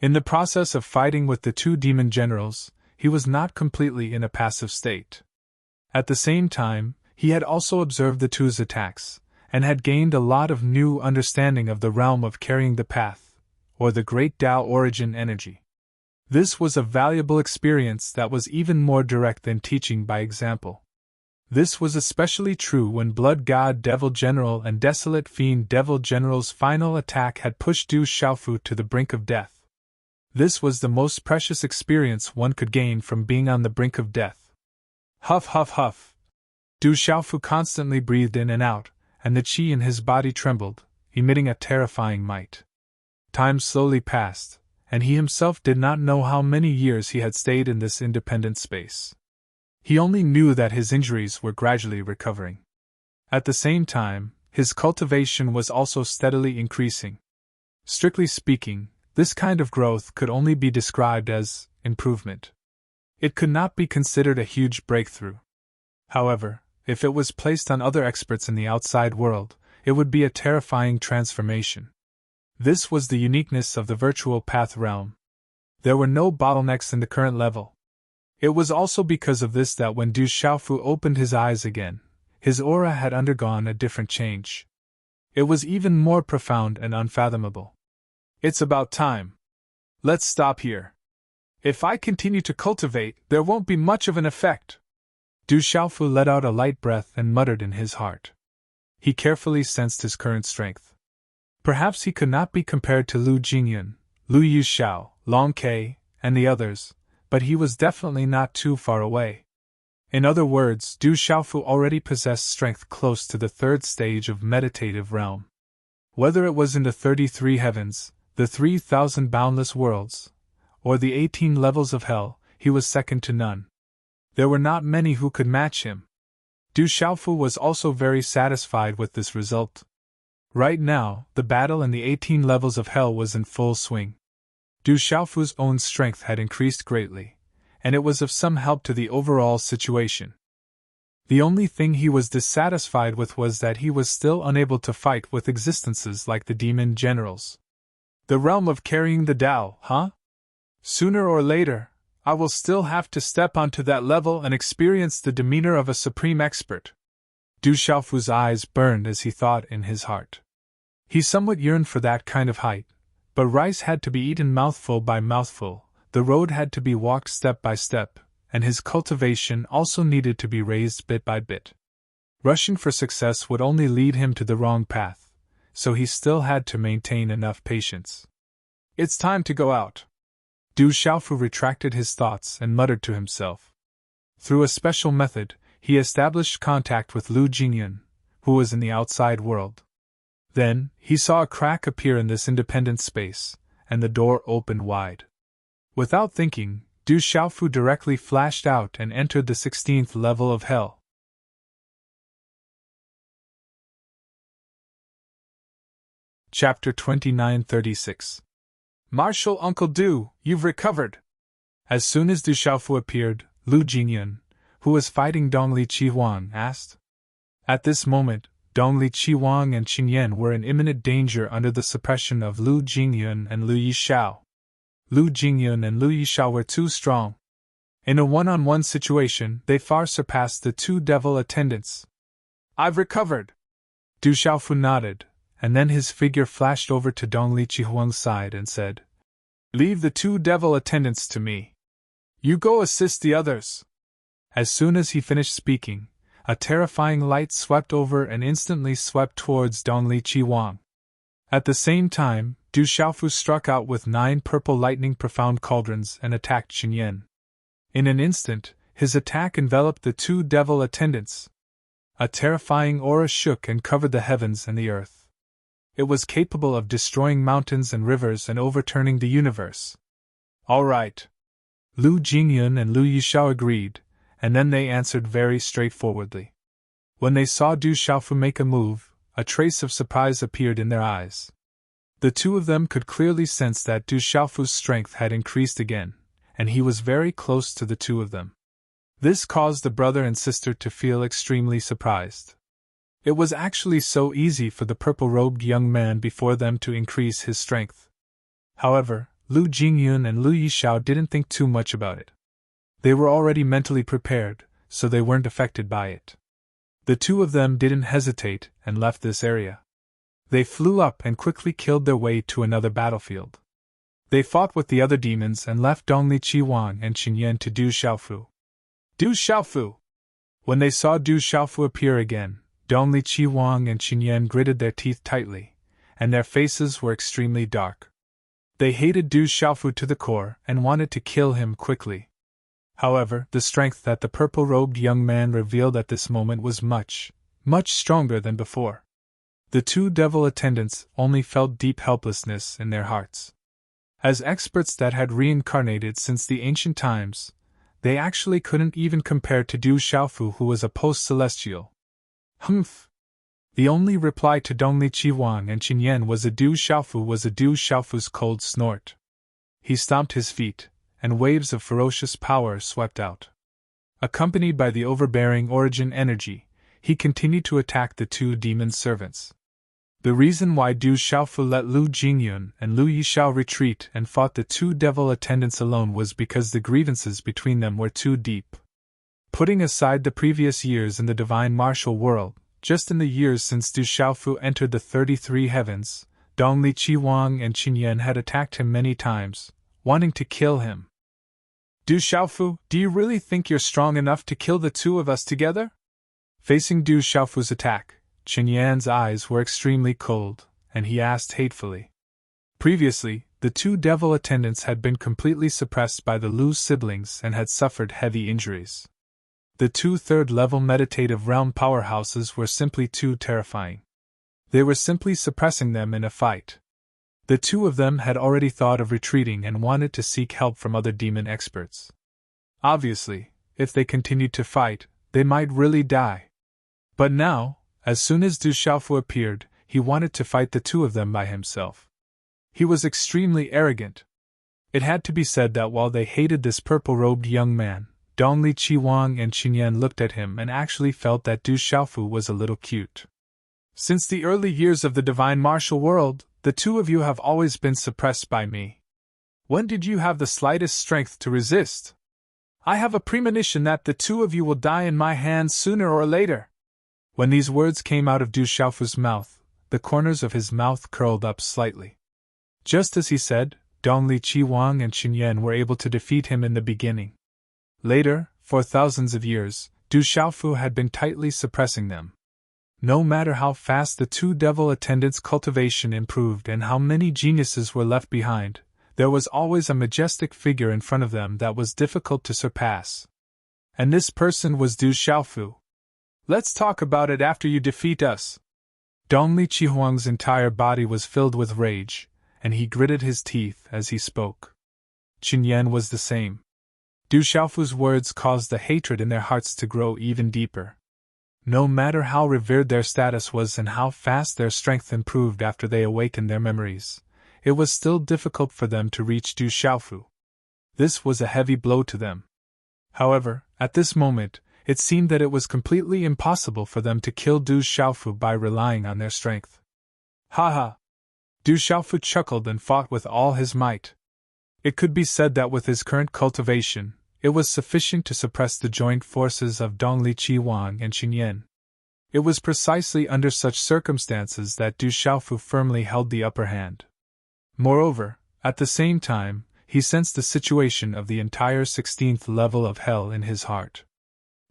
In the process of fighting with the two demon generals, he was not completely in a passive state. At the same time, he had also observed the two's attacks, and had gained a lot of new understanding of the realm of carrying the path, or the great Tao origin energy. This was a valuable experience that was even more direct than teaching by example. This was especially true when Blood God Devil General and Desolate Fiend Devil General's final attack had pushed Du Xiaofu to the brink of death. This was the most precious experience one could gain from being on the brink of death. Huff, huff, huff. Du Xiaofu constantly breathed in and out, and the qi in his body trembled, emitting a terrifying might. Time slowly passed, and he himself did not know how many years he had stayed in this independent space. He only knew that his injuries were gradually recovering. At the same time, his cultivation was also steadily increasing. Strictly speaking, this kind of growth could only be described as improvement. It could not be considered a huge breakthrough. However, if it was placed on other experts in the outside world, it would be a terrifying transformation. This was the uniqueness of the virtual path realm. There were no bottlenecks in the current level. It was also because of this that when Du Xiaofu opened his eyes again, his aura had undergone a different change. It was even more profound and unfathomable. It's about time. Let's stop here. If I continue to cultivate, there won't be much of an effect. Du Xiaofu let out a light breath and muttered in his heart. He carefully sensed his current strength. Perhaps he could not be compared to Lu Jingyun, Lu Yuxiao, Long Ke, and the others, but he was definitely not too far away. In other words, Du Xiaofu already possessed strength close to the third stage of meditative realm. Whether it was in the 33 heavens, the 3,000 boundless worlds, or the 18 levels of hell, he was second to none. There were not many who could match him. Du Xiaofu was also very satisfied with this result. Right now, the battle in the 18 levels of hell was in full swing. Du Xiaofu's own strength had increased greatly, and it was of some help to the overall situation. The only thing he was dissatisfied with was that he was still unable to fight with existences like the demon generals. The realm of carrying the Tao, huh? Sooner or later, I will still have to step onto that level and experience the demeanor of a supreme expert. Du Xiaofu's eyes burned as he thought in his heart. He somewhat yearned for that kind of height, but rice had to be eaten mouthful by mouthful, the road had to be walked step by step, and his cultivation also needed to be raised bit by bit. Rushing for success would only lead him to the wrong path, so he still had to maintain enough patience. It's time to go out. Du Xiaofu retracted his thoughts and muttered to himself. Through a special method, he established contact with Lu Jingyun, who was in the outside world. Then, he saw a crack appear in this independent space, and the door opened wide. Without thinking, Du Xiaofu directly flashed out and entered the 16th level of hell. Chapter 2936. Marshal Uncle Du, you've recovered! As soon as Du Xiaofu appeared, Lu Jingyun, who was fighting Dongli Qihuang, asked. At this moment, Dongli Qihuang and Qingyan were in imminent danger under the suppression of Lu Jingyun and Lu Yixiao. Lu Jingyun and Lu Yixiao were too strong. In a one-on-one situation, they far surpassed the two devil attendants. I've recovered! Du Xiaofu nodded, and then his figure flashed over to Dongli Qihuang's side and said, Leave the two devil attendants to me. You go assist the others. As soon as he finished speaking, a terrifying light swept over and instantly swept towards Dongli Qihuang. At the same time, Du Xiaofu struck out with 9 purple lightning profound cauldrons and attacked Qingyan. In an instant, his attack enveloped the two devil attendants. A terrifying aura shook and covered the heavens and the earth. It was capable of destroying mountains and rivers and overturning the universe. All right. Lu Jingyun and Lu Yixiao agreed, and then they answered very straightforwardly. When they saw Du Xiaofu make a move, a trace of surprise appeared in their eyes. The two of them could clearly sense that Du Xiaofu's strength had increased again, and he was very close to the two of them. This caused the brother and sister to feel extremely surprised. It was actually so easy for the purple-robed young man before them to increase his strength. However, Lu Jingyun and Lu Yishao didn't think too much about it. They were already mentally prepared, so they weren't affected by it. The two of them didn't hesitate and left this area. They flew up and quickly killed their way to another battlefield. They fought with the other demons and left Dongli Qiwang and Qinyan to Du Xiaofu. Du Xiaofu! When they saw Du Xiaofu appear again, Dongli Qiwang and Qinyan gritted their teeth tightly, and their faces were extremely dark. They hated Du Xiaofu to the core and wanted to kill him quickly. However, the strength that the purple-robed young man revealed at this moment was much, much stronger than before. The two devil attendants only felt deep helplessness in their hearts. As experts that had reincarnated since the ancient times, they actually couldn't even compare to Du Xiaofu, who was a post-celestial. Humph! The only reply to Dongli Qiwang and Qinyan was a Du Xiaofu's cold snort. He stomped his feet, and waves of ferocious power swept out. Accompanied by the overbearing origin energy, he continued to attack the two demon servants. The reason why Du Xiaofu let Lu Jingyun and Lu Yishao retreat and fought the two devil attendants alone was because the grievances between them were too deep. Putting aside the previous years in the divine martial world, just in the years since Du Xiaofu entered the 33 heavens, Dongli Qiwang and Qinyan had attacked him many times, wanting to kill him. Du Xiaofu, do you really think you're strong enough to kill the two of us together? Facing Du Xiaofu's attack, Qinyan's eyes were extremely cold, and he asked hatefully. Previously, the two devil attendants had been completely suppressed by the Lu siblings and had suffered heavy injuries. The two third-level meditative realm powerhouses were simply too terrifying. They were simply suppressing them in a fight. The two of them had already thought of retreating and wanted to seek help from other demon experts. Obviously, if they continued to fight, they might really die. But now, as soon as Du Xiaofu appeared, he wanted to fight the two of them by himself. He was extremely arrogant. It had to be said that while they hated this purple-robed young man, Dongli Qiwang and Qinyan looked at him and actually felt that Du Xiaofu was a little cute. Since the early years of the divine martial world, the two of you have always been suppressed by me. When did you have the slightest strength to resist? I have a premonition that the two of you will die in my hands sooner or later. When these words came out of Du Xiaofu's mouth, the corners of his mouth curled up slightly. Just as he said, Dongli Qiwang and Qinyan were able to defeat him in the beginning. Later, for thousands of years, Du Xiaofu had been tightly suppressing them. No matter how fast the two devil attendants' cultivation improved and how many geniuses were left behind, there was always a majestic figure in front of them that was difficult to surpass. And this person was Du Xiaofu. Let's talk about it after you defeat us. Dongli Qihuang's entire body was filled with rage, and he gritted his teeth as he spoke. Qinyan was the same. Du Xiaofu's words caused the hatred in their hearts to grow even deeper. No matter how revered their status was and how fast their strength improved after they awakened their memories, it was still difficult for them to reach Du Xiaofu. This was a heavy blow to them. However, at this moment, it seemed that it was completely impossible for them to kill Du Xiaofu by relying on their strength. Ha ha! Du Xiaofu chuckled and fought with all his might. It could be said that with his current cultivation, it was sufficient to suppress the joint forces of Dongli Qiwang and Qinyan. It was precisely under such circumstances that Du Xiaofu firmly held the upper hand. Moreover, at the same time, he sensed the situation of the entire 16th level of hell in his heart.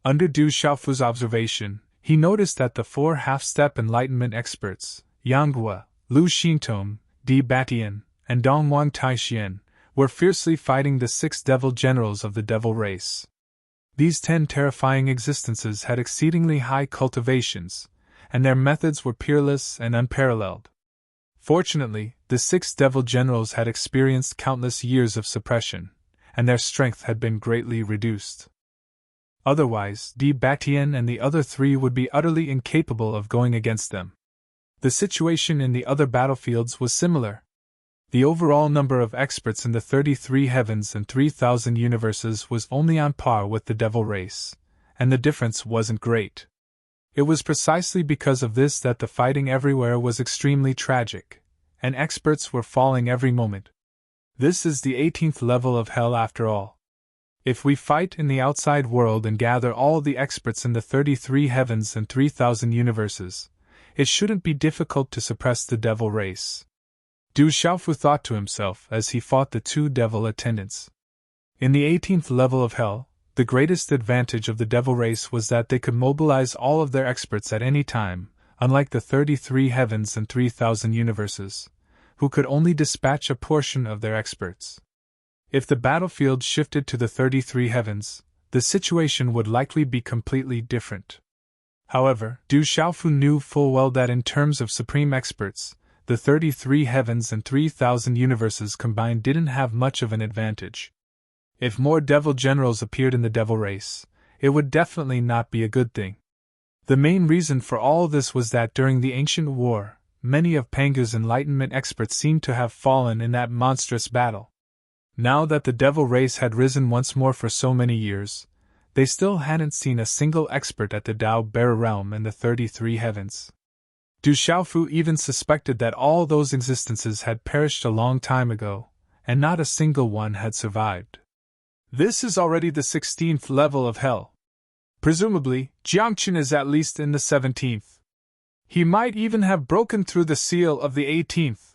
Under Du Xiaofu's observation, he noticed that the four half-step enlightenment experts, Yanghua, Lu Xintong, Di Batian, and Dongwang Taixian, were fiercely fighting the 6 devil generals of the devil race. These 10 terrifying existences had exceedingly high cultivations, and their methods were peerless and unparalleled. Fortunately, the 6 devil generals had experienced countless years of suppression, and their strength had been greatly reduced. Otherwise, Di Batian and the other 3 would be utterly incapable of going against them. The situation in the other battlefields was similar. The overall number of experts in the 33 heavens and 3,000 universes was only on par with the devil race, and the difference wasn't great. It was precisely because of this that the fighting everywhere was extremely tragic, and experts were falling every moment. This is the 18th level of hell after all. If we fight in the outside world and gather all the experts in the 33 heavens and 3,000 universes, it shouldn't be difficult to suppress the devil race. Du Xiaofu thought to himself as he fought the two devil attendants. In the 18th level of hell, the greatest advantage of the devil race was that they could mobilize all of their experts at any time, unlike the 33 heavens and 3,000 universes, who could only dispatch a portion of their experts. If the battlefield shifted to the 33 heavens, the situation would likely be completely different. However, Du Xiaofu knew full well that in terms of supreme experts, the 33 heavens and 3,000 universes combined didn't have much of an advantage. If more devil generals appeared in the devil race, it would definitely not be a good thing. The main reason for all this was that during the ancient war, many of Pangu's enlightenment experts seemed to have fallen in that monstrous battle. Now that the devil race had risen once more for so many years, they still hadn't seen a single expert at the Dao Bearer realm in the 33 heavens. Du Xiaofu even suspected that all those existences had perished a long time ago, and not a single one had survived. This is already the 16th level of hell. Presumably, Jiangqun is at least in the 17th. He might even have broken through the seal of the 18th.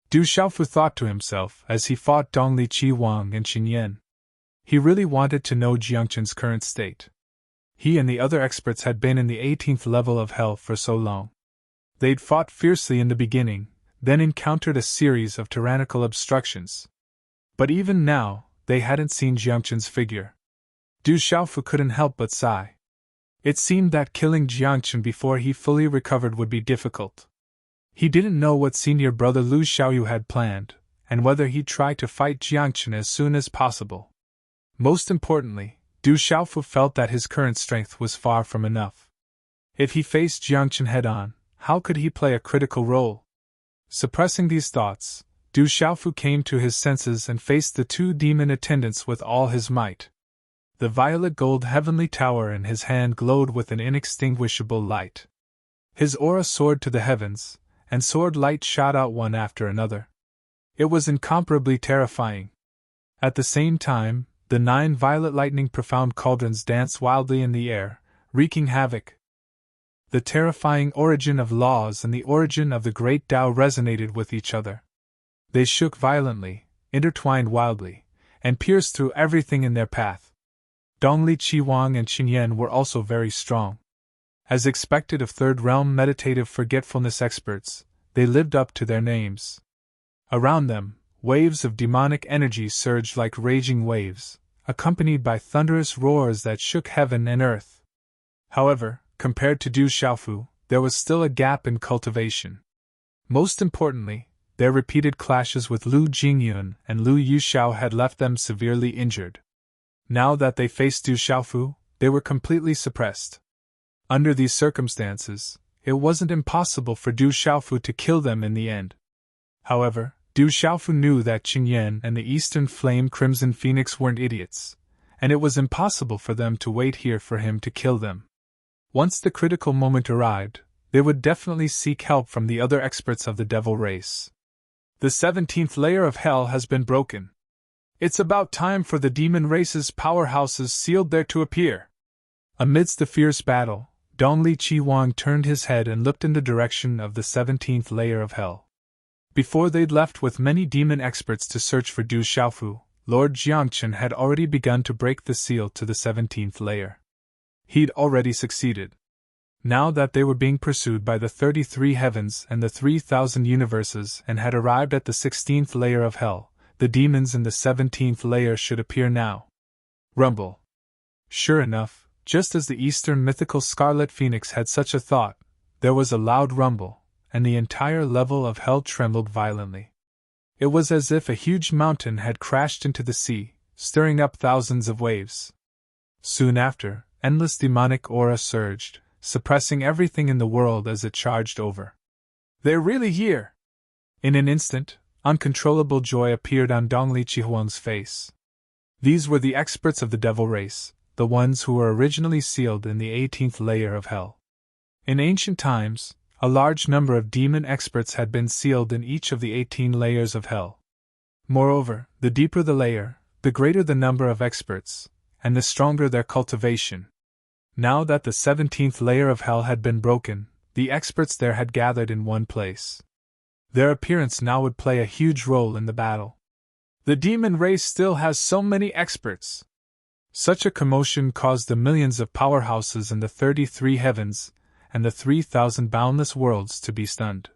Du Xiaofu thought to himself as he fought Dongli Qiwang and Qinyan. He really wanted to know Jiangqun's current state. He and the other experts had been in the 18th level of hell for so long. They'd fought fiercely in the beginning, then encountered a series of tyrannical obstructions. But even now, they hadn't seen Jiangqun's figure. Du Xiaofu couldn't help but sigh. It seemed that killing Jiangqun before he fully recovered would be difficult. He didn't know what senior brother Lu Xiaoyu had planned, and whether he'd try to fight Jiangqun as soon as possible. Most importantly, Du Xiaofu felt that his current strength was far from enough. If he faced Jiangqun head-on, how could he play a critical role? Suppressing these thoughts, Du Xiaofu came to his senses and faced the two demon attendants with all his might. The violet gold heavenly tower in his hand glowed with an inextinguishable light. His aura soared to the heavens, and sword light shot out one after another. It was incomparably terrifying. At the same time, the 9 violet lightning profound cauldrons danced wildly in the air, wreaking havoc. The terrifying origin of laws and the origin of the great Tao resonated with each other. They shook violently, intertwined wildly, and pierced through everything in their path. Dongli Qiwang and Qinyan were also very strong. As expected of third realm meditative forgetfulness experts, they lived up to their names. Around them, waves of demonic energy surged like raging waves, accompanied by thunderous roars that shook heaven and earth. However, compared to Du Xiaofu, there was still a gap in cultivation. Most importantly, their repeated clashes with Lu Jingyun and Lu Yuxiao had left them severely injured. Now that they faced Du Xiaofu, they were completely suppressed. Under these circumstances, it wasn't impossible for Du Xiaofu to kill them in the end. However, Du Xiaofu knew that Qinyan and the Eastern Flame Crimson Phoenix weren't idiots, and it was impossible for them to wait here for him to kill them. Once the critical moment arrived, they would definitely seek help from the other experts of the devil race. The 17th layer of hell has been broken. It's about time for the demon race's powerhouses sealed there to appear. Amidst the fierce battle, Dongli Qiwang turned his head and looked in the direction of the 17th layer of hell. Before they'd left with many demon experts to search for Du Xiaofu, Lord Jiangqun had already begun to break the seal to the 17th layer. He'd already succeeded. Now that they were being pursued by the 33 heavens and the 3,000 universes and had arrived at the 16th layer of hell, the demons in the 17th layer should appear now. Rumble. Sure enough, just as the Eastern mythical Scarlet Phoenix had such a thought, there was a loud rumble, and the entire level of hell trembled violently. It was as if a huge mountain had crashed into the sea, stirring up thousands of waves. Soon after, endless demonic aura surged, suppressing everything in the world as it charged over. They're really here! In an instant, uncontrollable joy appeared on Dongli Qihuang's face. These were the experts of the devil race, the ones who were originally sealed in the 18th layer of hell. In ancient times, a large number of demon experts had been sealed in each of the 18 layers of hell. Moreover, the deeper the layer, the greater the number of experts, and the stronger their cultivation. Now that the 17th layer of hell had been broken, the experts there had gathered in one place. Their appearance now would play a huge role in the battle. The demon race still has so many experts. Such a commotion caused the millions of powerhouses in the 33 heavens and the 3,000 boundless worlds to be stunned.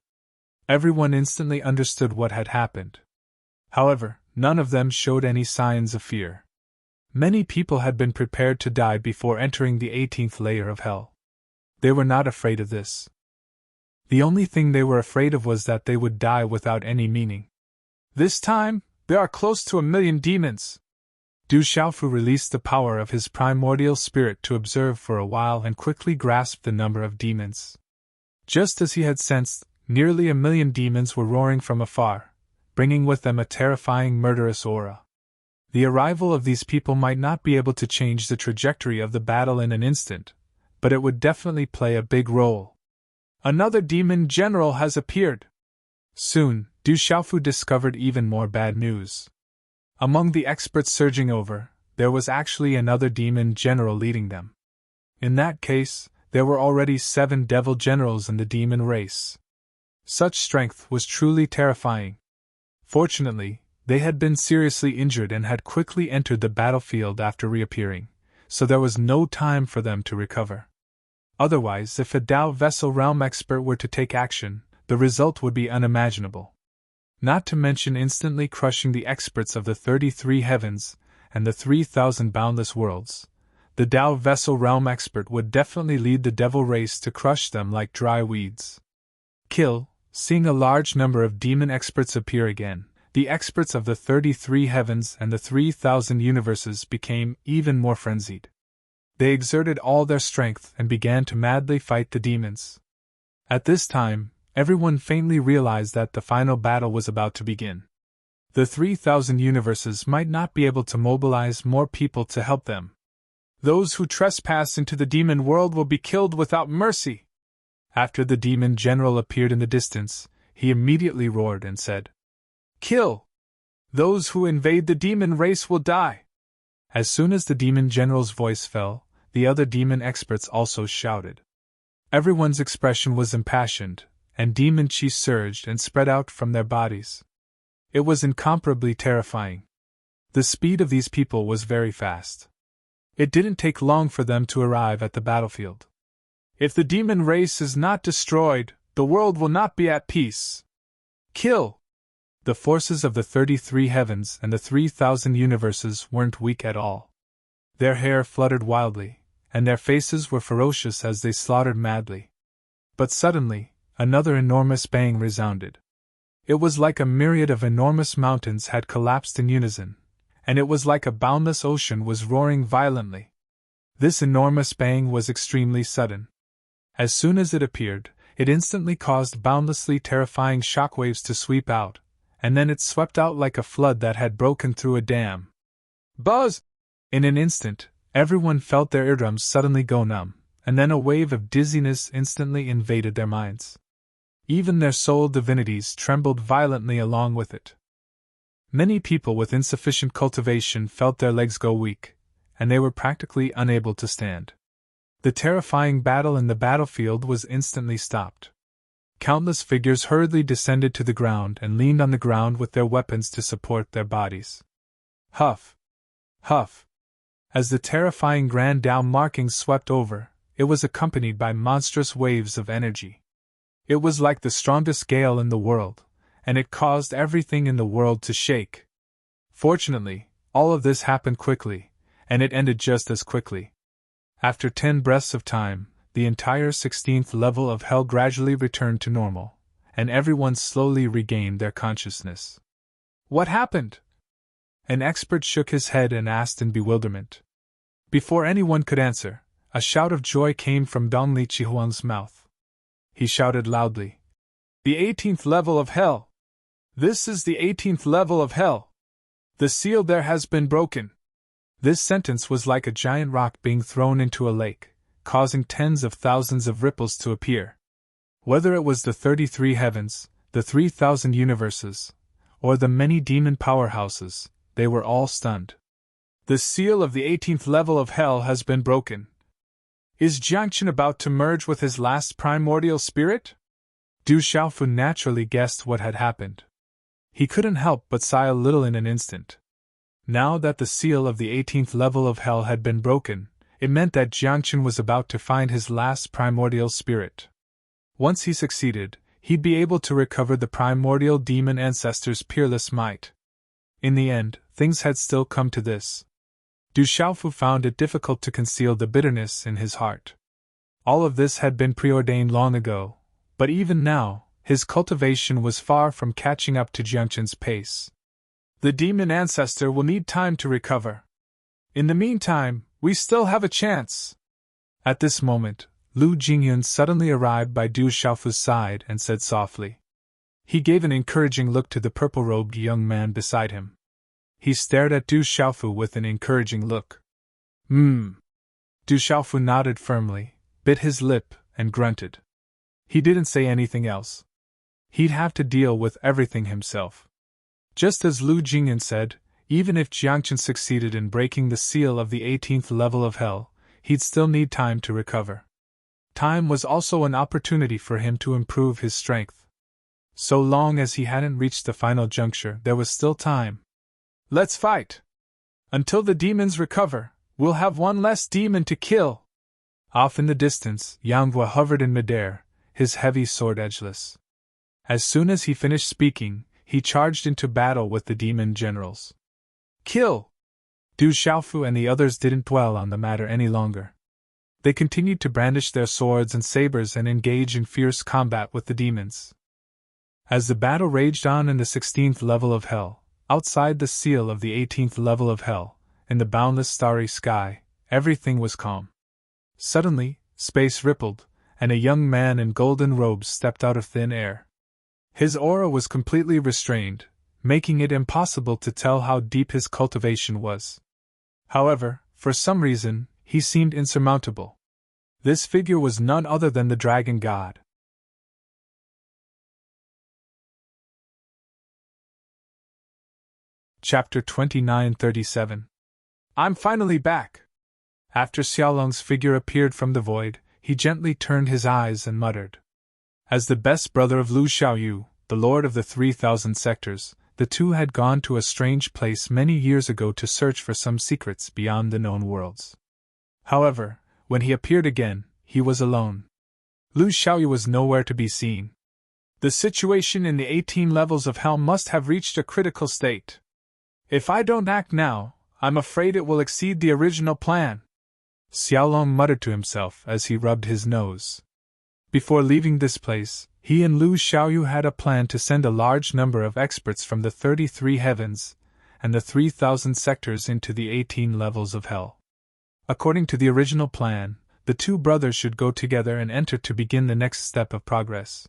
Everyone instantly understood what had happened. However, none of them showed any signs of fear. Many people had been prepared to die before entering the 18th layer of hell. They were not afraid of this. The only thing they were afraid of was that they would die without any meaning. This time, there are close to 1 million demons. Du Xiaofu released the power of his primordial spirit to observe for a while and quickly grasped the number of demons. Just as he had sensed, nearly 1 million demons were roaring from afar, bringing with them a terrifying murderous aura. The arrival of these people might not be able to change the trajectory of the battle in an instant, but it would definitely play a big role. Another demon general has appeared. Soon, Du Xiaofu discovered even more bad news. Among the experts surging over, there was actually another demon general leading them. In that case, there were already 7 devil generals in the demon race. Such strength was truly terrifying. Fortunately, they had been seriously injured and had quickly entered the battlefield after reappearing, so there was no time for them to recover. Otherwise, if a Dao Vessel Realm expert were to take action, the result would be unimaginable. Not to mention instantly crushing the experts of the 33 heavens and the 3,000 boundless worlds. The Dao Vessel Realm expert would definitely lead the devil race to crush them like dry weeds. Kill, seeing a large number of demon experts appear again, the experts of the 33 heavens and the 3,000 universes became even more frenzied. They exerted all their strength and began to madly fight the demons. At this time, everyone faintly realized that the final battle was about to begin. The 3,000 universes might not be able to mobilize more people to help them. Those who trespass into the demon world will be killed without mercy. After the demon general appeared in the distance, he immediately roared and said, "Kill! Those who invade the demon race will die!" As soon as the demon general's voice fell, the other demon experts also shouted. Everyone's expression was impassioned, and demon chi surged and spread out from their bodies. It was incomparably terrifying. The speed of these people was very fast. It didn't take long for them to arrive at the battlefield. If the demon race is not destroyed, the world will not be at peace. Kill! The forces of the 33 heavens and the 3,000 universes weren't weak at all. Their hair fluttered wildly, and their faces were ferocious as they slaughtered madly. But suddenly, another enormous bang resounded. It was like a myriad of enormous mountains had collapsed in unison, and it was like a boundless ocean was roaring violently. This enormous bang was extremely sudden. As soon as it appeared, it instantly caused boundlessly terrifying shockwaves to sweep out, and then it swept out like a flood that had broken through a dam. Buzz! In an instant, everyone felt their eardrums suddenly go numb, and then a wave of dizziness instantly invaded their minds. Even their soul divinities trembled violently along with it. Many people with insufficient cultivation felt their legs go weak, and they were practically unable to stand. The terrifying battle in the battlefield was instantly stopped. Countless figures hurriedly descended to the ground and leaned on the ground with their weapons to support their bodies. Huff! Huff! As the terrifying Grand Dao markings swept over, it was accompanied by monstrous waves of energy. It was like the strongest gale in the world, and it caused everything in the world to shake. Fortunately, all of this happened quickly, and it ended just as quickly. After 10 breaths of time, the entire 16th level of hell gradually returned to normal, and everyone slowly regained their consciousness. What happened? An expert shook his head and asked in bewilderment. Before anyone could answer, a shout of joy came from Dong Li Chihuang's mouth. He shouted loudly, "The 18th level of hell! This is the 18th level of hell! The seal there has been broken!" This sentence was like a giant rock being thrown into a lake, causing tens of thousands of ripples to appear. Whether it was the 33 heavens, the 3,000 universes, or the many demon powerhouses, they were all stunned. The seal of the 18th level of hell has been broken. Is Jiangchen about to merge with his last primordial spirit? Du Xiaofu naturally guessed what had happened. He couldn't help but sigh a little in an instant. Now that the seal of the 18th level of hell had been broken, it meant that Jiangchen was about to find his last primordial spirit. Once he succeeded, he'd be able to recover the primordial demon ancestor's peerless might. In the end, things had still come to this. Du Xiaofu found it difficult to conceal the bitterness in his heart. All of this had been preordained long ago, but even now, his cultivation was far from catching up to Jiangchen's pace. The demon ancestor will need time to recover. In the meantime, we still have a chance. At this moment, Lu Jingyun suddenly arrived by Du Xiaofu's side and said softly. He gave an encouraging look to the purple-robed young man beside him. He stared at Du Xiaofu with an encouraging look. Du Xiaofu nodded firmly, bit his lip, and grunted. He didn't say anything else. He'd have to deal with everything himself. Just as Lu Jingyun said, even if Jiangchen succeeded in breaking the seal of the 18th level of hell, he'd still need time to recover. Time was also an opportunity for him to improve his strength. So long as he hadn't reached the final juncture, there was still time. Let's fight! Until the demons recover, we'll have one less demon to kill! Off in the distance, Yanghua hovered in midair, his heavy sword edgeless. As soon as he finished speaking, he charged into battle with the demon generals. Kill! Du Xiaofu and the others didn't dwell on the matter any longer. They continued to brandish their swords and sabers and engage in fierce combat with the demons. As the battle raged on in the 16th level of hell, outside the seal of the 18th level of hell, in the boundless starry sky, everything was calm. Suddenly, space rippled, and a young man in golden robes stepped out of thin air. His aura was completely restrained, making it impossible to tell how deep his cultivation was. However, for some reason, he seemed insurmountable. This figure was none other than the Dragon God. Chapter 2937. I'm finally back! After Xiaolong's figure appeared from the void, he gently turned his eyes and muttered. As the best brother of Lu Xiaoyu, the lord of the 3,000 sectors, the two had gone to a strange place many years ago to search for some secrets beyond the known worlds. However, when he appeared again, he was alone. Lu Xiaoyu was nowhere to be seen. The situation in the 18 levels of hell must have reached a critical state. If I don't act now, I'm afraid it will exceed the original plan. Xiaolong muttered to himself as he rubbed his nose. Before leaving this place, he and Lu Xiaoyu had a plan to send a large number of experts from the 33 heavens and the 3,000 sectors into the 18 levels of hell. According to the original plan, the two brothers should go together and enter to begin the next step of progress.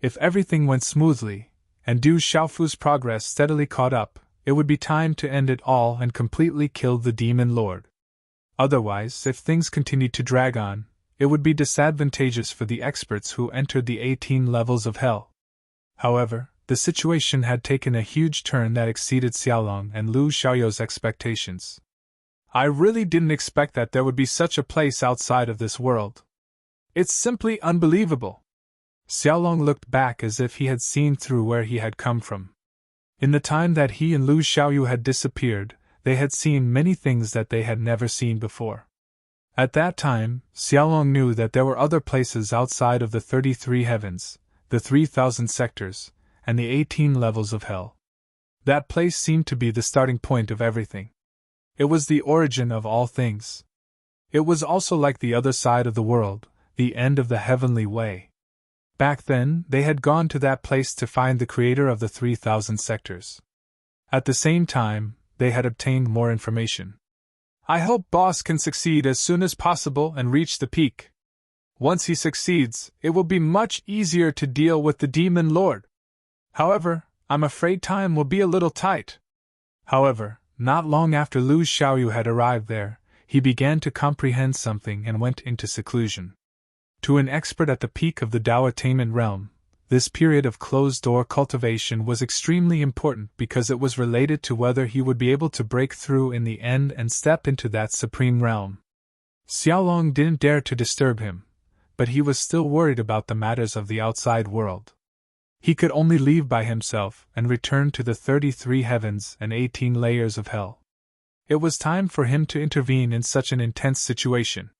If everything went smoothly, and Du Xiaofu's progress steadily caught up, it would be time to end it all and completely kill the Demon Lord. Otherwise, if things continued to drag on, it would be disadvantageous for the experts who entered the 18 levels of hell. However, the situation had taken a huge turn that exceeded Xiaolong and Lu Xiaoyu's expectations. I really didn't expect that there would be such a place outside of this world. It's simply unbelievable. Xiaolong looked back as if he had seen through where he had come from. In the time that he and Lu Xiaoyu had disappeared, they had seen many things that they had never seen before. At that time, Xiaolong knew that there were other places outside of the 33 heavens, the 3,000 sectors, and the 18 levels of hell. That place seemed to be the starting point of everything. It was the origin of all things. It was also like the other side of the world, the end of the heavenly way. Back then, they had gone to that place to find the creator of the 3,000 sectors. At the same time, they had obtained more information. I hope Boss can succeed as soon as possible and reach the peak. Once he succeeds, it will be much easier to deal with the Demon Lord. However, I'm afraid time will be a little tight. However, not long after Lu Xiaoyu had arrived there, he began to comprehend something and went into seclusion. To an expert at the peak of the Tao attainment realm, this period of closed-door cultivation was extremely important because it was related to whether he would be able to break through in the end and step into that supreme realm. Xiaolong didn't dare to disturb him, but he was still worried about the matters of the outside world. He could only leave by himself and return to the 33 heavens and 18 layers of hell. It was time for him to intervene in such an intense situation.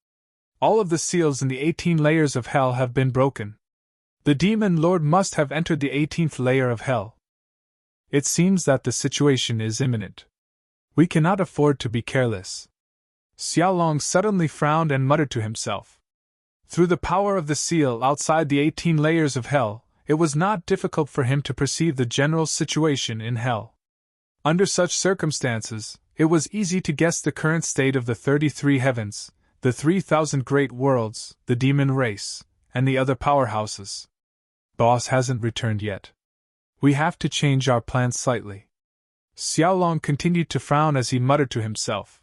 All of the seals in the 18 layers of hell have been broken. The demon lord must have entered the 18th layer of hell. It seems that the situation is imminent. We cannot afford to be careless. Xiaolong suddenly frowned and muttered to himself. Through the power of the seal outside the 18 layers of hell, it was not difficult for him to perceive the general situation in hell. Under such circumstances, it was easy to guess the current state of the 33 heavens, the 3,000 great worlds, the demon race, and the other powerhouses. Boss hasn't returned yet. We have to change our plans slightly. Xiaolong continued to frown as he muttered to himself.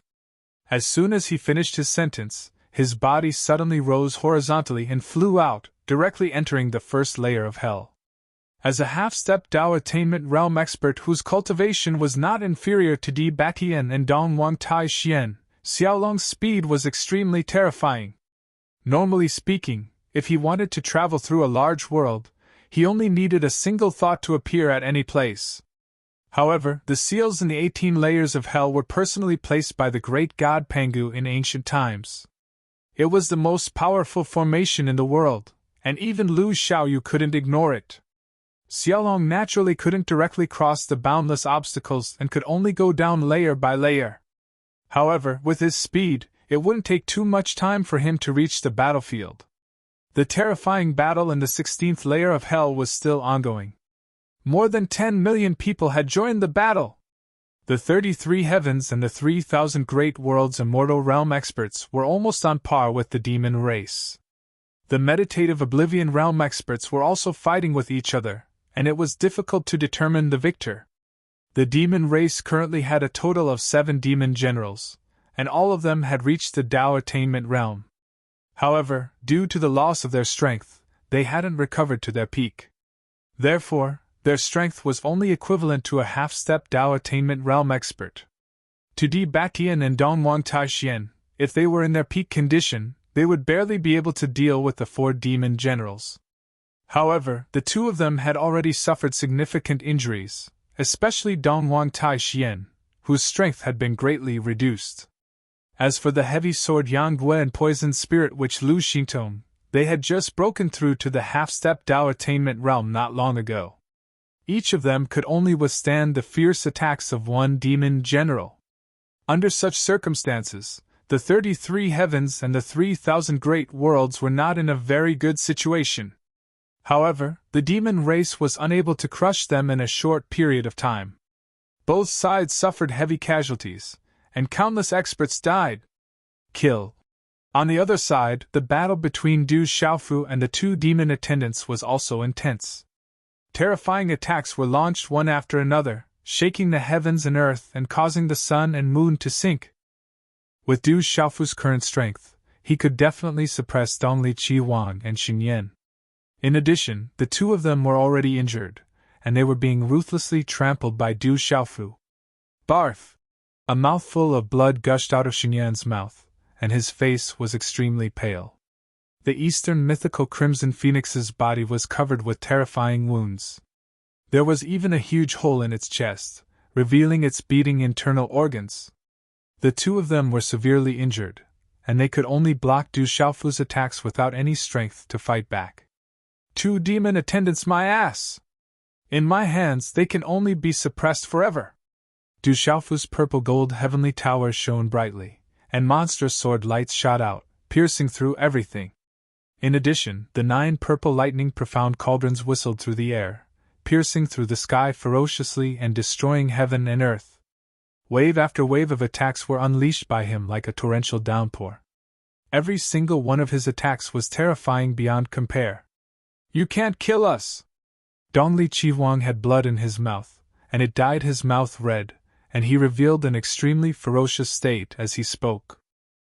As soon as he finished his sentence, his body suddenly rose horizontally and flew out, directly entering the first layer of hell. As a half-step Tao attainment realm expert whose cultivation was not inferior to Di Batian and Dongwang Tai Xian, Xiaolong's speed was extremely terrifying. Normally speaking, if he wanted to travel through a large world, he only needed a single thought to appear at any place. However, the seals in the 18 layers of hell were personally placed by the great god Pangu in ancient times. It was the most powerful formation in the world, and even Lu Xiaoyu couldn't ignore it. Xiaolong naturally couldn't directly cross the boundless obstacles and could only go down layer by layer. However, with his speed, it wouldn't take too much time for him to reach the battlefield. The terrifying battle in the 16th layer of hell was still ongoing. More than 10 million people had joined the battle. The 33 heavens and the 3,000 great worlds immortal realm experts were almost on par with the demon race. The meditative oblivion realm experts were also fighting with each other, and it was difficult to determine the victor. The demon race currently had a total of 7 demon generals, and all of them had reached the Tao attainment realm. However, due to the loss of their strength, they hadn't recovered to their peak. Therefore, their strength was only equivalent to a half-step Tao attainment realm expert. To Di Batian and Dongwang Tai Xian, if they were in their peak condition, they would barely be able to deal with the 4 demon generals. However, the 2 of them had already suffered significant injuries, especially Dongwang Tai Xian, whose strength had been greatly reduced. As for the heavy sword Yang Gui and poison spirit witch Lu Xingtong, they had just broken through to the half-step Tao attainment realm not long ago. Each of them could only withstand the fierce attacks of 1 demon general. Under such circumstances, the 33 heavens and the 3,000 great worlds were not in a very good situation. However, the demon race was unable to crush them in a short period of time. Both sides suffered heavy casualties, and countless experts died. Kill. On the other side, the battle between Du Xiaofu and the 2 demon attendants was also intense. Terrifying attacks were launched one after another, shaking the heavens and earth and causing the sun and moon to sink. With Du Xiaofu's current strength, he could definitely suppress Dongli Qiwang and Xingyan. In addition, the 2 of them were already injured, and they were being ruthlessly trampled by Du Xiaofu. Barf! A mouthful of blood gushed out of Xingyan's mouth, and his face was extremely pale. The Eastern mythical Crimson Phoenix's body was covered with terrifying wounds. There was even a huge hole in its chest, revealing its beating internal organs. The 2 of them were severely injured, and they could only block Du Xiaofu's attacks without any strength to fight back. 2 demon attendants, my ass! In my hands they can only be suppressed forever. Du Xiaofu's purple gold heavenly tower shone brightly, and monstrous sword lights shot out, piercing through everything. In addition, the 9 purple lightning profound cauldrons whistled through the air, piercing through the sky ferociously and destroying heaven and earth. Wave after wave of attacks were unleashed by him like a torrential downpour. Every single one of his attacks was terrifying beyond compare. You can't kill us! Dongli Qiwang had blood in his mouth, and it dyed his mouth red, and he revealed an extremely ferocious state as he spoke.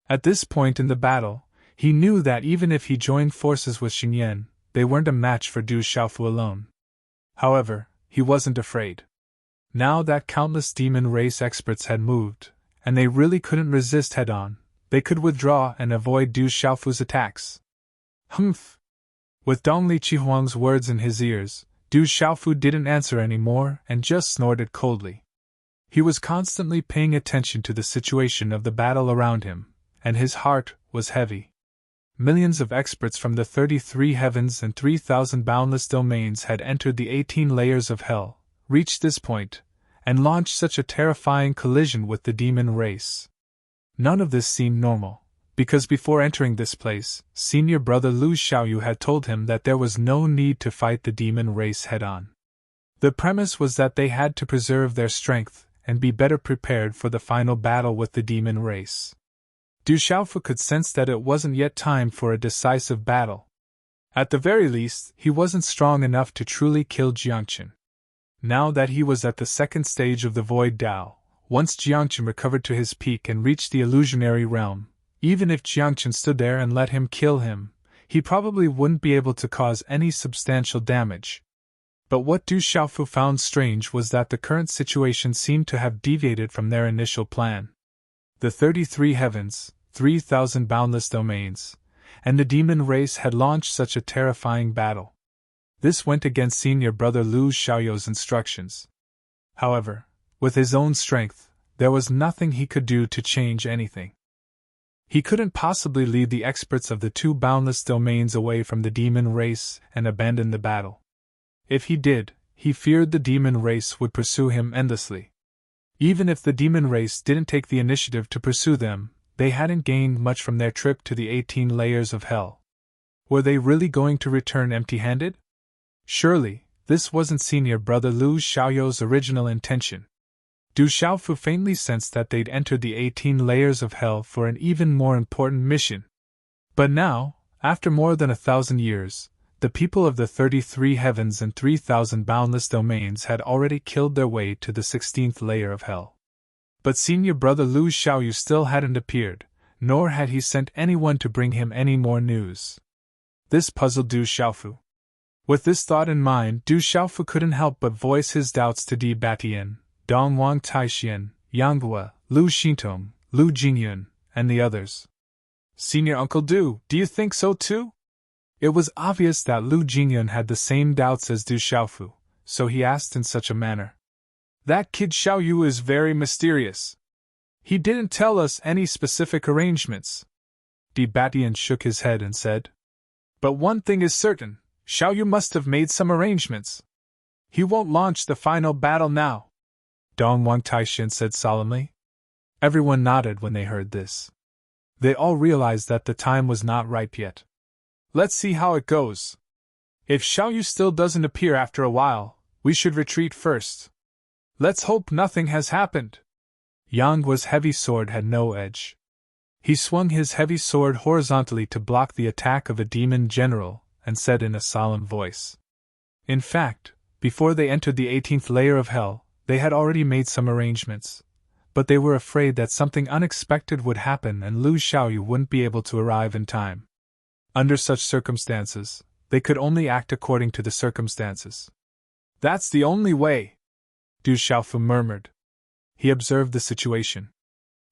At this point in the battle, he knew that even if he joined forces with Xingyan, they weren't a match for Du Xiaofu alone. However, he wasn't afraid. Now that countless demon race experts had moved, and they really couldn't resist head-on, they could withdraw and avoid Du Xiaofu's attacks. Humph! With Dongli Qihuang's words in his ears, Du Xiaofu didn't answer any more and just snorted coldly. He was constantly paying attention to the situation of the battle around him, and his heart was heavy. Millions of experts from the 33 heavens and 3,000 boundless domains had entered the 18 layers of hell, reached this point, and launched such a terrifying collision with the demon race. None of this seemed normal, because before entering this place, senior brother Lu Xiaoyu had told him that there was no need to fight the demon race head-on. The premise was that they had to preserve their strength and be better prepared for the final battle with the demon race. Du Xiaofu could sense that it wasn't yet time for a decisive battle. At the very least, he wasn't strong enough to truly kill Jiangchen. Now that he was at the second stage of the Void Dao, once Jiangchen recovered to his peak and reached the illusionary realm, even if Jiangchen stood there and let him kill him, he probably wouldn't be able to cause any substantial damage. But what Du Xiaofu found strange was that the current situation seemed to have deviated from their initial plan. The 33 heavens, 3,000 boundless domains, and the demon race had launched such a terrifying battle. This went against senior brother Lu Xiaoyu's instructions. However, with his own strength, there was nothing he could do to change anything. He couldn't possibly lead the experts of the two boundless domains away from the demon race and abandon the battle. If he did, he feared the demon race would pursue him endlessly. Even if the demon race didn't take the initiative to pursue them, they hadn't gained much from their trip to the 18 layers of hell. Were they really going to return empty-handed? Surely, this wasn't senior brother Lu Xiaoyu's original intention. Du Xiaofu faintly sensed that they'd entered the 18 layers of hell for an even more important mission. But now, after more than 1,000 years, the people of the 33 heavens and 3,000 boundless domains had already killed their way to the 16th layer of hell. But senior brother Lu Xiaoyu still hadn't appeared, nor had he sent anyone to bring him any more news. This puzzled Du Xiaofu. With this thought in mind, Du Xiaofu couldn't help but voice his doubts to Di Batian, Dongwang Taixian, Yang Hua, Lu Xintong, Lu Jingyun, and the others. Senior Uncle Du, do you think so too? It was obvious that Lu Jingyun had the same doubts as Du Xiaofu, so he asked in such a manner. That kid Xiaoyu is very mysterious. He didn't tell us any specific arrangements. Di Batian shook his head and said. But one thing is certain, Xiaoyu must have made some arrangements. He won't launch the final battle now. Dongwang Taixian said solemnly. Everyone nodded when they heard this. They all realized that the time was not ripe yet. Let's see how it goes. If Xiaoyu still doesn't appear after a while, we should retreat first. Let's hope nothing has happened. Yang Hua's heavy sword had no edge. He swung his heavy sword horizontally to block the attack of a demon general, and said in a solemn voice. In fact, before they entered the 18th layer of hell, they had already made some arrangements, but they were afraid that something unexpected would happen and Lu Xiaoyu wouldn't be able to arrive in time. Under such circumstances, they could only act according to the circumstances. That's the only way, Du Xiaofu murmured. He observed the situation.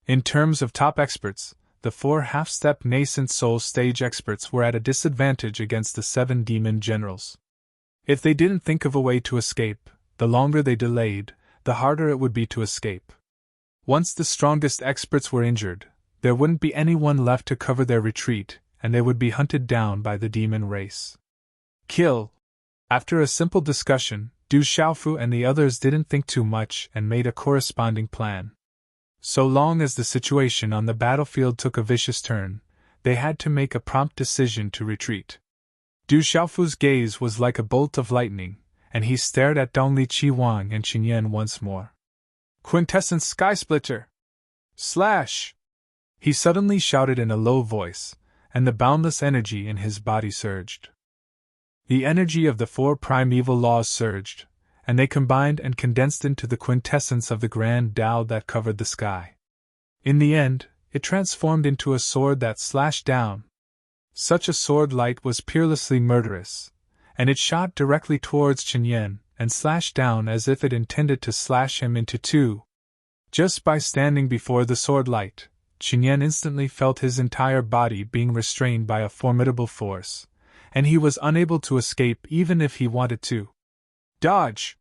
In terms of top experts, the 4 half-step nascent soul stage experts were at a disadvantage against the 7 demon generals. If they didn't think of a way to escape, the longer they delayed, the harder it would be to escape. Once the strongest experts were injured, there wouldn't be anyone left to cover their retreat, and they would be hunted down by the demon race. Kill! After a simple discussion, Du Xiaofu and the others didn't think too much and made a corresponding plan. So long as the situation on the battlefield took a vicious turn, they had to make a prompt decision to retreat. Du Xiaofu's gaze was like a bolt of lightning, and he stared at Dongli Qihuang and Xingyan once more. Quintessence Sky Splitter! Slash! He suddenly shouted in a low voice, and the boundless energy in his body surged. The energy of the 4 primeval laws surged, and they combined and condensed into the quintessence of the grand Tao that covered the sky. In the end, it transformed into a sword that slashed down. Such a sword light was peerlessly murderous, and it shot directly towards Qinyan and slashed down as if it intended to slash him into two. Just by standing before the sword light, Qinyan instantly felt his entire body being restrained by a formidable force, and he was unable to escape even if he wanted to. Dodge!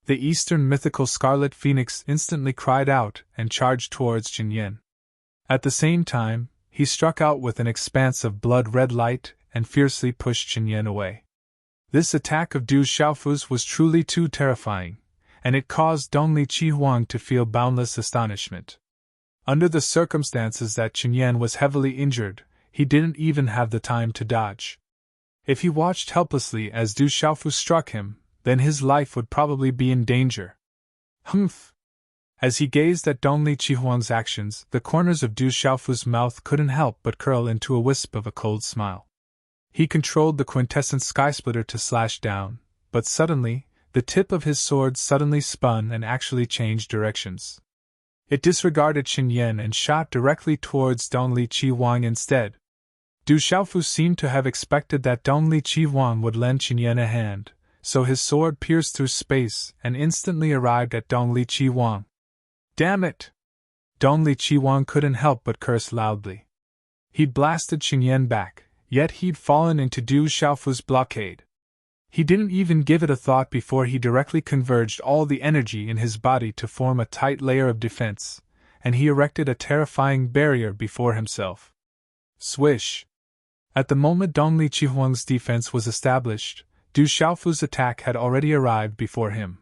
The Eastern mythical Scarlet Phoenix instantly cried out and charged towards Qinyan. At the same time, he struck out with an expanse of blood-red light and fiercely pushed Qinyan away. This attack of Du Xiaofu's was truly too terrifying, and it caused Dongli Qihuang to feel boundless astonishment. Under the circumstances that Qinyan was heavily injured, he didn't even have the time to dodge. If he watched helplessly as Du Xiaofu struck him, then his life would probably be in danger. Humph! As he gazed at Dongli Qihuang's actions, the corners of Du Xiaofu's mouth couldn't help but curl into a wisp of a cold smile. He controlled the quintessent skysplitter to slash down, but suddenly, the tip of his sword suddenly spun and actually changed directions. It disregarded Qinyan and shot directly towards Dongli Qihuang instead. Du Xiaofu seemed to have expected that Dongli Qihuang would lend Qinyan a hand, so his sword pierced through space and instantly arrived at Dongli Qihuang. Damn it! Dongli Qihuang couldn't help but curse loudly. He'd blasted Qinyan back, yet he'd fallen into Du Xiaofu's blockade. He didn't even give it a thought before he directly converged all the energy in his body to form a tight layer of defense, and he erected a terrifying barrier before himself. Swish! At the moment Dongli Qihuang's defense was established, Du Xiaofu's attack had already arrived before him.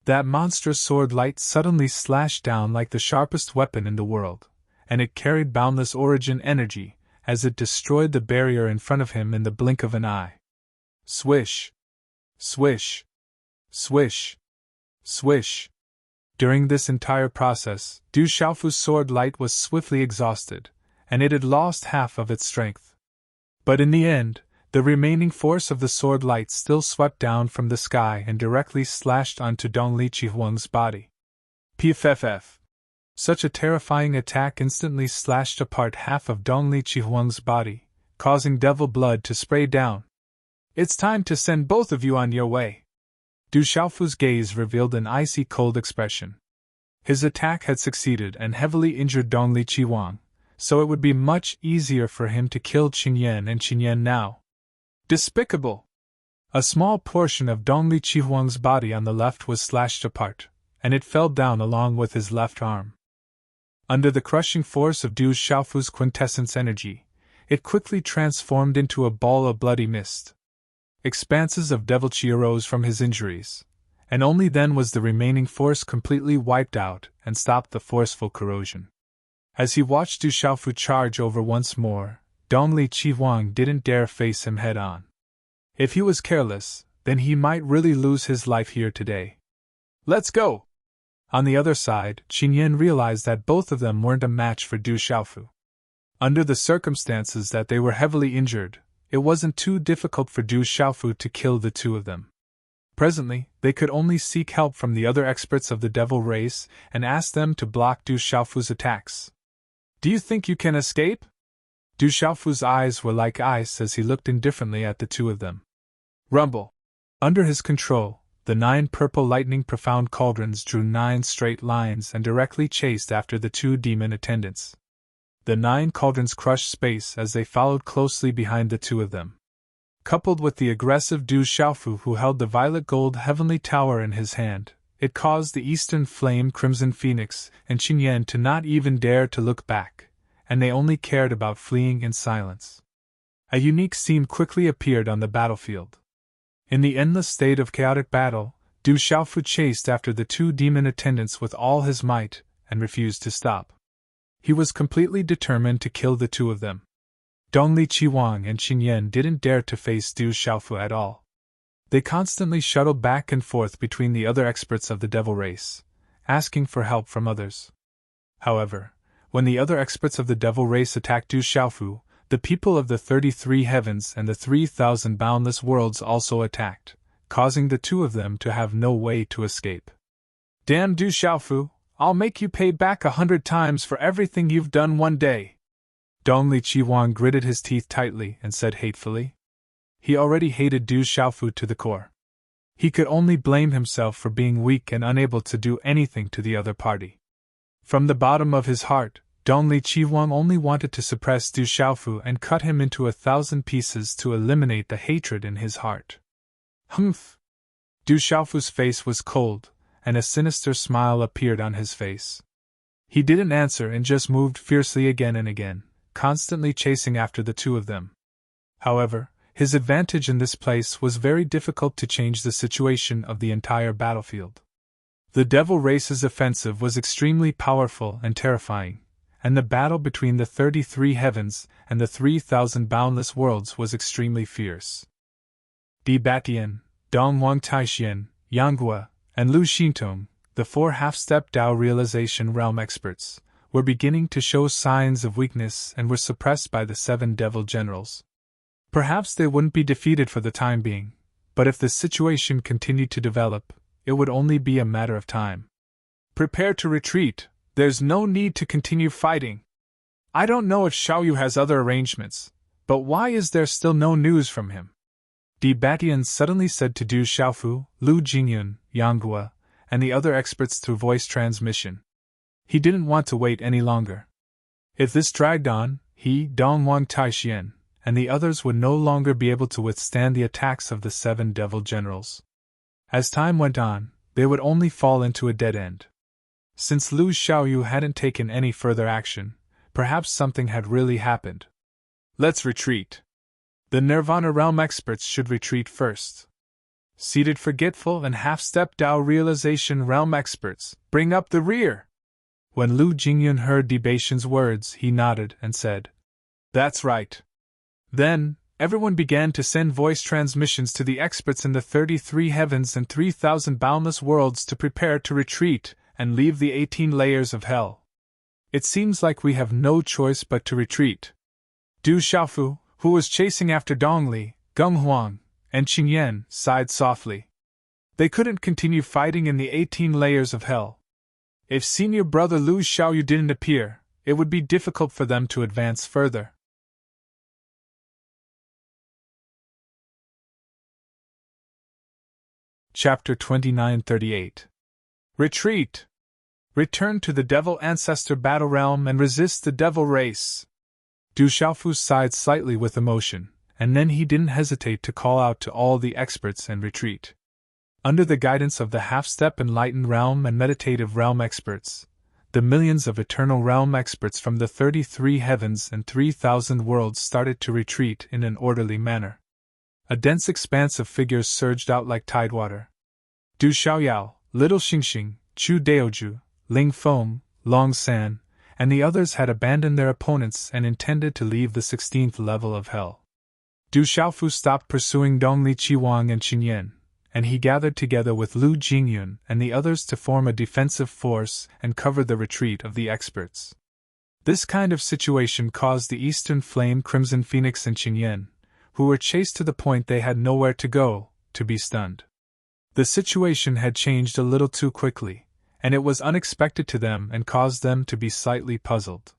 That monstrous sword light suddenly slashed down like the sharpest weapon in the world, and it carried boundless origin energy, as it destroyed the barrier in front of him in the blink of an eye. Swish! Swish! Swish! Swish! During this entire process, Du Xiaofu's sword light was swiftly exhausted, and it had lost half of its strength. But in the end, the remaining force of the sword light still swept down from the sky and directly slashed onto Dongli Qihuang's body. Pff! Such a terrifying attack instantly slashed apart half of Dongli Qihuang's body, causing devil blood to spray down. It's time to send both of you on your way. Du Xiaofu's gaze revealed an icy cold expression. His attack had succeeded and heavily injured Dongli Qihuang, so it would be much easier for him to kill Qinyan and Qinyan now. Despicable! A small portion of Dongli Qihuang's body on the left was slashed apart, and it fell down along with his left arm. Under the crushing force of Du Xiaofu's quintessence energy, it quickly transformed into a ball of bloody mist. Expanses of devil chi arose from his injuries, and only then was the remaining force completely wiped out and stopped the forceful corrosion. As he watched Du Xiaofu charge over once more, Dongli Qihuang didn't dare face him head-on. If he was careless, then he might really lose his life here today. Let's go! On the other side, Qinyan realized that both of them weren't a match for Du Xiaofu. Under the circumstances that they were heavily injured, it wasn't too difficult for Du Xiaofu to kill the two of them. Presently, they could only seek help from the other experts of the devil race and ask them to block Du Xiaofu's attacks. Do you think you can escape? Du Xiaofu's eyes were like ice as he looked indifferently at the two of them. Rumble! Under his control, the 9 purple lightning profound cauldrons drew 9 straight lines and directly chased after the 2 demon attendants. The 9 cauldrons crushed space as they followed closely behind the two of them. Coupled with the aggressive Du Xiaofu who held the violet gold heavenly tower in his hand, it caused the Eastern Flame Crimson Phoenix and Qinyan to not even dare to look back, and they only cared about fleeing in silence. A unique scene quickly appeared on the battlefield. In the endless state of chaotic battle, Du Xiaofu chased after the 2 demon attendants with all his might, and refused to stop. He was completely determined to kill the two of them. Dongli Qihuang and Qinyan didn't dare to face Du Xiaofu at all. They constantly shuttled back and forth between the other experts of the devil race, asking for help from others. However, when the other experts of the devil race attacked Du Xiaofu, the people of the 33 heavens and the 3,000 boundless worlds also attacked, causing the two of them to have no way to escape. Damn Du Xiaofu, I'll make you pay back 100 times for everything you've done one day. Dong Li Qiwang gritted his teeth tightly and said hatefully. He already hated Du Xiaofu to the core. He could only blame himself for being weak and unable to do anything to the other party. From the bottom of his heart, Dong Li Qiwang only wanted to suppress Du Xiaofu and cut him into 1,000 pieces to eliminate the hatred in his heart. Humph! Du Xiaofu's face was cold, and a sinister smile appeared on his face. He didn't answer and just moved fiercely again and again, constantly chasing after the two of them. However, his advantage in this place was very difficult to change the situation of the entire battlefield. The Devil Race's offensive was extremely powerful and terrifying, and the battle between the 33 heavens and the 3,000 boundless worlds was extremely fierce. Di Batian, Dong Wang Taixian, Yang Gua, and Lu Xintong, the 4 half-step Dao realization realm experts, were beginning to show signs of weakness and were suppressed by the 7 devil generals. Perhaps they wouldn't be defeated for the time being, but if the situation continued to develop, it would only be a matter of time. Prepare to retreat, there's no need to continue fighting. I don't know if Xiaoyu has other arrangements, but why is there still no news from him? Di Batian suddenly said to Du Xiaofu, Lu Jingyun, Yang Gua, and the other experts through voice transmission. He didn't want to wait any longer. If this dragged on, he, Dong Wang Taixian, and the others would no longer be able to withstand the attacks of the 7 devil generals. As time went on, they would only fall into a dead end. Since Lu Xiaoyu hadn't taken any further action, perhaps something had really happened. Let's retreat. The Nirvana realm experts should retreat first. Seated forgetful and half-step Dao realization realm experts, bring up the rear. When Lu Jingyun heard Di Batian's words, he nodded and said, That's right. Then, everyone began to send voice transmissions to the experts in the 33 heavens and 3,000 boundless worlds to prepare to retreat and leave the 18 layers of hell. It seems like we have no choice but to retreat. Du Xiaofu, who was chasing after Dong Li, Geng Huang, and Qin Yan, sighed softly. They couldn't continue fighting in the 18 layers of hell. If senior brother Lu Xiaoyu didn't appear, it would be difficult for them to advance further. Chapter 2938. Retreat! Return to the Devil Ancestor Battle Realm and resist the Devil Race! Du Xiaofu sighed slightly with emotion, and then he didn't hesitate to call out to all the experts and retreat. Under the guidance of the half-step Enlightened Realm and Meditative Realm experts, the millions of Eternal Realm experts from the 33 heavens and 3,000 worlds started to retreat in an orderly manner. A dense expanse of figures surged out like tidewater. Du Xiaoyao, Little Xingxing, Chu Daoju, Ling Feng, Long San, and the others had abandoned their opponents and intended to leave the 16th level of hell. Du Xiaofu stopped pursuing Dong Li Qiwang and Qin Yan, and he gathered together with Lu Jingyun and the others to form a defensive force and cover the retreat of the experts. This kind of situation caused the Eastern Flame Crimson Phoenix and Qin Yan, who were chased to the point they had nowhere to go, to be stunned. The situation had changed a little too quickly, and it was unexpected to them and caused them to be slightly puzzled.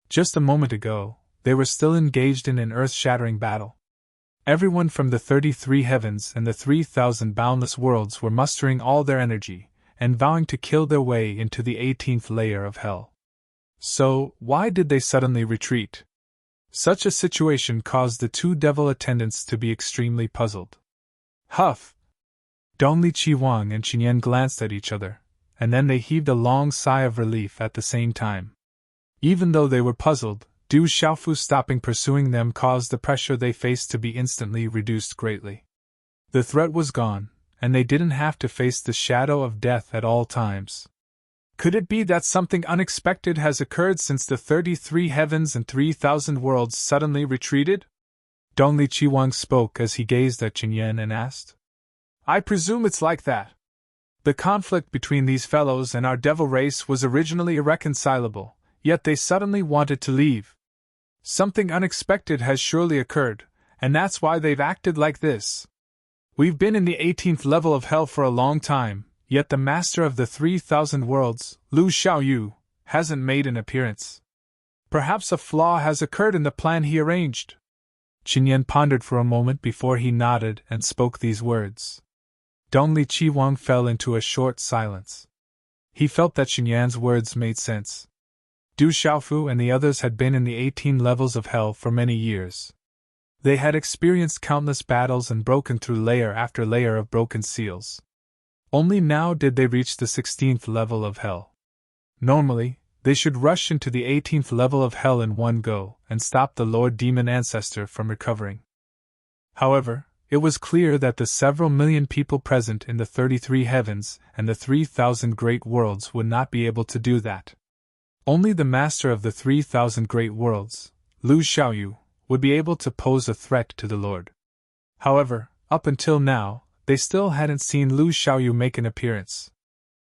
Just a moment ago, they were still engaged in an earth-shattering battle. Everyone from the 33 heavens and the 3,000 boundless worlds were mustering all their energy and vowing to kill their way into the 18th layer of hell. So, why did they suddenly retreat? Such a situation caused the 2 devil attendants to be extremely puzzled. Huff! Dong Li Qiwang and Qin Yan glanced at each other, and then they heaved a long sigh of relief at the same time. Even though they were puzzled, Du Xiaofu stopping pursuing them caused the pressure they faced to be instantly reduced greatly. The threat was gone, and they didn't have to face the shadow of death at all times. Could it be that something unexpected has occurred since the 33 heavens and 3,000 worlds suddenly retreated? Dong Li Qiwang spoke as he gazed at Qin Yan and asked. I presume it's like that. The conflict between these fellows and our devil race was originally irreconcilable, yet they suddenly wanted to leave. Something unexpected has surely occurred, and that's why they've acted like this. We've been in the 18th level of hell for a long time, Yet the master of the 3,000 worlds, Lu Xiaoyu, hasn't made an appearance. Perhaps a flaw has occurred in the plan he arranged. Qinyan pondered for a moment before he nodded and spoke these words. Dongli Qiwang fell into a short silence. He felt that Qinyan's words made sense. Du Xiaofu and the others had been in the 18 levels of hell for many years. They had experienced countless battles and broken through layer after layer of broken seals. Only now did they reach the 16th level of hell. Normally, they should rush into the 18th level of hell in one go and stop the Lord Demon Ancestor from recovering. However, it was clear that the several million people present in the 33 heavens and the 3,000 great worlds would not be able to do that. Only the master of the 3,000 great worlds, Lu Xiaoyu, would be able to pose a threat to the Lord. However, up until now, they still hadn't seen Lu Xiaoyu make an appearance.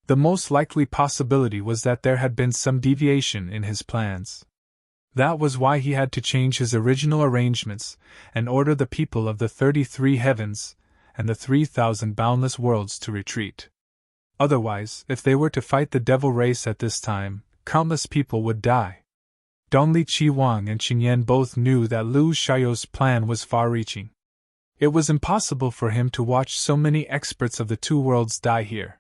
The most likely possibility was that there had been some deviation in his plans. That was why he had to change his original arrangements and order the people of the 33 heavens and the 3,000 boundless worlds to retreat. Otherwise, if they were to fight the devil race at this time, countless people would die. Dongli Qiwang and Qinyan both knew that Lu Xiaoyu's plan was far-reaching. It was impossible for him to watch so many experts of the two worlds die here.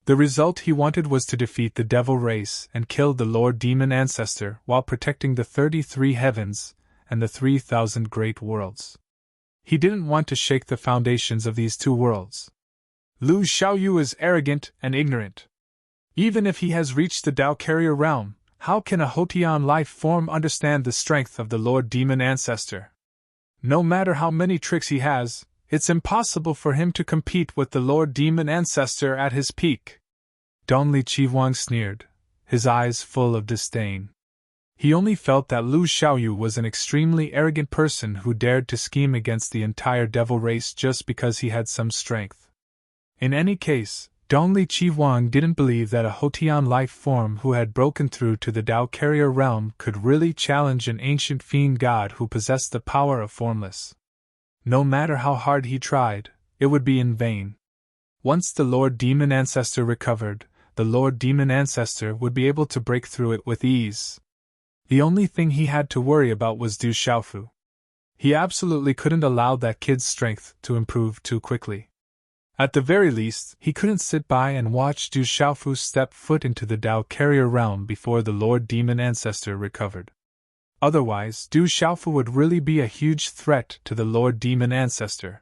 The result he wanted was to defeat the devil race and kill the Lord Demon Ancestor while protecting the 33 heavens and the 3,000 great worlds. He didn't want to shake the foundations of these two worlds. Lu Xiaoyu is arrogant and ignorant. Even if he has reached the Tao Carrier realm, how can a Hotian life form understand the strength of the Lord Demon Ancestor? No matter how many tricks he has, it's impossible for him to compete with the Lord Demon Ancestor at his peak. Dongli Qiwang sneered, his eyes full of disdain. He only felt that Lu Xiaoyu was an extremely arrogant person who dared to scheme against the entire devil race just because he had some strength. In any case, Dongli Qiwang didn't believe that a Hotian life form who had broken through to the Tao Carrier realm could really challenge an ancient fiend god who possessed the power of formless. No matter how hard he tried, it would be in vain. Once the Lord Demon Ancestor recovered, the Lord Demon Ancestor would be able to break through it with ease. The only thing he had to worry about was Du Xiaofu. He absolutely couldn't allow that kid's strength to improve too quickly. At the very least, he couldn't sit by and watch Du Xiaofu step foot into the Tao Carrier realm before the Lord Demon Ancestor recovered. Otherwise, Du Xiaofu would really be a huge threat to the Lord Demon Ancestor.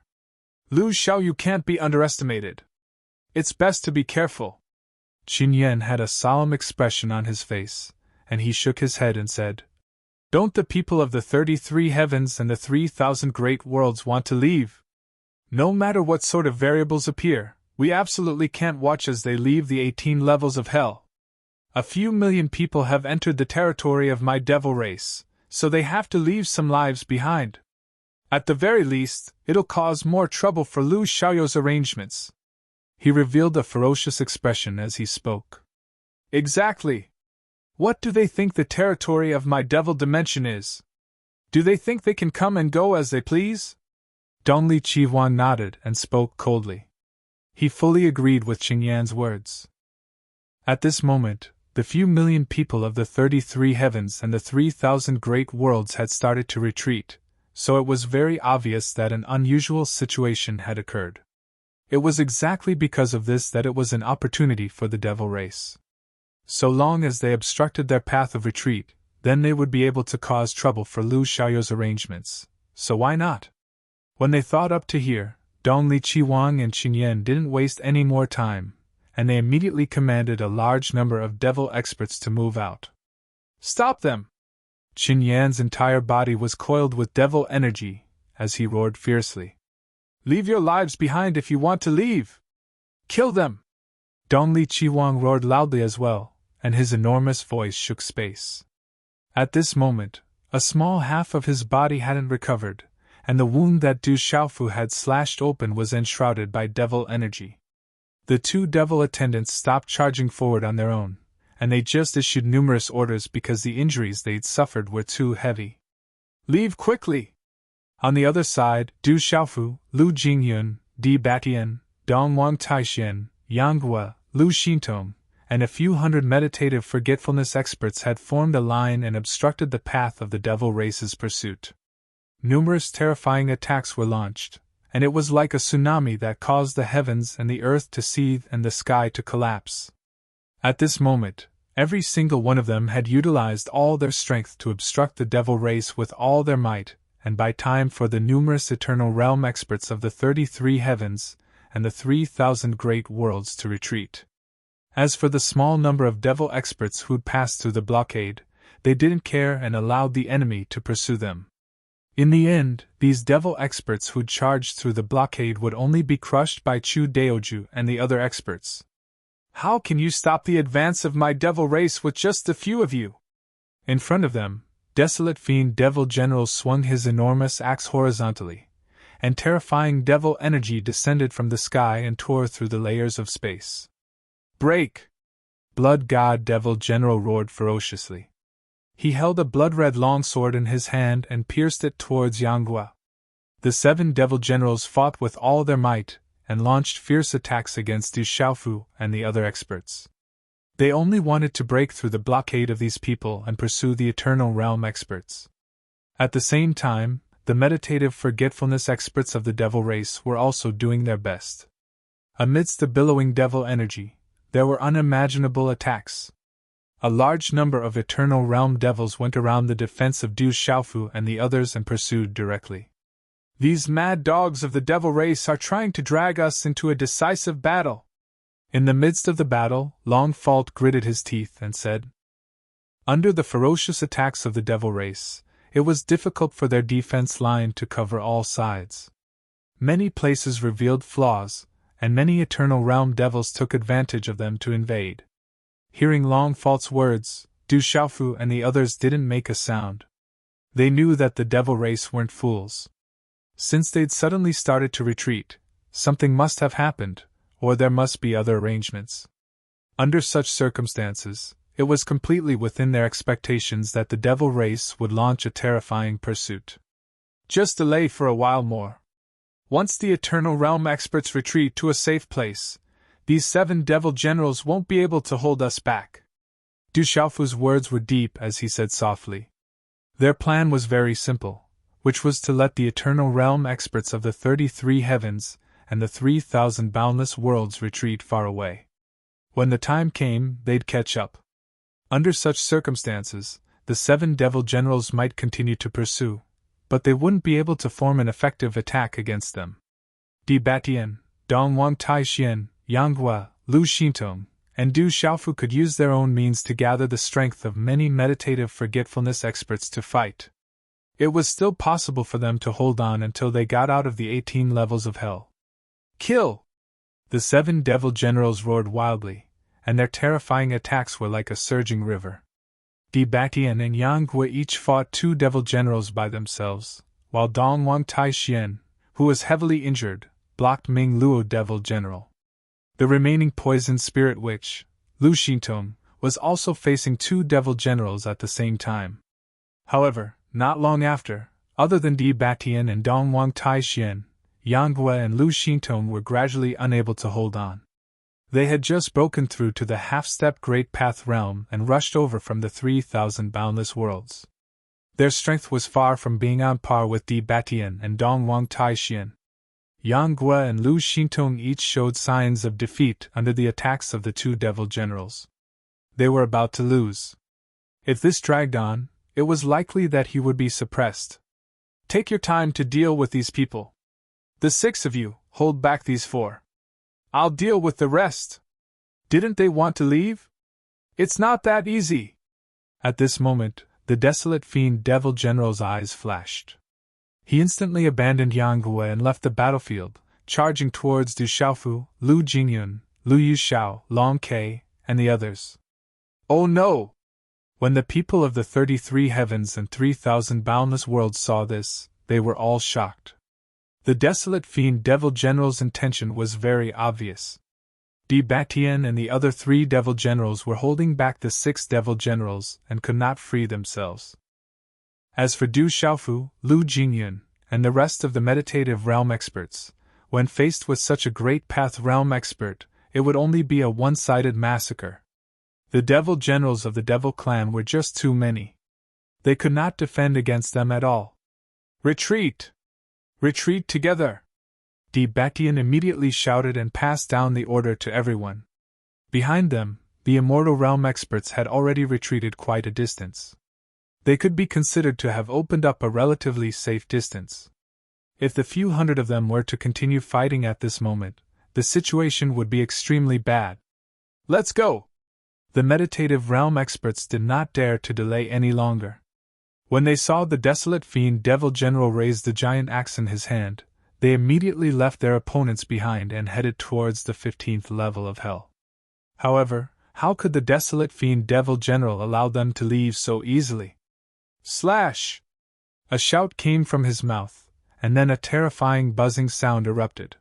Lu Xiaoyu can't be underestimated. It's best to be careful. Qinyan had a solemn expression on his face, and he shook his head and said, "Don't the people of the 33 heavens and the 3,000 great worlds want to leave? No matter what sort of variables appear, we absolutely can't watch as they leave the 18 levels of hell. A few million people have entered the territory of my devil race, so they have to leave some lives behind. At the very least, it'll cause more trouble for Lu Xiaoyu's arrangements." He revealed a ferocious expression as he spoke. "Exactly. What do they think the territory of my devil dimension is? Do they think they can come and go as they please?" Dongli Qiwang nodded and spoke coldly. He fully agreed with Qingyan's words. At this moment, the few million people of the 33 heavens and the 3,000 great worlds had started to retreat, so it was very obvious that an unusual situation had occurred. It was exactly because of this that it was an opportunity for the devil race. So long as they obstructed their path of retreat, then they would be able to cause trouble for Lu Xiaoyu's arrangements, so why not? When they thought up to here, Dongli Qiwang and Qinyan didn't waste any more time, and they immediately commanded a large number of devil experts to move out. "Stop them!" Qinyan's entire body was coiled with devil energy as he roared fiercely. "Leave your lives behind if you want to leave! Kill them!" Dongli Qiwang roared loudly as well, and his enormous voice shook space. At this moment, a small half of his body hadn't recovered, and the wound that Du Xiaofu had slashed open was enshrouded by devil energy. The two devil attendants stopped charging forward on their own, and they just issued numerous orders because the injuries they'd suffered were too heavy. "Leave quickly!" On the other side, Du Xiaofu, Lu Jingyun, Di Batian, Dong Wang Taixian, Yang, Lu Xintong, and a few hundred meditative forgetfulness experts had formed a line and obstructed the path of the devil race's pursuit. Numerous terrifying attacks were launched, and it was like a tsunami that caused the heavens and the earth to seethe and the sky to collapse. At this moment, every single one of them had utilized all their strength to obstruct the devil race with all their might, and buy time for the numerous eternal realm experts of the 33 heavens and the 3,000 great worlds to retreat. As for the small number of devil experts who'd passed through the blockade, they didn't care and allowed the enemy to pursue them. In the end, these devil experts who'd charged through the blockade would only be crushed by Chu Daoju and the other experts. "How can you stop the advance of my devil race with just a few of you?" In front of them, Desolate Fiend Devil General swung his enormous axe horizontally, and terrifying devil energy descended from the sky and tore through the layers of space. "Break!" Blood God Devil General roared ferociously. He held a blood-red longsword in his hand and pierced it towards Yang. The 7 devil generals fought with all their might, and launched fierce attacks against Du Xiaofu and the other experts. They only wanted to break through the blockade of these people and pursue the Eternal Realm experts. At the same time, the meditative forgetfulness experts of the devil race were also doing their best. Amidst the billowing devil energy, there were unimaginable attacks. A large number of Eternal Realm devils went around the defense of Du Xiaofu and the others and pursued directly. "These mad dogs of the devil race are trying to drag us into a decisive battle." In the midst of the battle, Long Fault gritted his teeth and said, "Under the ferocious attacks of the devil race, it was difficult for their defense line to cover all sides. Many places revealed flaws, and many Eternal Realm devils took advantage of them to invade." Hearing Long Fault's words, Du Xiaofu and the others didn't make a sound. They knew that the devil race weren't fools. Since they'd suddenly started to retreat, something must have happened, or there must be other arrangements. Under such circumstances, it was completely within their expectations that the devil race would launch a terrifying pursuit. "Just delay for a while more. Once the Eternal Realm experts retreat to a safe place, these 7 devil generals won't be able to hold us back." Du Xiaofu's words were deep as he said softly. Their plan was very simple, which was to let the Eternal Realm experts of the 33 heavens and the 3,000 boundless worlds retreat far away. When the time came, they'd catch up. Under such circumstances, the 7 devil generals might continue to pursue, but they wouldn't be able to form an effective attack against them. Di Batian, Dongwang Taixian, Yang, Lu Xintong, and Du Xiaofu could use their own means to gather the strength of many meditative forgetfulness experts to fight. It was still possible for them to hold on until they got out of the 18 levels of hell. "Kill!" The 7 devil generals roared wildly, and their terrifying attacks were like a surging river. Di Batian and Yang each fought 2 devil generals by themselves, while Dongwang Taixian, who was heavily injured, blocked Ming Luo devil general. The remaining poison spirit witch, Lu Xintong, was also facing 2 devil generals at the same time. However, not long after, other than Di Batian and Dongwang Taixian, Yang and Lu Xintong were gradually unable to hold on. They had just broken through to the half-step Great Path realm and rushed over from the 3,000 boundless worlds. Their strength was far from being on par with Di Batian and Dongwang Taixian. Yang and Lu Xintong each showed signs of defeat under the attacks of the 2 devil generals. They were about to lose. If this dragged on, it was likely that he would be suppressed. "Take your time to deal with these people. The 6 of you, hold back these 4. I'll deal with the rest." Didn't they want to leave? It's not that easy. At this moment, the Desolate Fiend Devil General's eyes flashed. He instantly abandoned Yang and left the battlefield, charging towards Du Xiaofu, Lu Jingyun, Lu Yuxiao, Long Ke, and the others. "Oh no!" When the people of the 33 heavens and 3,000 boundless worlds saw this, they were all shocked. The Desolate Fiend Devil General's intention was very obvious. Di Batian and the other 3 devil generals were holding back the 6 devil generals and could not free themselves. As for Du Xiaofu, Lu Jingyun, and the rest of the meditative realm experts, when faced with such a great path realm expert, it would only be a one-sided massacre. The devil generals of the devil clan were just too many. They could not defend against them at all. Retreat! Retreat together! Batian immediately shouted and passed down the order to everyone. Behind them, the Immortal Realm experts had already retreated quite a distance. They could be considered to have opened up a relatively safe distance. If the few hundred of them were to continue fighting at this moment, the situation would be extremely bad. Let's go! The Meditative Realm experts did not dare to delay any longer. When they saw the desolate fiend Devil General raise the giant axe in his hand, they immediately left their opponents behind and headed towards the 15th level of Hell. However, how could the desolate fiend Devil General allow them to leave so easily? Slash! A shout came from his mouth, and then a terrifying buzzing sound erupted.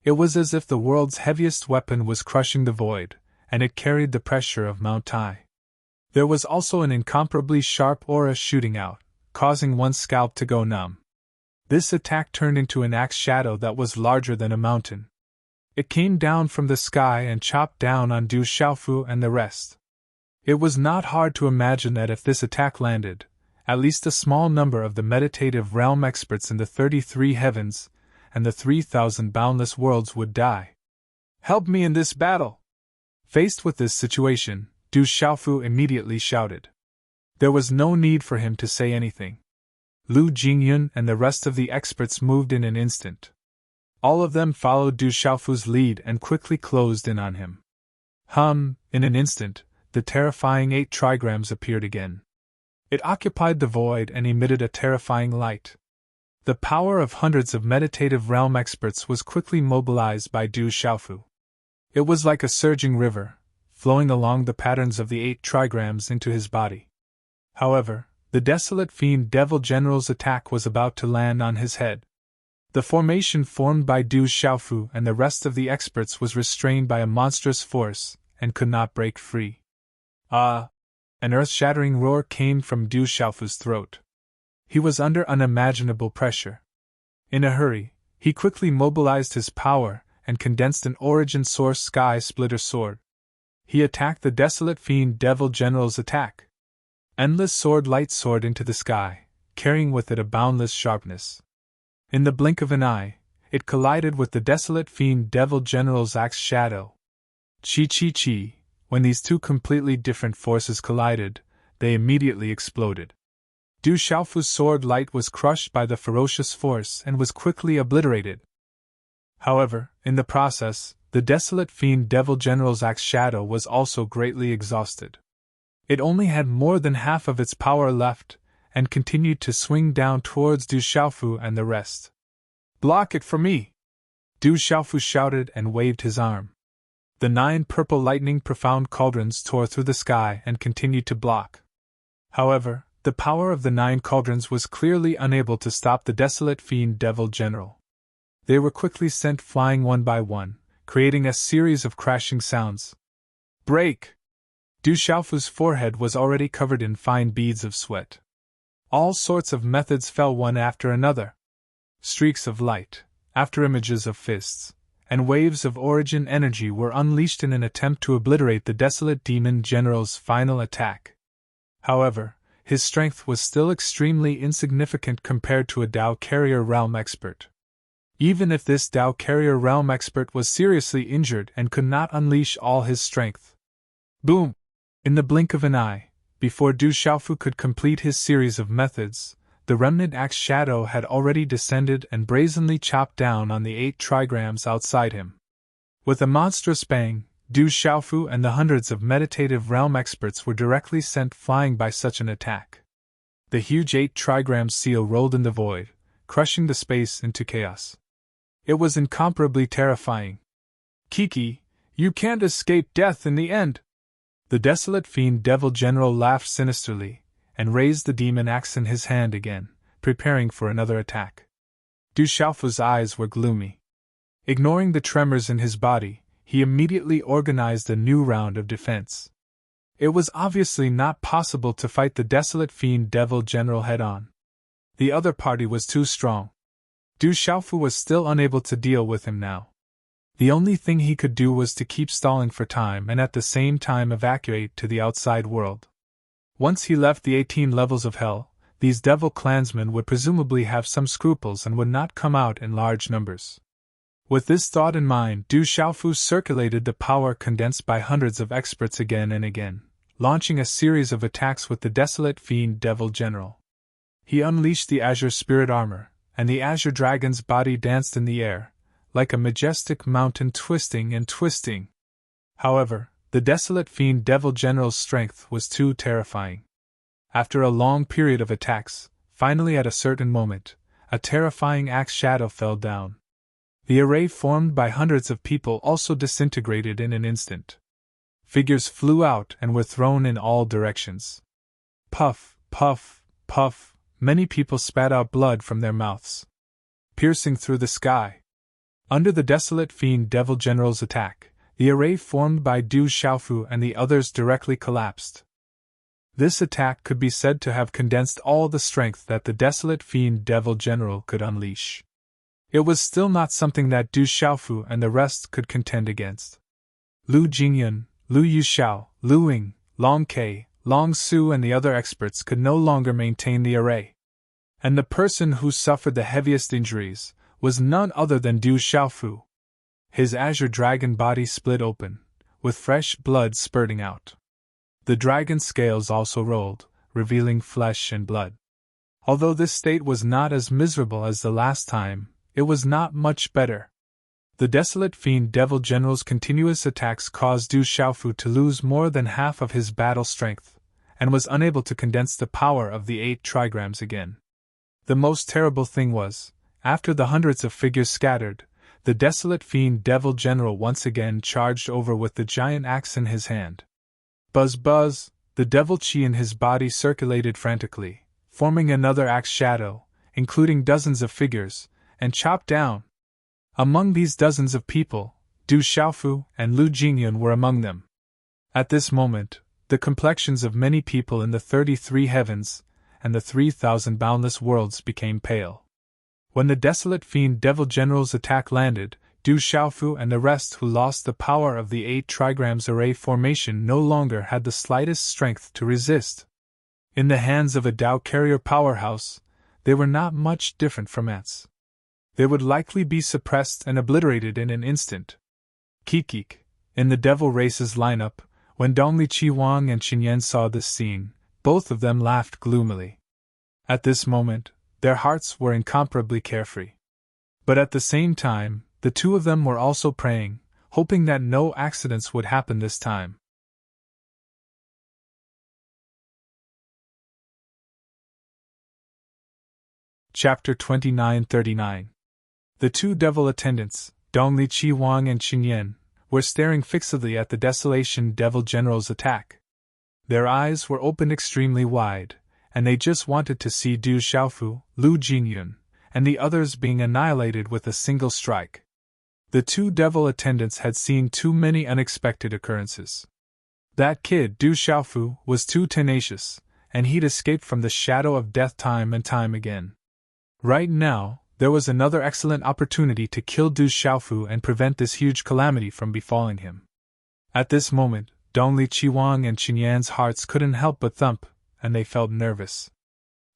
It was as if the world's heaviest weapon was crushing the void, and it carried the pressure of Mount Tai. There was also an incomparably sharp aura shooting out, causing one's scalp to go numb. This attack turned into an axe shadow that was larger than a mountain. It came down from the sky and chopped down on Du Xiaofu and the rest. It was not hard to imagine that if this attack landed, at least a small number of the Meditative Realm experts in the 33 heavens and the 3,000 boundless worlds would die. Help me in this battle! Faced with this situation, Du Xiaofu immediately shouted. There was no need for him to say anything. Lu Jingyun and the rest of the experts moved in an instant. All of them followed Du Xiaofu's lead and quickly closed in on him. In an instant, the terrifying 8 trigrams appeared again. It occupied the void and emitted a terrifying light. The power of hundreds of Meditative Realm experts was quickly mobilized by Du Xiaofu. It was like a surging river, flowing along the patterns of the 8 trigrams into his body. However, the desolate fiend Devil General's attack was about to land on his head. The formation formed by Du Xiaofu and the rest of the experts was restrained by a monstrous force, and could not break free. An earth-shattering roar came from Du Xiaofu's throat. He was under unimaginable pressure. In a hurry, he quickly mobilized his power and condensed an origin source sky splitter sword. He attacked the desolate fiend Devil General's attack. Endless sword light soared into the sky, carrying with it a boundless sharpness. In the blink of an eye, it collided with the desolate fiend Devil General's axe shadow. Chi. When these two completely different forces collided, they immediately exploded. Du Xiaofu's sword light was crushed by the ferocious force and was quickly obliterated. However, in the process, the desolate fiend Devil General's axe shadow was also greatly exhausted. It only had more than half of its power left, and continued to swing down towards Du Xiaofu and the rest. Block it for me! Du Xiaofu shouted and waved his arm. The 9 purple lightning profound cauldrons tore through the sky and continued to block. However, the power of the 9 cauldrons was clearly unable to stop the desolate fiend Devil General. They were quickly sent flying one by one, creating a series of crashing sounds. Break! Du Xiaofu's forehead was already covered in fine beads of sweat. All sorts of methods fell one after another. Streaks of light, afterimages of fists, and waves of origin energy were unleashed in an attempt to obliterate the desolate demon general's final attack. However, his strength was still extremely insignificant compared to a Dao Carrier Realm expert. Even if this Dao Carrier Realm expert was seriously injured and could not unleash all his strength. Boom! In the blink of an eye, before Du Xiaofu could complete his series of methods, the remnant axe shadow had already descended and brazenly chopped down on the 8 trigrams outside him. With a monstrous bang, Du Xiaofu and the hundreds of Meditative Realm experts were directly sent flying by such an attack. The huge 8 trigram seal rolled in the void, crushing the space into chaos. It was incomparably terrifying. Kiki, you can't escape death in the end! The desolate fiend Devil General laughed sinisterly, and raised the demon axe in his hand again, preparing for another attack. Du Xiaofu's eyes were gloomy. Ignoring the tremors in his body, he immediately organized a new round of defense. It was obviously not possible to fight the desolate fiend Devil General head-on. The other party was too strong. Du Xiaofu was still unable to deal with him now. The only thing he could do was to keep stalling for time and at the same time evacuate to the outside world. Once he left the 18 levels of hell, these devil clansmen would presumably have some scruples and would not come out in large numbers. With this thought in mind, Du Xiaofu circulated the power condensed by hundreds of experts again and again, launching a series of attacks with the desolate fiend devil general. He unleashed the azure spirit armor, and the azure dragon's body danced in the air, like a majestic mountain twisting and twisting. However, the desolate fiend devil general's strength was too terrifying. After a long period of attacks, finally at a certain moment, a terrifying axe shadow fell down. The array formed by hundreds of people also disintegrated in an instant. Figures flew out and were thrown in all directions. Puff, puff, puff, many people spat out blood from their mouths, piercing through the sky. Under the desolate fiend devil general's attack, the array formed by Du Xiaofu and the others directly collapsed. This attack could be said to have condensed all the strength that the desolate fiend devil general could unleash. It was still not something that Du Xiaofu and the rest could contend against. Lu Jingyun, Lu Yuxiao, Lu Ying, Long Ke, Long Su and the other experts could no longer maintain the array. And the person who suffered the heaviest injuries was none other than Du Xiaofu. His azure dragon body split open, with fresh blood spurting out. The dragon's scales also rolled, revealing flesh and blood. Although this state was not as miserable as the last time, it was not much better. The desolate fiend devil general's continuous attacks caused Du Xiaofu to lose more than half of his battle strength, and was unable to condense the power of the 8 trigrams again. The most terrible thing was, after the hundreds of figures scattered, the desolate fiend devil general once again charged over with the giant axe in his hand. Buzz buzz, the devil chi in his body circulated frantically, forming another axe shadow, including dozens of figures, and chopped down. Among these dozens of people, Du Xiaofu and Lu Jingyun were among them. At this moment, the complexions of many people in the 33 heavens and the 3,000 boundless worlds became pale. When the desolate fiend devil general's attack landed, Du Xiaofu and the rest who lost the power of the 8 trigrams array formation no longer had the slightest strength to resist. In the hands of a Tao carrier powerhouse, they were not much different from ants. They would likely be suppressed and obliterated in an instant. Kikik, in the devil race's lineup, when Dongli Qiwang and Qinyan saw this scene, both of them laughed gloomily. At this moment, their hearts were incomparably carefree. But at the same time, the two of them were also praying, hoping that no accidents would happen this time. Chapter 2939. The two devil attendants, Dongli Qiwang and Qinyan, were staring fixedly at the desolation devil general's attack. Their eyes were opened extremely wide, and they just wanted to see Du Xiaofu, Lu Jingyun, and the others being annihilated with a single strike. The two devil attendants had seen too many unexpected occurrences. That kid, Du Xiaofu, was too tenacious, and he'd escaped from the shadow of death time and time again. Right now, there was another excellent opportunity to kill Du Xiaofu and prevent this huge calamity from befalling him. At this moment, Dongli Qiwang and Qinyan's hearts couldn't help but thump, and they felt nervous.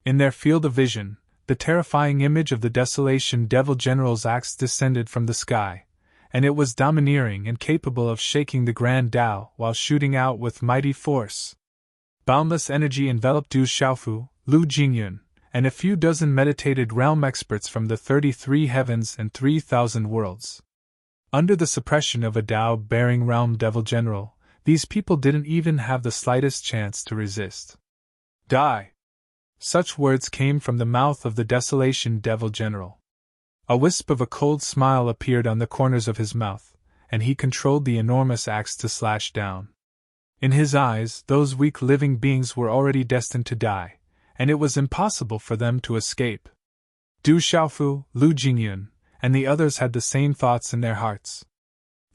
In their field of vision, the terrifying image of the desolation devil general's axe descended from the sky, and it was domineering and capable of shaking the Grand Tao while shooting out with mighty force. Boundless energy enveloped Du Xiaofu, Lu Jingyun, and a few dozen meditated realm experts from the 33 heavens and 3,000 worlds. Under the suppression of a Tao-bearing realm devil general, these people didn't even have the slightest chance to resist. Die! Such words came from the mouth of the desolation devil general. A wisp of a cold smile appeared on the corners of his mouth, and he controlled the enormous axe to slash down. In his eyes, those weak living beings were already destined to die, and it was impossible for them to escape. Du Xiaofu, Lu Jingyun, and the others had the same thoughts in their hearts.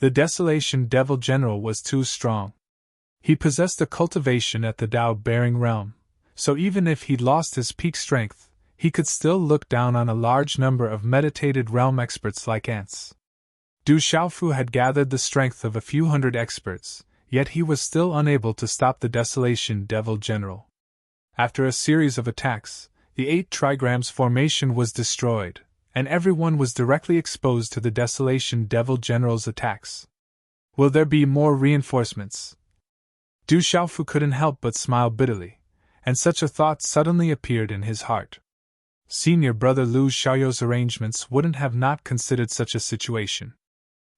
The desolation devil general was too strong. He possessed a cultivation at the Tao-bearing realm, so even if he'd lost his peak strength, he could still look down on a large number of meditated realm experts like ants. Du Xiaofu had gathered the strength of a few hundred experts, yet he was still unable to stop the Desolation Devil General. After a series of attacks, the 8 trigrams formation was destroyed, and everyone was directly exposed to the Desolation Devil General's attacks. Will there be more reinforcements? Du Xiaofu couldn't help but smile bitterly, and such a thought suddenly appeared in his heart. Senior brother Lu Xiaoyou's arrangements wouldn't have not considered such a situation.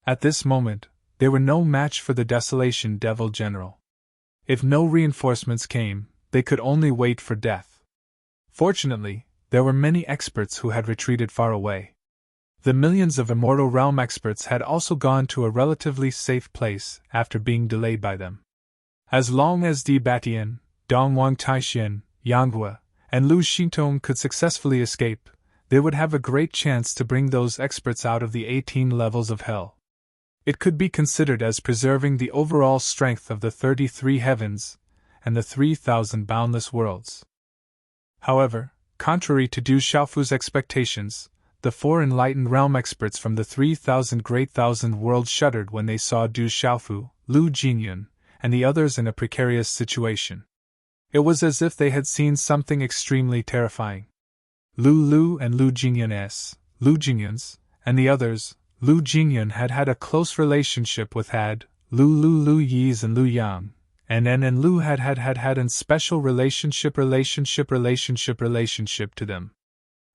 At this moment, they were no match for the Desolation Devil General. If no reinforcements came, they could only wait for death. Fortunately, there were many experts who had retreated far away. The millions of Immortal Realm experts had also gone to a relatively safe place after being delayed by them. As long as Di Batian, Dongwang Taixian, Yanghua, and Lu Xintong could successfully escape, they would have a great chance to bring those experts out of the 18 levels of hell. It could be considered as preserving the overall strength of the 33 heavens and the 3,000 boundless worlds. However, contrary to Du Xiaofu's expectations, the 4 enlightened realm experts from the 3,000 great thousand worlds shuddered when they saw Du Xiaofu, Lu Jingyun, and the others in a precarious situation. It was as if they had seen something extremely terrifying. Lu and Lu Jingyun's, and the others, Lu Jingyun had had a close relationship with Lu Yi's and Lu Yang, and N and Lu had a special relationship to them.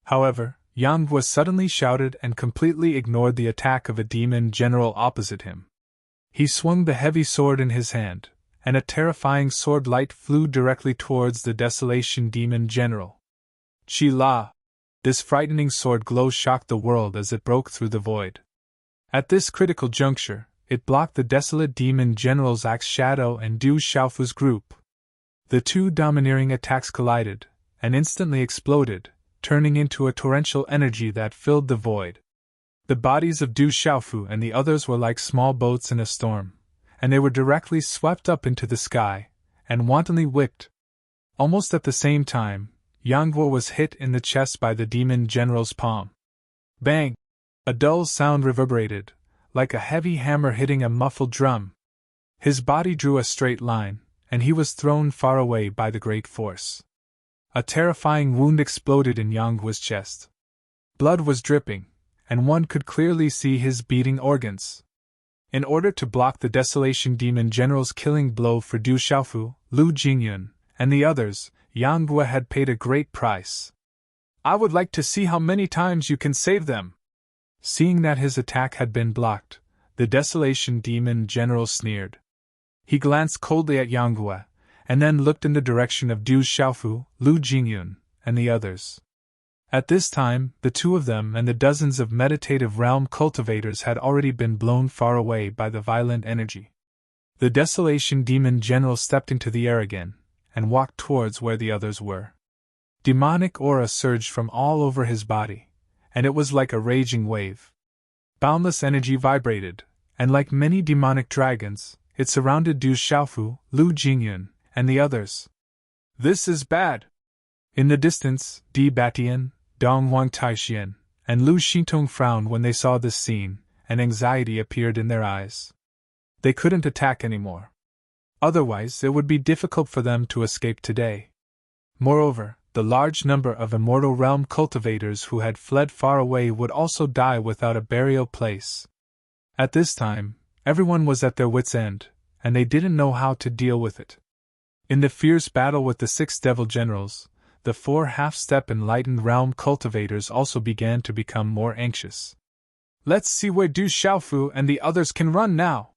However, Yang was suddenly shouted and completely ignored the attack of a demon general opposite him. He swung the heavy sword in his hand, and a terrifying sword light flew directly towards the Desolation Demon General. Chi La! This frightening sword glow shocked the world as it broke through the void. At this critical juncture, it blocked the Desolate Demon General's axe shadow and Du Xiaofu's group. The two domineering attacks collided, and instantly exploded, turning into a torrential energy that filled the void. The bodies of Du Xiaofu and the others were like small boats in a storm, and they were directly swept up into the sky, and wantonly whipped. Almost at the same time, Yanghua was hit in the chest by the demon general's palm. Bang! A dull sound reverberated, like a heavy hammer hitting a muffled drum. His body drew a straight line, and he was thrown far away by the great force. A terrifying wound exploded in Yanghua's chest. Blood was dripping, and one could clearly see his beating organs. In order to block the Desolation Demon General's killing blow for Du Xiaofu, Lu Jingyun, and the others, Yanghua had paid a great price. I would like to see how many times you can save them. Seeing that his attack had been blocked, the Desolation Demon General sneered. He glanced coldly at Yanghua, and then looked in the direction of Du Xiaofu, Lu Jingyun, and the others. At this time, the two of them and the dozens of meditative realm cultivators had already been blown far away by the violent energy. The Desolation Demon General stepped into the air again, and walked towards where the others were. Demonic aura surged from all over his body, and it was like a raging wave. Boundless energy vibrated, and like many demonic dragons, it surrounded Du Xiaofu, Lu Jingyun, and the others. This is bad! In the distance, Di Batian, Dongwang Taixian, and Lu Xintong frowned when they saw this scene, and anxiety appeared in their eyes. They couldn't attack anymore. Otherwise, it would be difficult for them to escape today. Moreover, the large number of Immortal Realm cultivators who had fled far away would also die without a burial place. At this time, everyone was at their wits' end, and they didn't know how to deal with it. In the fierce battle with the 6 devil generals, the 4 half-step enlightened realm cultivators also began to become more anxious. Let's see where Du Xiaofu and the others can run now.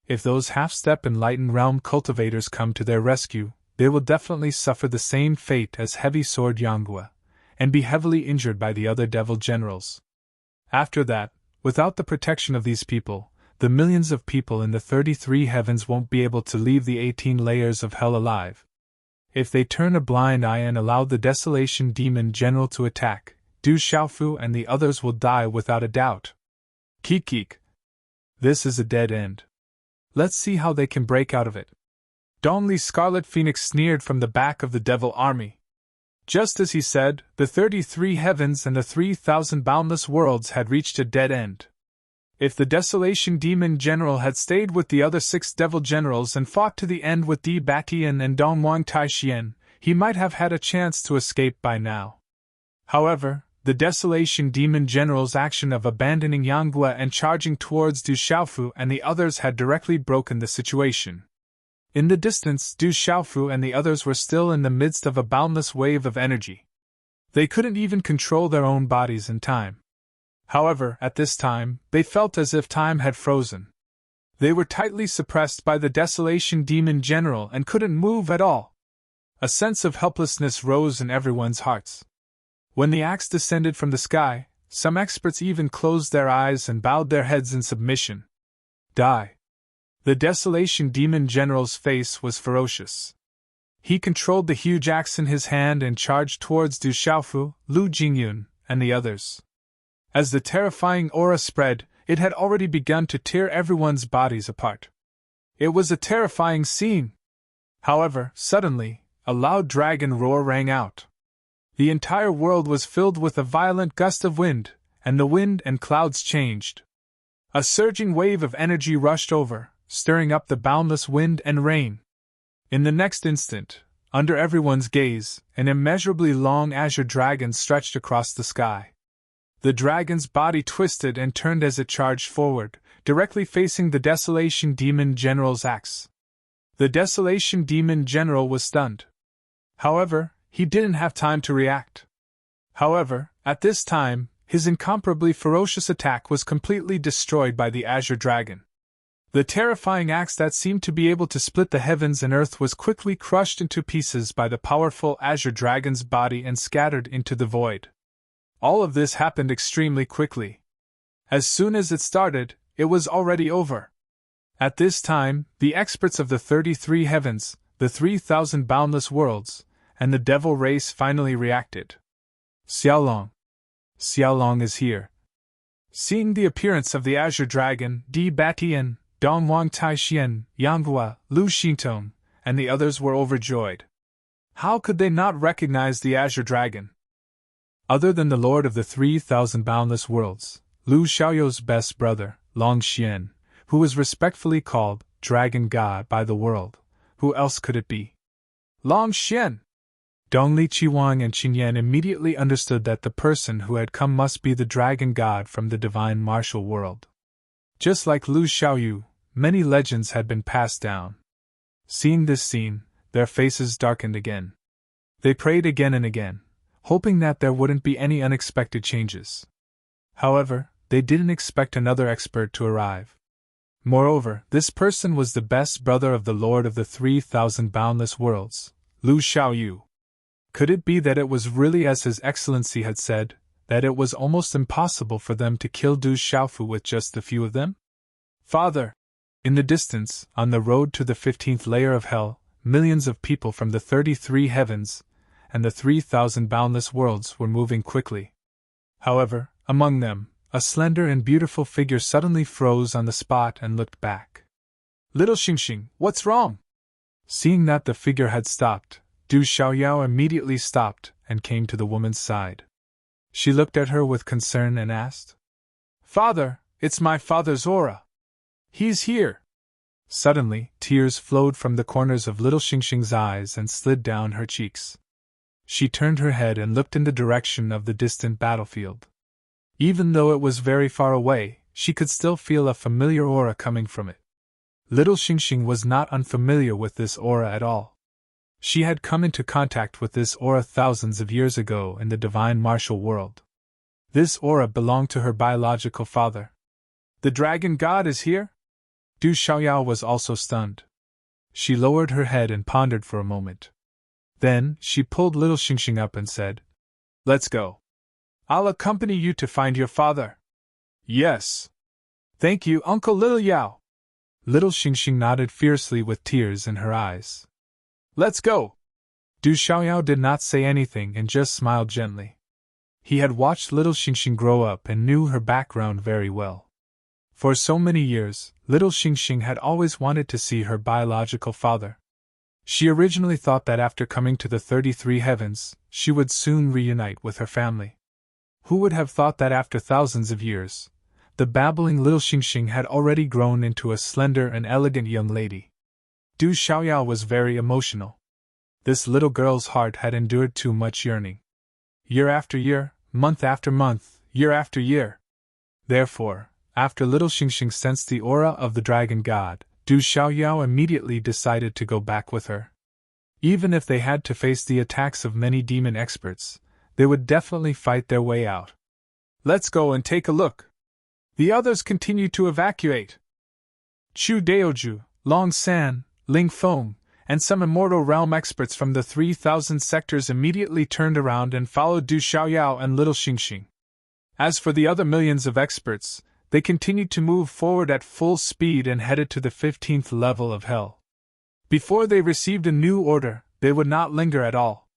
If those half-step enlightened realm cultivators come to their rescue, they will definitely suffer the same fate as Heavy Sword Yanghua, and be heavily injured by the other devil generals. After that, without the protection of these people, the millions of people in the 33 heavens won't be able to leave the 18 layers of hell alive. If they turn a blind eye and allow the Desolation Demon General to attack, Du Xiaofu and the others will die without a doubt. Keek. This is a dead end. Let's see how they can break out of it. Dongli Scarlet Phoenix sneered from the back of the devil army. Just as he said, the 33 heavens and the 3,000 boundless worlds had reached a dead end. If the Desolation Demon General had stayed with the other 6 Devil Generals and fought to the end with Di Batian and Dongwang Taixian, he might have had a chance to escape by now. However, the Desolation Demon General's action of abandoning Yanghua and charging towards Du Xiaofu and the others had directly broken the situation. In the distance, Du Xiaofu and the others were still in the midst of a boundless wave of energy. They couldn't even control their own bodies in time. However, at this time, they felt as if time had frozen. They were tightly suppressed by the Desolation Demon General and couldn't move at all. A sense of helplessness rose in everyone's hearts. When the axe descended from the sky, some experts even closed their eyes and bowed their heads in submission. Die. The Desolation Demon General's face was ferocious. He controlled the huge axe in his hand and charged towards Du Xiaofu, Lu Jingyun, and the others. As the terrifying aura spread, it had already begun to tear everyone's bodies apart. It was a terrifying scene. However, suddenly, a loud dragon roar rang out. The entire world was filled with a violent gust of wind, and the wind and clouds changed. A surging wave of energy rushed over, stirring up the boundless wind and rain. In the next instant, under everyone's gaze, an immeasurably long azure dragon stretched across the sky. The dragon's body twisted and turned as it charged forward, directly facing the Desolation Demon General's axe. The Desolation Demon General was stunned. However, he didn't have time to react. However, at this time, his incomparably ferocious attack was completely destroyed by the azure dragon. The terrifying axe that seemed to be able to split the heavens and earth was quickly crushed into pieces by the powerful azure dragon's body and scattered into the void. All of this happened extremely quickly. As soon as it started, it was already over. At this time, the experts of the 33 heavens, the 3,000 boundless worlds, and the devil race finally reacted. Xiaolong. Xiaolong is here. Seeing the appearance of the azure dragon, Di Batian, Dongwang Taixian, Yanghua, Lu Xintong, and the others were overjoyed. How could they not recognize the azure dragon? Other than the lord of the 3,000 boundless worlds, Lu Xiaoyou's best brother, Long Xian, who was respectfully called Dragon God by the world, who else could it be? Long Xian! Dongli Qiwang and Qinyan immediately understood that the person who had come must be the Dragon God from the divine martial world. Just like Lu Xiaoyu, many legends had been passed down. Seeing this scene, their faces darkened again. They prayed again and again, hoping that there wouldn't be any unexpected changes. However, they didn't expect another expert to arrive. Moreover, this person was the best brother of the Lord of the 3,000 boundless worlds, Lu Xiaoyu. Could it be that it was really as His Excellency had said, that it was almost impossible for them to kill Du Xiaofu with just a few of them? Father! In the distance, on the road to the 15th layer of hell, millions of people from the 33 heavens and the 3,000 boundless worlds were moving quickly. However, among them, a slender and beautiful figure suddenly froze on the spot and looked back. Little Xingxing, what's wrong? Seeing that the figure had stopped, Du Xiaoyao immediately stopped and came to the woman's side. She looked at her with concern and asked, Father, it's my father's aura. He's here. Suddenly, tears flowed from the corners of little Xingxing's eyes and slid down her cheeks. She turned her head and looked in the direction of the distant battlefield. Even though it was very far away, she could still feel a familiar aura coming from it. Little Xingxing was not unfamiliar with this aura at all. She had come into contact with this aura thousands of years ago in the divine martial world. This aura belonged to her biological father. The dragon god is here? Du Xiaoyao was also stunned. She lowered her head and pondered for a moment. Then, she pulled little Xingxing up and said, Let's go. I'll accompany you to find your father. Yes. Thank you, Uncle Little Yao. Little Xingxing nodded fiercely with tears in her eyes. Let's go. Du Xiaoyao did not say anything and just smiled gently. He had watched little Xingxing grow up and knew her background very well. For so many years, little Xingxing had always wanted to see her biological father. She originally thought that after coming to the 33 heavens, she would soon reunite with her family. Who would have thought that after thousands of years, the babbling little Xingxing had already grown into a slender and elegant young lady. Du Xiaoyao was very emotional. This little girl's heart had endured too much yearning. Year after year, month after month, year after year. Therefore, after little Xingxing sensed the aura of the dragon god, Du Xiaoyao immediately decided to go back with her. Even if they had to face the attacks of many demon experts, they would definitely fight their way out. Let's go and take a look. The others continued to evacuate. Chu Daoju, Long San, Ling Feng, and some immortal realm experts from the 3,000 sectors immediately turned around and followed Du Xiaoyao and little Xingxing. As for the other millions of experts, they continued to move forward at full speed and headed to the 15th level of hell. Before they received a new order, they would not linger at all.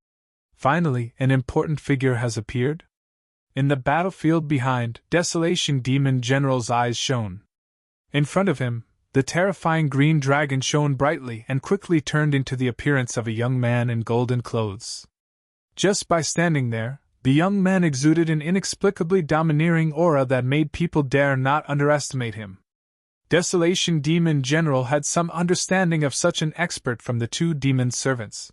Finally, an important figure has appeared. In the battlefield behind, Desolation Demon General's eyes shone. In front of him, the terrifying green dragon shone brightly and quickly turned into the appearance of a young man in golden clothes. Just by standing there, the young man exuded an inexplicably domineering aura that made people dare not underestimate him. Desolation Demon General had some understanding of such an expert from the two demon servants.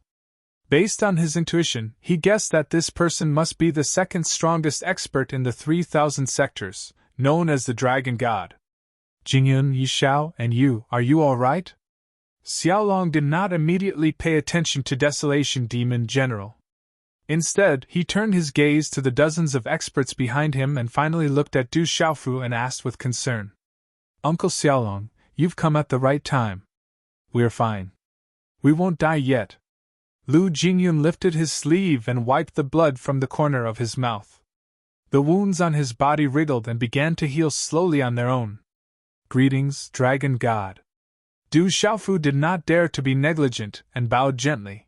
Based on his intuition, he guessed that this person must be the second strongest expert in the 3,000 sectors, known as the Dragon God. Jingyun, Yishao, and you, are you all right? Xiaolong did not immediately pay attention to Desolation Demon General. Instead, he turned his gaze to the dozens of experts behind him and finally looked at Du Xiaofu and asked with concern. Uncle Xiaolong, you've come at the right time. We're fine. We won't die yet. Lu Jingyun lifted his sleeve and wiped the blood from the corner of his mouth. The wounds on his body wriggled and began to heal slowly on their own. Greetings, Dragon God. Du Xiaofu did not dare to be negligent and bowed gently.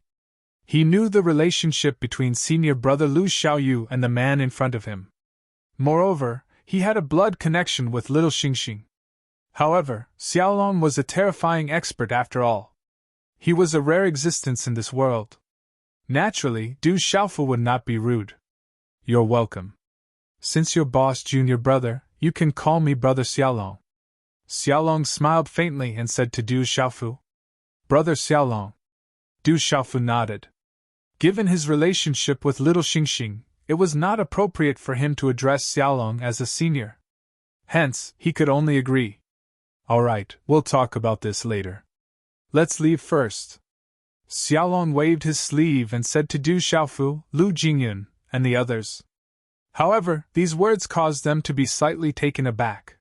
He knew the relationship between senior brother Lu Xiaoyu and the man in front of him. Moreover, he had a blood connection with little Xingxing. However, Xiaolong was a terrifying expert after all. He was a rare existence in this world. Naturally, Du Xiaofu would not be rude. You're welcome. Since you're boss junior brother, you can call me Brother Xiaolong. Xiaolong smiled faintly and said to Du Xiaofu, Brother Xiaolong. Du Xiaofu nodded. Given his relationship with little Xingxing, it was not appropriate for him to address Xiaolong as a senior. Hence, he could only agree. All right, we'll talk about this later. Let's leave first. Xiaolong waved his sleeve and said to Du Xiaofu, Lu Jingyun, and the others. However, these words caused them to be slightly taken aback.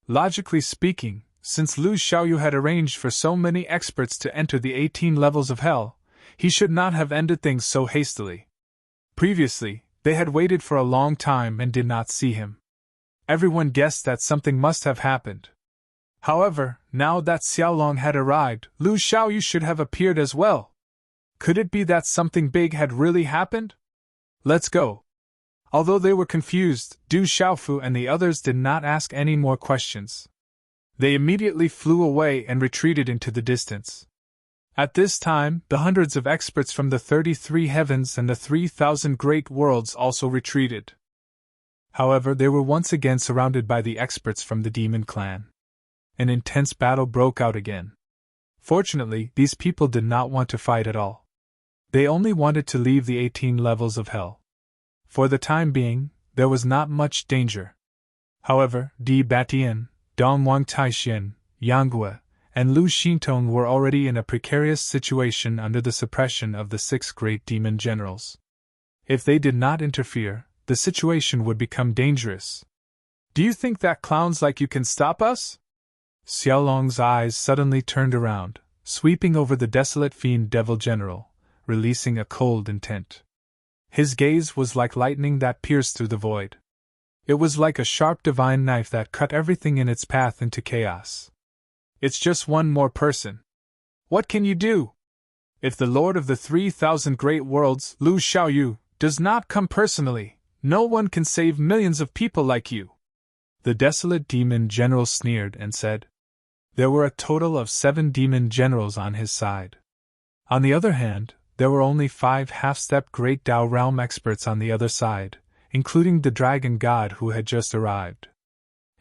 Logically speaking, since Lu Xiaoyu had arranged for so many experts to enter the 18 levels of hell, he should not have ended things so hastily. Previously, they had waited for a long time and did not see him. Everyone guessed that something must have happened. However, now that Xiaolong had arrived, Lu Xiaoyu should have appeared as well. Could it be that something big had really happened? Let's go. Although they were confused, Du Xiaofu and the others did not ask any more questions. They immediately flew away and retreated into the distance. At this time, the hundreds of experts from the 33 heavens and the 3,000 great worlds also retreated. However, they were once again surrounded by the experts from the demon clan. An intense battle broke out again. Fortunately, these people did not want to fight at all. They only wanted to leave the 18 levels of hell. For the time being, there was not much danger. However, Di Batian, Dong Wang Taixin, Yang Gui, and Lu Xintong were already in a precarious situation under the suppression of the 6 great demon generals. If they did not interfere, the situation would become dangerous. Do you think that clowns like you can stop us? Xiaolong's eyes suddenly turned around, sweeping over the desolate fiend devil general, releasing a cold intent. His gaze was like lightning that pierced through the void. It was like a sharp divine knife that cut everything in its path into chaos. It's just one more person. What can you do? If the Lord of the 3,000 great worlds, Lu Xiaoyu, does not come personally, no one can save millions of people like you. The desolate demon general sneered and said. There were a total of 7 demon generals on his side. On the other hand, there were only 5 half-step great Tao realm experts on the other side, including the dragon god who had just arrived.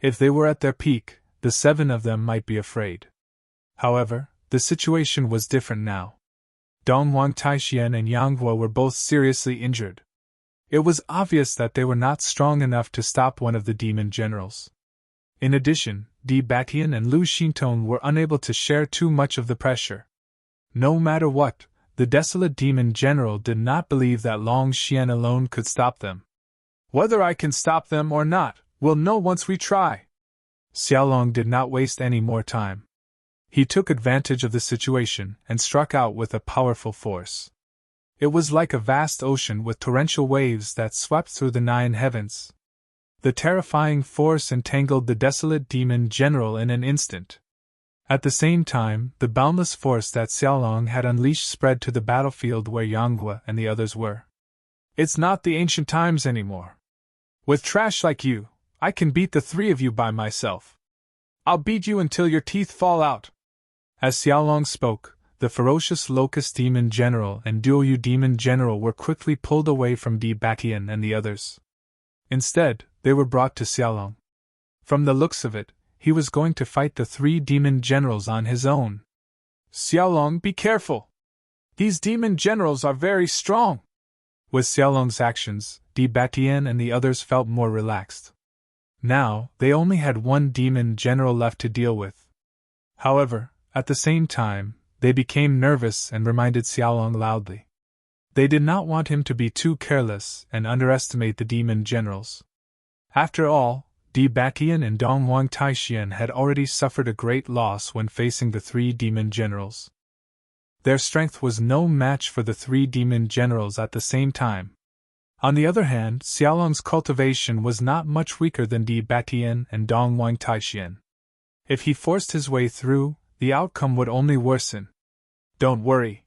If they were at their peak, the 7 of them might be afraid. However, the situation was different now. Dong Wang Taixian and Yang Hua were both seriously injured. It was obvious that they were not strong enough to stop one of the demon generals. In addition, Di Batian and Lu Xintong were unable to share too much of the pressure. No matter what, the desolate demon general did not believe that Long Xian alone could stop them. Whether I can stop them or not, we'll know once we try. Xiaolong did not waste any more time. He took advantage of the situation and struck out with a powerful force. It was like a vast ocean with torrential waves that swept through the 9 heavens. The terrifying force entangled the desolate demon general in an instant. At the same time, the boundless force that Xiaolong had unleashed spread to the battlefield where Yang Hua and the others were. It's not the ancient times anymore. With trash like you, I can beat the 3 of you by myself. I'll beat you until your teeth fall out. As Xiaolong spoke, the ferocious Locust Demon General and Duoyu Demon General were quickly pulled away from Di Batian and the others. Instead, they were brought to Xiaolong. From the looks of it, he was going to fight the 3 demon generals on his own. Xiaolong, be careful! These demon generals are very strong! With Xiaolong's actions, Di Batian and the others felt more relaxed. Now, they only had 1 demon general left to deal with. However, at the same time, they became nervous and reminded Xiaolong loudly. They did not want him to be too careless and underestimate the demon generals. After all, Di Batian and Dong Wang Taixian had already suffered a great loss when facing the 3 demon generals. Their strength was no match for the 3 demon generals at the same time. On the other hand, Xiaolong's cultivation was not much weaker than Di Batian and Dong Wang Taixian. If he forced his way through, the outcome would only worsen. Don't worry.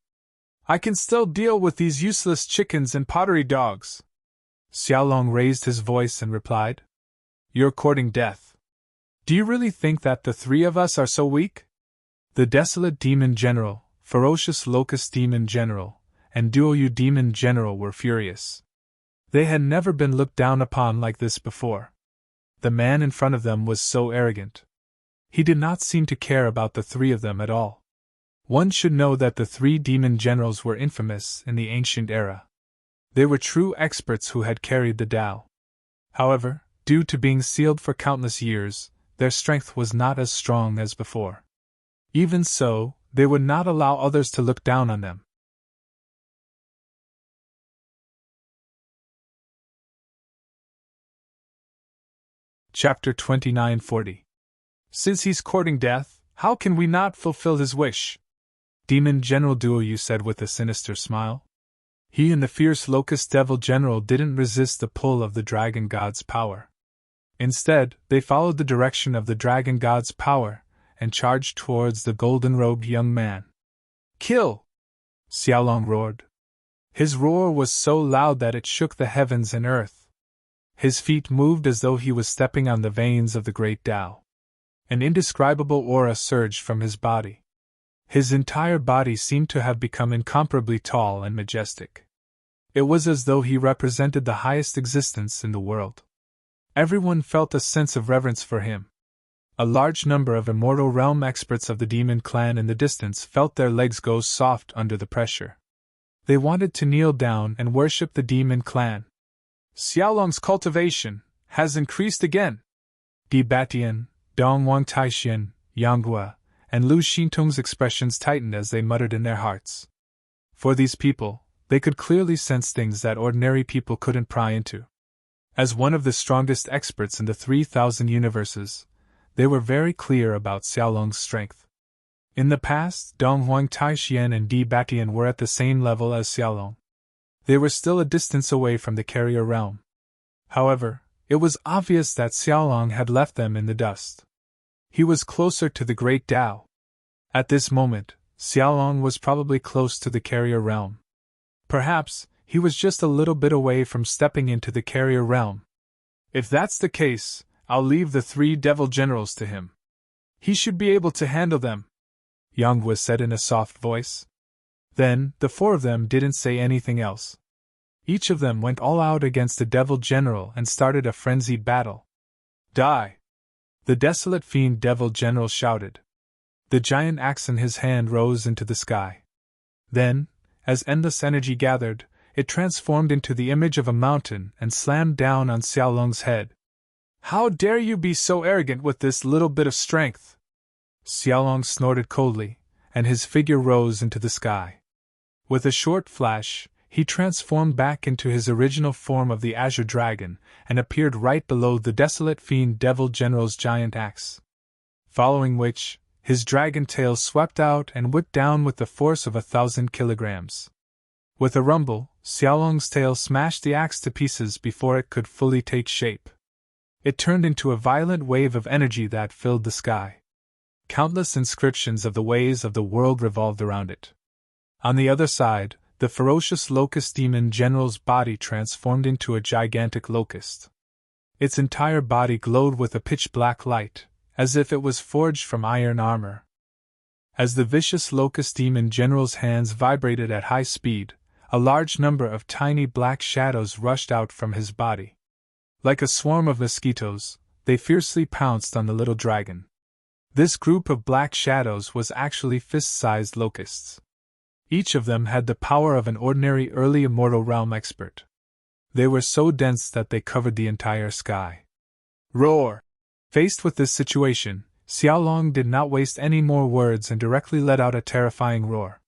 I can still deal with these useless chickens and pottery dogs. Xiaolong raised his voice and replied. You're courting death. Do you really think that the 3 of us are so weak? The desolate demon general, ferocious locust demon general, and Duoyu demon general were furious. They had never been looked down upon like this before. The man in front of them was so arrogant. He did not seem to care about the 3 of them at all. One should know that the 3 demon generals were infamous in the ancient era. They were true experts who had carried the Tao. However, due to being sealed for countless years, their strength was not as strong as before. Even so, they would not allow others to look down on them. Chapter 2940. Since he's courting death, how can we not fulfill his wish? Demon General Duoyu said with a sinister smile. He and the fierce Locust Devil General didn't resist the pull of the Dragon God's power. Instead, they followed the direction of the Dragon God's power and charged towards the golden-robed young man. Kill! Xiaolong roared. His roar was so loud that it shook the heavens and earth. His feet moved as though he was stepping on the veins of the great Tao. An indescribable aura surged from his body. His entire body seemed to have become incomparably tall and majestic. It was as though he represented the highest existence in the world. Everyone felt a sense of reverence for him. A large number of immortal realm experts of the demon clan in the distance felt their legs go soft under the pressure. They wanted to kneel down and worship the demon clan. Xiaolong's cultivation has increased again. Di Batian, Dong Wang Taixian, Yang Hua, and Lu Xintong's expressions tightened as they muttered in their hearts. For these people, they could clearly sense things that ordinary people couldn't pry into. As one of the strongest experts in the 3,000 universes, they were very clear about Xiaolong's strength. In the past, Dong Wang Taixian and Di Batian were at the same level as Xiaolong. They were still a distance away from the carrier realm. However, it was obvious that Xiaolong had left them in the dust. He was closer to the great Tao. At this moment, Xiaolong was probably close to the carrier realm. Perhaps, he was just a little bit away from stepping into the carrier realm. If that's the case, I'll leave the 3 devil generals to him. He should be able to handle them, Yang Hua said in a soft voice. Then, the 4 of them didn't say anything else. Each of them went all out against the devil general and started a frenzied battle. Die! The desolate fiend devil general shouted. The giant axe in his hand rose into the sky. Then, as endless energy gathered, it transformed into the image of a mountain and slammed down on Xiaolong's head. How dare you be so arrogant with this little bit of strength? Xiaolong snorted coldly, and his figure rose into the sky. With a short flash, he transformed back into his original form of the Azure Dragon and appeared right below the desolate fiend devil general's giant axe. Following which, his dragon tail swept out and whipped down with the force of 1,000 kilograms. With a rumble, Xiaolong's tail smashed the axe to pieces before it could fully take shape. It turned into a violent wave of energy that filled the sky. Countless inscriptions of the ways of the world revolved around it. On the other side, the ferocious locust demon general's body transformed into a gigantic locust. Its entire body glowed with a pitch-black light, as if it was forged from iron armor. As the vicious locust demon general's hands vibrated at high speed, a large number of tiny black shadows rushed out from his body. Like a swarm of mosquitoes, they fiercely pounced on the little dragon. This group of black shadows was actually fist-sized locusts. Each of them had the power of an ordinary early immortal realm expert. They were so dense that they covered the entire sky. Roar! Faced with this situation, Xiaolong did not waste any more words and directly let out a terrifying roar.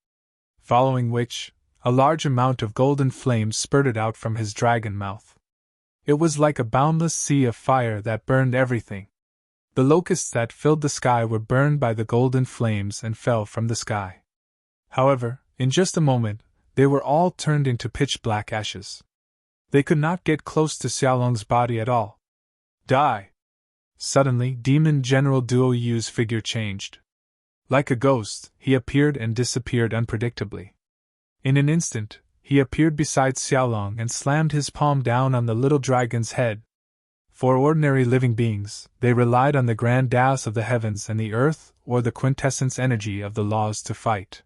Following which, a large amount of golden flames spurted out from his dragon mouth. It was like a boundless sea of fire that burned everything. The locusts that filled the sky were burned by the golden flames and fell from the sky. However, in just a moment, they were all turned into pitch-black ashes. They could not get close to Xiaolong's body at all. Die! Suddenly, Demon General Duo Yu's figure changed. Like a ghost, he appeared and disappeared unpredictably. In an instant, he appeared beside Xiaolong and slammed his palm down on the little dragon's head. For ordinary living beings, they relied on the grand Taoist of the heavens and the earth, or the quintessence energy of the laws to fight.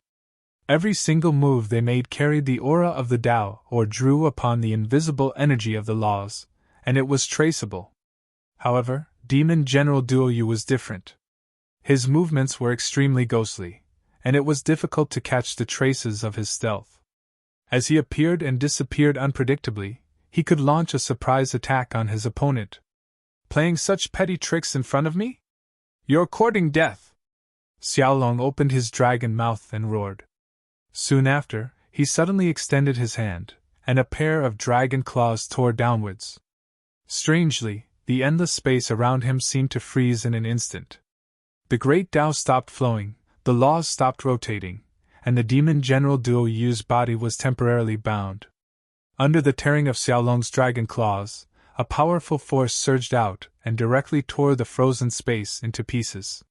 Every single move they made carried the aura of the Tao or drew upon the invisible energy of the laws, and it was traceable. However, Demon General Duo Yu was different. His movements were extremely ghostly, and it was difficult to catch the traces of his stealth. As he appeared and disappeared unpredictably, he could launch a surprise attack on his opponent. Playing such petty tricks in front of me? You're courting death! Xiaolong opened his dragon mouth and roared. Soon after, he suddenly extended his hand, and a pair of dragon claws tore downwards. Strangely, the endless space around him seemed to freeze in an instant. The great Tao stopped flowing, the laws stopped rotating, and the Demon General Duo Yu's body was temporarily bound. Under the tearing of Xiaolong's dragon claws, a powerful force surged out and directly tore the frozen space into pieces.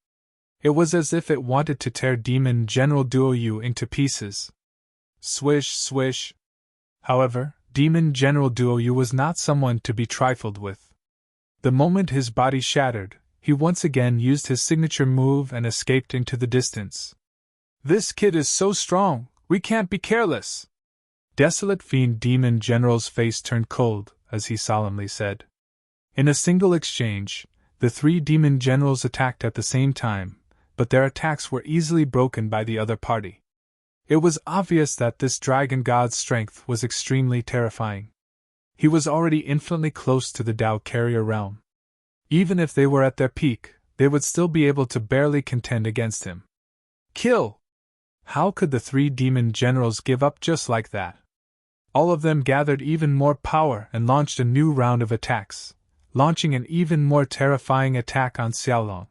It was as if it wanted to tear Demon General Duo Yu into pieces. Swish, swish. However, Demon General Duo Yu was not someone to be trifled with. The moment his body shattered, he once again used his signature move and escaped into the distance. This kid is so strong, we can't be careless. Desolate Fiend Demon General's face turned cold as he solemnly said. In a single exchange, the three demon generals attacked at the same time, but their attacks were easily broken by the other party. It was obvious that this dragon god's strength was extremely terrifying. He was already infinitely close to the Tao carrier realm. Even if they were at their peak, they would still be able to barely contend against him. Kill! How could the three demon generals give up just like that? All of them gathered even more power and launched a new round of attacks, launching an even more terrifying attack on Xiaolong.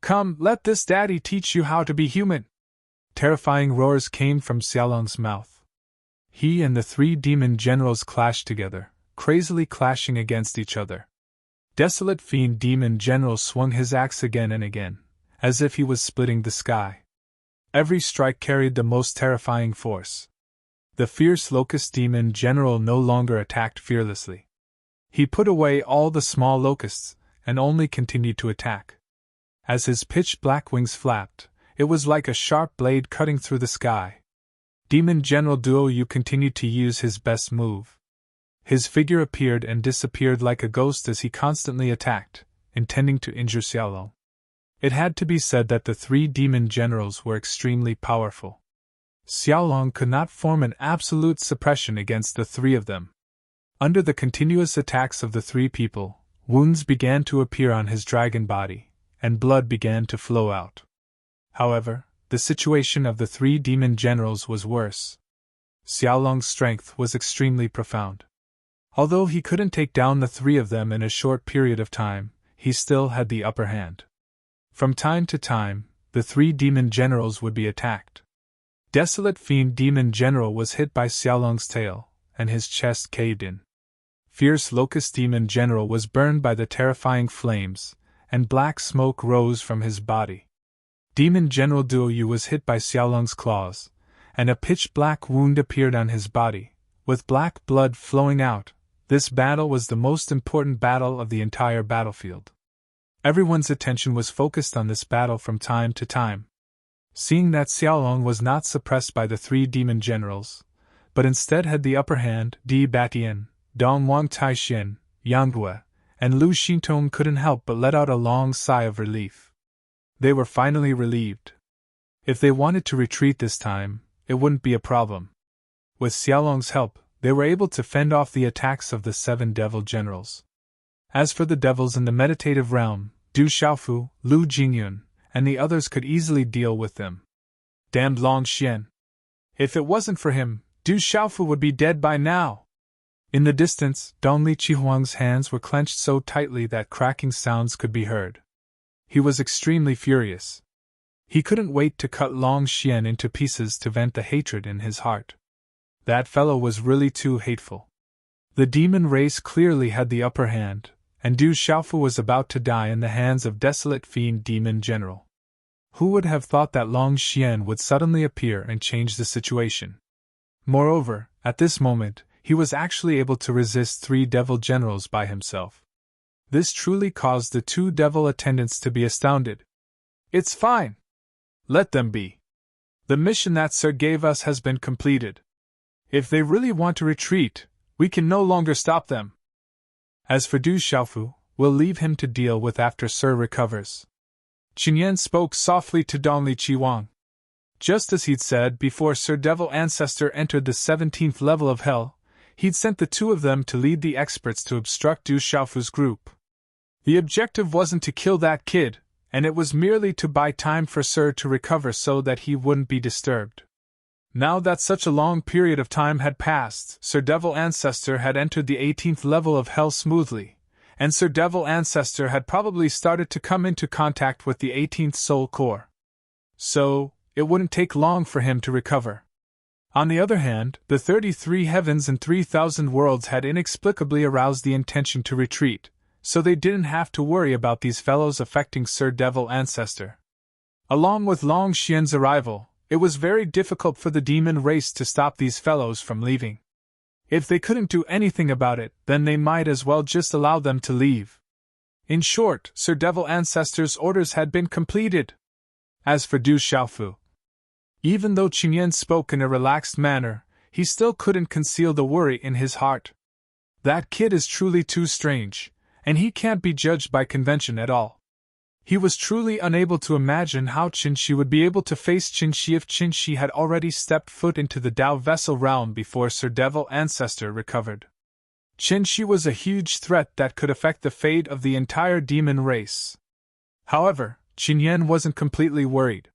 Come, let this daddy teach you how to be human! Terrifying roars came from Xiaolong's mouth. He and the three demon generals clashed together, crazily clashing against each other. Desolate Fiend Demon General swung his axe again and again, as if he was splitting the sky. Every strike carried the most terrifying force. The fierce Locust Demon General no longer attacked fearlessly. He put away all the small locusts, and only continued to attack. As his pitch-black wings flapped, it was like a sharp blade cutting through the sky. Demon General Duo Yu continued to use his best move. His figure appeared and disappeared like a ghost as he constantly attacked, intending to injure Xiaolong. It had to be said that the three demon generals were extremely powerful. Xiaolong could not form an absolute suppression against the three of them. Under the continuous attacks of the three people, wounds began to appear on his dragon body, and blood began to flow out. However, the situation of the three demon generals was worse. Xiaolong's strength was extremely profound. Although he couldn't take down the three of them in a short period of time, he still had the upper hand. From time to time, the three demon generals would be attacked. Desolate Fiend Demon General was hit by Xiaolong's tail, and his chest caved in. Fierce Locust Demon General was burned by the terrifying flames, and black smoke rose from his body. Demon General Duoyu was hit by Xiaolong's claws, and a pitch-black wound appeared on his body, with black blood flowing out. This battle was the most important battle of the entire battlefield. Everyone's attention was focused on this battle from time to time. Seeing that Xiaolong was not suppressed by the three demon generals, but instead had the upper hand, Di Batian, Dong Wang Taixin, Yang Due, and Lu Xintong couldn't help but let out a long sigh of relief. They were finally relieved. If they wanted to retreat this time, it wouldn't be a problem. With Xiaolong's help, they were able to fend off the attacks of the 7 devil generals. As for the devils in the meditative realm, Du Xiaofu, Lu Jingyun, and the others could easily deal with them. Damned Long Xian! If it wasn't for him, Du Xiaofu would be dead by now! In the distance, Dong Li Qihuang's hands were clenched so tightly that cracking sounds could be heard. He was extremely furious. He couldn't wait to cut Long Xian into pieces to vent the hatred in his heart. That fellow was really too hateful. The demon race clearly had the upper hand, and Du Xiaofu was about to die in the hands of Desolate Fiend Demon General. Who would have thought that Long Xian would suddenly appear and change the situation? Moreover, at this moment, he was actually able to resist 3 devil generals by himself. This truly caused the 2 devil attendants to be astounded. It's fine. Let them be. The mission that Sir gave us has been completed. If they really want to retreat, we can no longer stop them. As for Du Xiaofu, we'll leave him to deal with after Sir recovers. Qinyan spoke softly to Dong Li Qihuang. Just as he'd said before Sir Devil Ancestor entered the 17th level of Hell, he'd sent the 2 of them to lead the experts to obstruct Du Xiaofu's group. The objective wasn't to kill that kid, and it was merely to buy time for Sir to recover so that he wouldn't be disturbed. Now that such a long period of time had passed, Sir Devil Ancestor had entered the 18th level of Hell smoothly, and Sir Devil Ancestor had probably started to come into contact with the 18th Soul Core. So, it wouldn't take long for him to recover. On the other hand, the 33 heavens and 3,000 worlds had inexplicably aroused the intention to retreat, so they didn't have to worry about these fellows affecting Sir Devil Ancestor. Along with Long Xian's arrival, it was very difficult for the demon race to stop these fellows from leaving. If they couldn't do anything about it, then they might as well just allow them to leave. In short, Sir Devil Ancestor's orders had been completed. As for Du Xiaofu, even though Qinyan spoke in a relaxed manner, he still couldn't conceal the worry in his heart. That kid is truly too strange, and he can't be judged by convention at all. He was truly unable to imagine how Qin Shi would be able to face Qin Shi if Qin Shi had already stepped foot into the Dao Vessel realm before Sir Devil Ancestor recovered. Qin Shi was a huge threat that could affect the fate of the entire demon race. However, Qin Yan wasn't completely worried.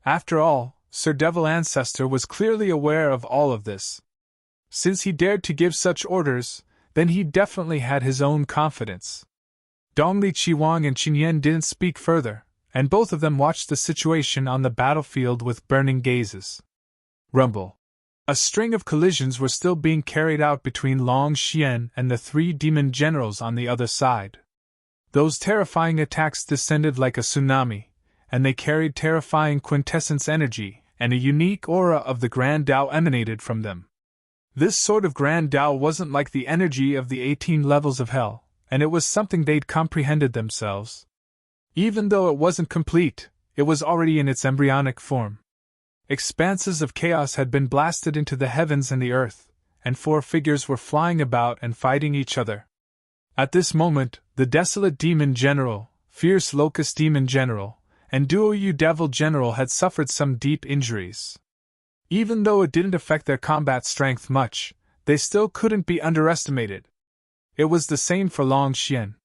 After all, Sir Devil Ancestor was clearly aware of all of this. Since he dared to give such orders, then he definitely had his own confidence. Dong Li Qihuang and Qinyan didn't speak further, and both of them watched the situation on the battlefield with burning gazes. Rumble. A string of collisions were still being carried out between Long Xian and the 3 demon generals on the other side. Those terrifying attacks descended like a tsunami, and they carried terrifying quintessence energy, and a unique aura of the Grand Tao emanated from them. This sort of Grand Tao wasn't like the energy of the 18 levels of Hell, and it was something they'd comprehended themselves. Even though it wasn't complete, it was already in its embryonic form. Expanses of chaos had been blasted into the heavens and the earth, and 4 figures were flying about and fighting each other. At this moment, The desolate demon general, fierce locust demon general, and duo Yu devil general had suffered some deep injuries. Even though it didn't affect their combat strength much, they still couldn't be underestimated. It was the same for Long Xian.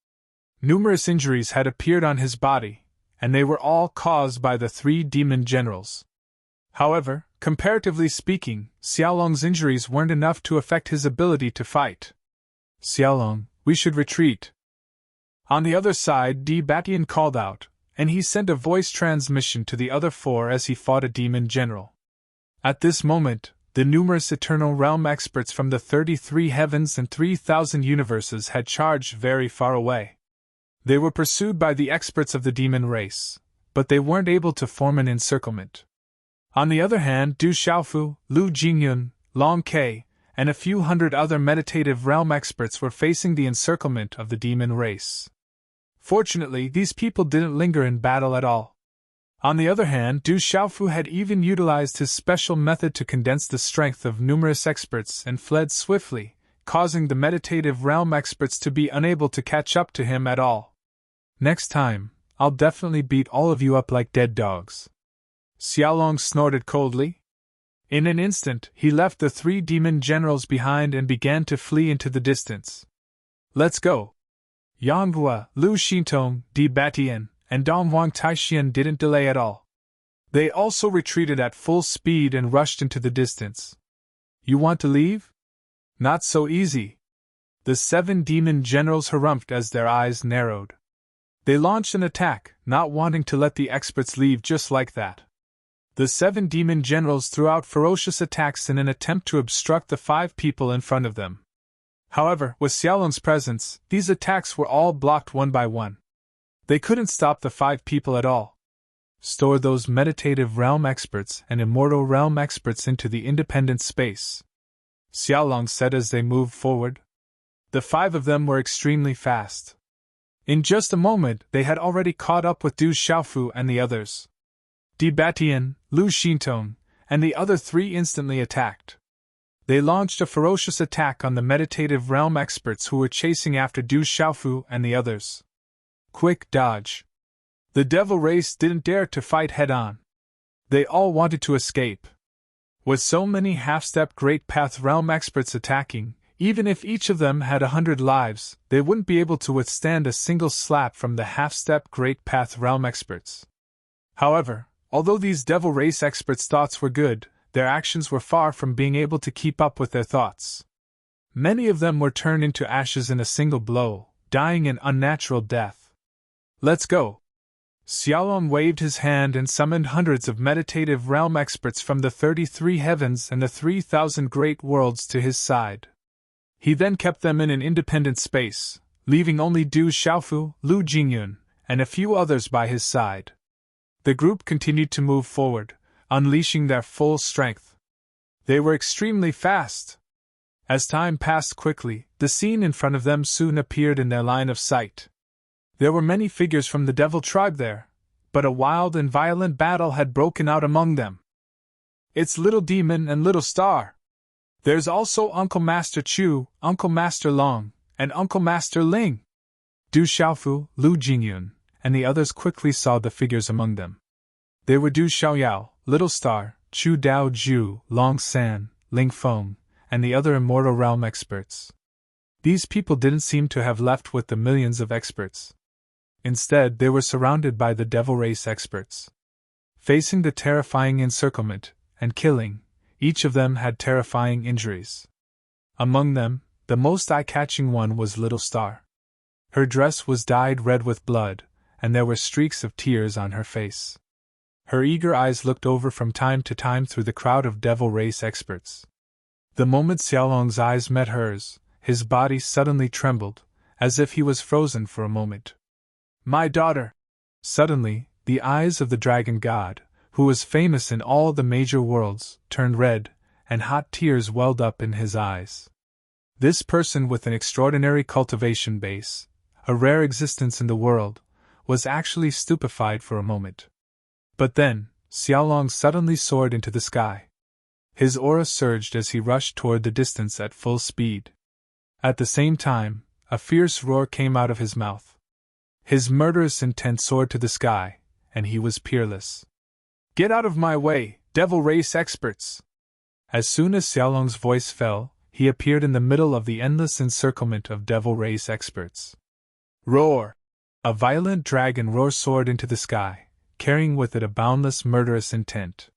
Numerous injuries had appeared on his body, and they were all caused by the three demon generals. However, comparatively speaking, Xiaolong's injuries weren't enough to affect his ability to fight. Xiaolong, we should retreat. On the other side, Di Batian called out, and he sent a voice transmission to the other four as he fought a demon general. At this moment, the numerous Eternal Realm experts from the 33 heavens and 3,000 universes had charged very far away. They were pursued by the experts of the demon race, but they weren't able to form an encirclement. On the other hand, Du Xiaofu, Lu Jingyun, Long Kei, and a few hundred other meditative realm experts were facing the encirclement of the demon race. Fortunately, these people didn't linger in battle at all. On the other hand, Du Xiaofu had even utilized his special method to condense the strength of numerous experts and fled swiftly, causing the meditative realm experts to be unable to catch up to him at all. Next time, I'll definitely beat all of you up like dead dogs. Xiaolong snorted coldly. In an instant, he left the three demon generals behind and began to flee into the distance. Let's go! Yang Hua, Lu Xintong, Di Batian, and Dong Wang Taixian didn't delay at all. They also retreated at full speed and rushed into the distance. You want to leave? Not so easy. The 7 demon generals harumphed as their eyes narrowed. They launched an attack, not wanting to let the experts leave just like that. The 7 demon generals threw out ferocious attacks in an attempt to obstruct the 5 people in front of them. However, with Xiaolong's presence, these attacks were all blocked one by one. They couldn't stop the 5 people at all. Store those meditative realm experts and immortal realm experts into the independent space, Xiaolong said as they moved forward. The 5 of them were extremely fast. In just a moment, they had already caught up with Du Xiaofu and the others. Di Batian, Lu Xintong, and the other 3 instantly attacked. They launched a ferocious attack on the meditative realm experts who were chasing after Du Xiaofu and the others. Quick dodge. The devil race didn't dare to fight head-on. They all wanted to escape. With so many half-step Great Path realm experts attacking, even if each of them had 100 lives, they wouldn't be able to withstand a single slap from the half-step Great Path realm experts. However, although these devil race experts' thoughts were good, their actions were far from being able to keep up with their thoughts. Many of them were turned into ashes in a single blow, dying an unnatural death. Let's go! Xiaolong waved his hand and summoned hundreds of meditative realm experts from the 33 heavens and the 3,000 great worlds to his side. He then kept them in an independent space, leaving only Du Xiaofu, Lu Jingyun, and a few others by his side. The group continued to move forward, unleashing their full strength. They were extremely fast. As time passed quickly, the scene in front of them soon appeared in their line of sight. There were many figures from the devil tribe there, but a wild and violent battle had broken out among them. It's Little Demon and Little Star. There's also Uncle Master Chu, Uncle Master Long, and Uncle Master Ling. Du Xiaofu, Lu Jingyun, and the others quickly saw the figures among them. They were Du Xiaoyao, Little Star, Chu Dao Ju, Long San, Ling Feng, and the other immortal realm experts. These people didn't seem to have left with the millions of experts. Instead, they were surrounded by the devil race experts. Facing the terrifying encirclement and killing, each of them had terrifying injuries. Among them, the most eye-catching one was Little Star. Her dress was dyed red with blood, and there were streaks of tears on her face. Her eager eyes looked over from time to time through the crowd of devil race experts. The moment Xiaolong's eyes met hers, his body suddenly trembled, as if he was frozen for a moment. My daughter! Suddenly, the eyes of the dragon god, who was famous in all the major worlds, turned red, and hot tears welled up in his eyes. This person with an extraordinary cultivation base, a rare existence in the world, was actually stupefied for a moment. But then, Xiaolong suddenly soared into the sky. His aura surged as he rushed toward the distance at full speed. At the same time, a fierce roar came out of his mouth. His murderous intent soared to the sky, and he was peerless. "Get out of my way, devil race experts!" As soon as Xiaolong's voice fell, he appeared in the middle of the endless encirclement of devil race experts. Roar! A violent dragon roar soared into the sky, carrying with it a boundless murderous intent.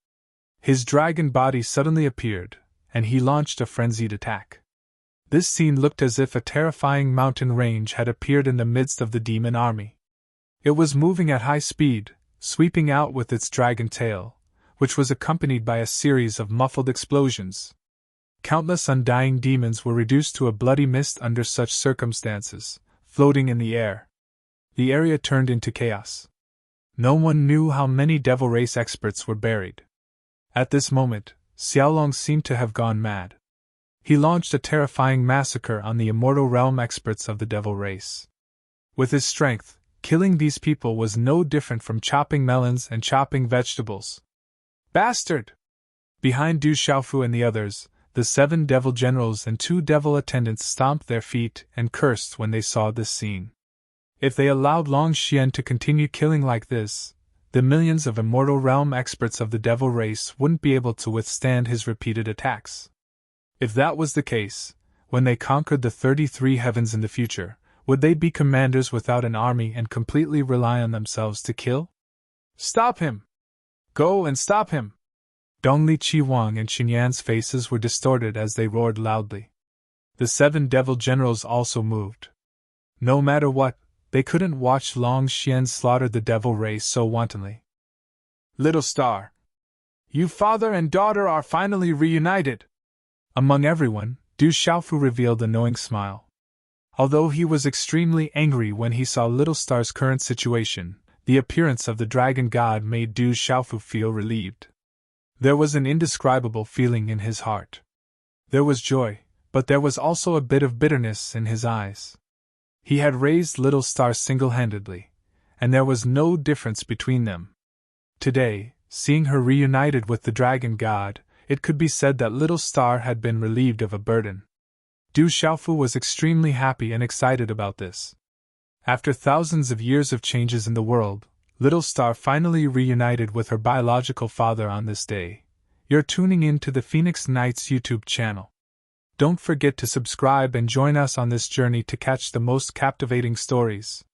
His dragon body suddenly appeared, and he launched a frenzied attack. This scene looked as if a terrifying mountain range had appeared in the midst of the demon army. It was moving at high speed, sweeping out with its dragon tail, which was accompanied by a series of muffled explosions. Countless undying demons were reduced to a bloody mist under such circumstances, floating in the air. The area turned into chaos. No one knew how many devil race experts were buried. At this moment, Xiaolong seemed to have gone mad. He launched a terrifying massacre on the immortal realm experts of the devil race. With his strength, killing these people was no different from chopping melons and chopping vegetables. Bastard! Behind Du Xiaofu and the others, the 7 devil generals and 2 devil attendants stomped their feet and cursed when they saw this scene. If they allowed Long Xian to continue killing like this, the millions of immortal realm experts of the devil race wouldn't be able to withstand his repeated attacks. If that was the case, when they conquered the 33 heavens in the future, would they be commanders without an army and completely rely on themselves to kill? Stop him! Go and stop him! Dongli Qiwang and Xinyan's faces were distorted as they roared loudly. The 7 devil generals also moved. No matter what, they couldn't watch Long Xian slaughter the devil race so wantonly. Little Star! You father and daughter are finally reunited! Among everyone, Du Xiaofu revealed a knowing smile. Although he was extremely angry when he saw Little Star's current situation, the appearance of the dragon god made Du Xiaofu feel relieved. There was an indescribable feeling in his heart. There was joy, but there was also a bit of bitterness in his eyes. He had raised Little Star single-handedly, and there was no difference between them. Today, seeing her reunited with the dragon god, it could be said that Little Star had been relieved of a burden. Du Xiaofu was extremely happy and excited about this. After thousands of years of changes in the world, Little Star finally reunited with her biological father on this day. You're tuning in to the Phoenix Nights YouTube channel. Don't forget to subscribe and join us on this journey to catch the most captivating stories.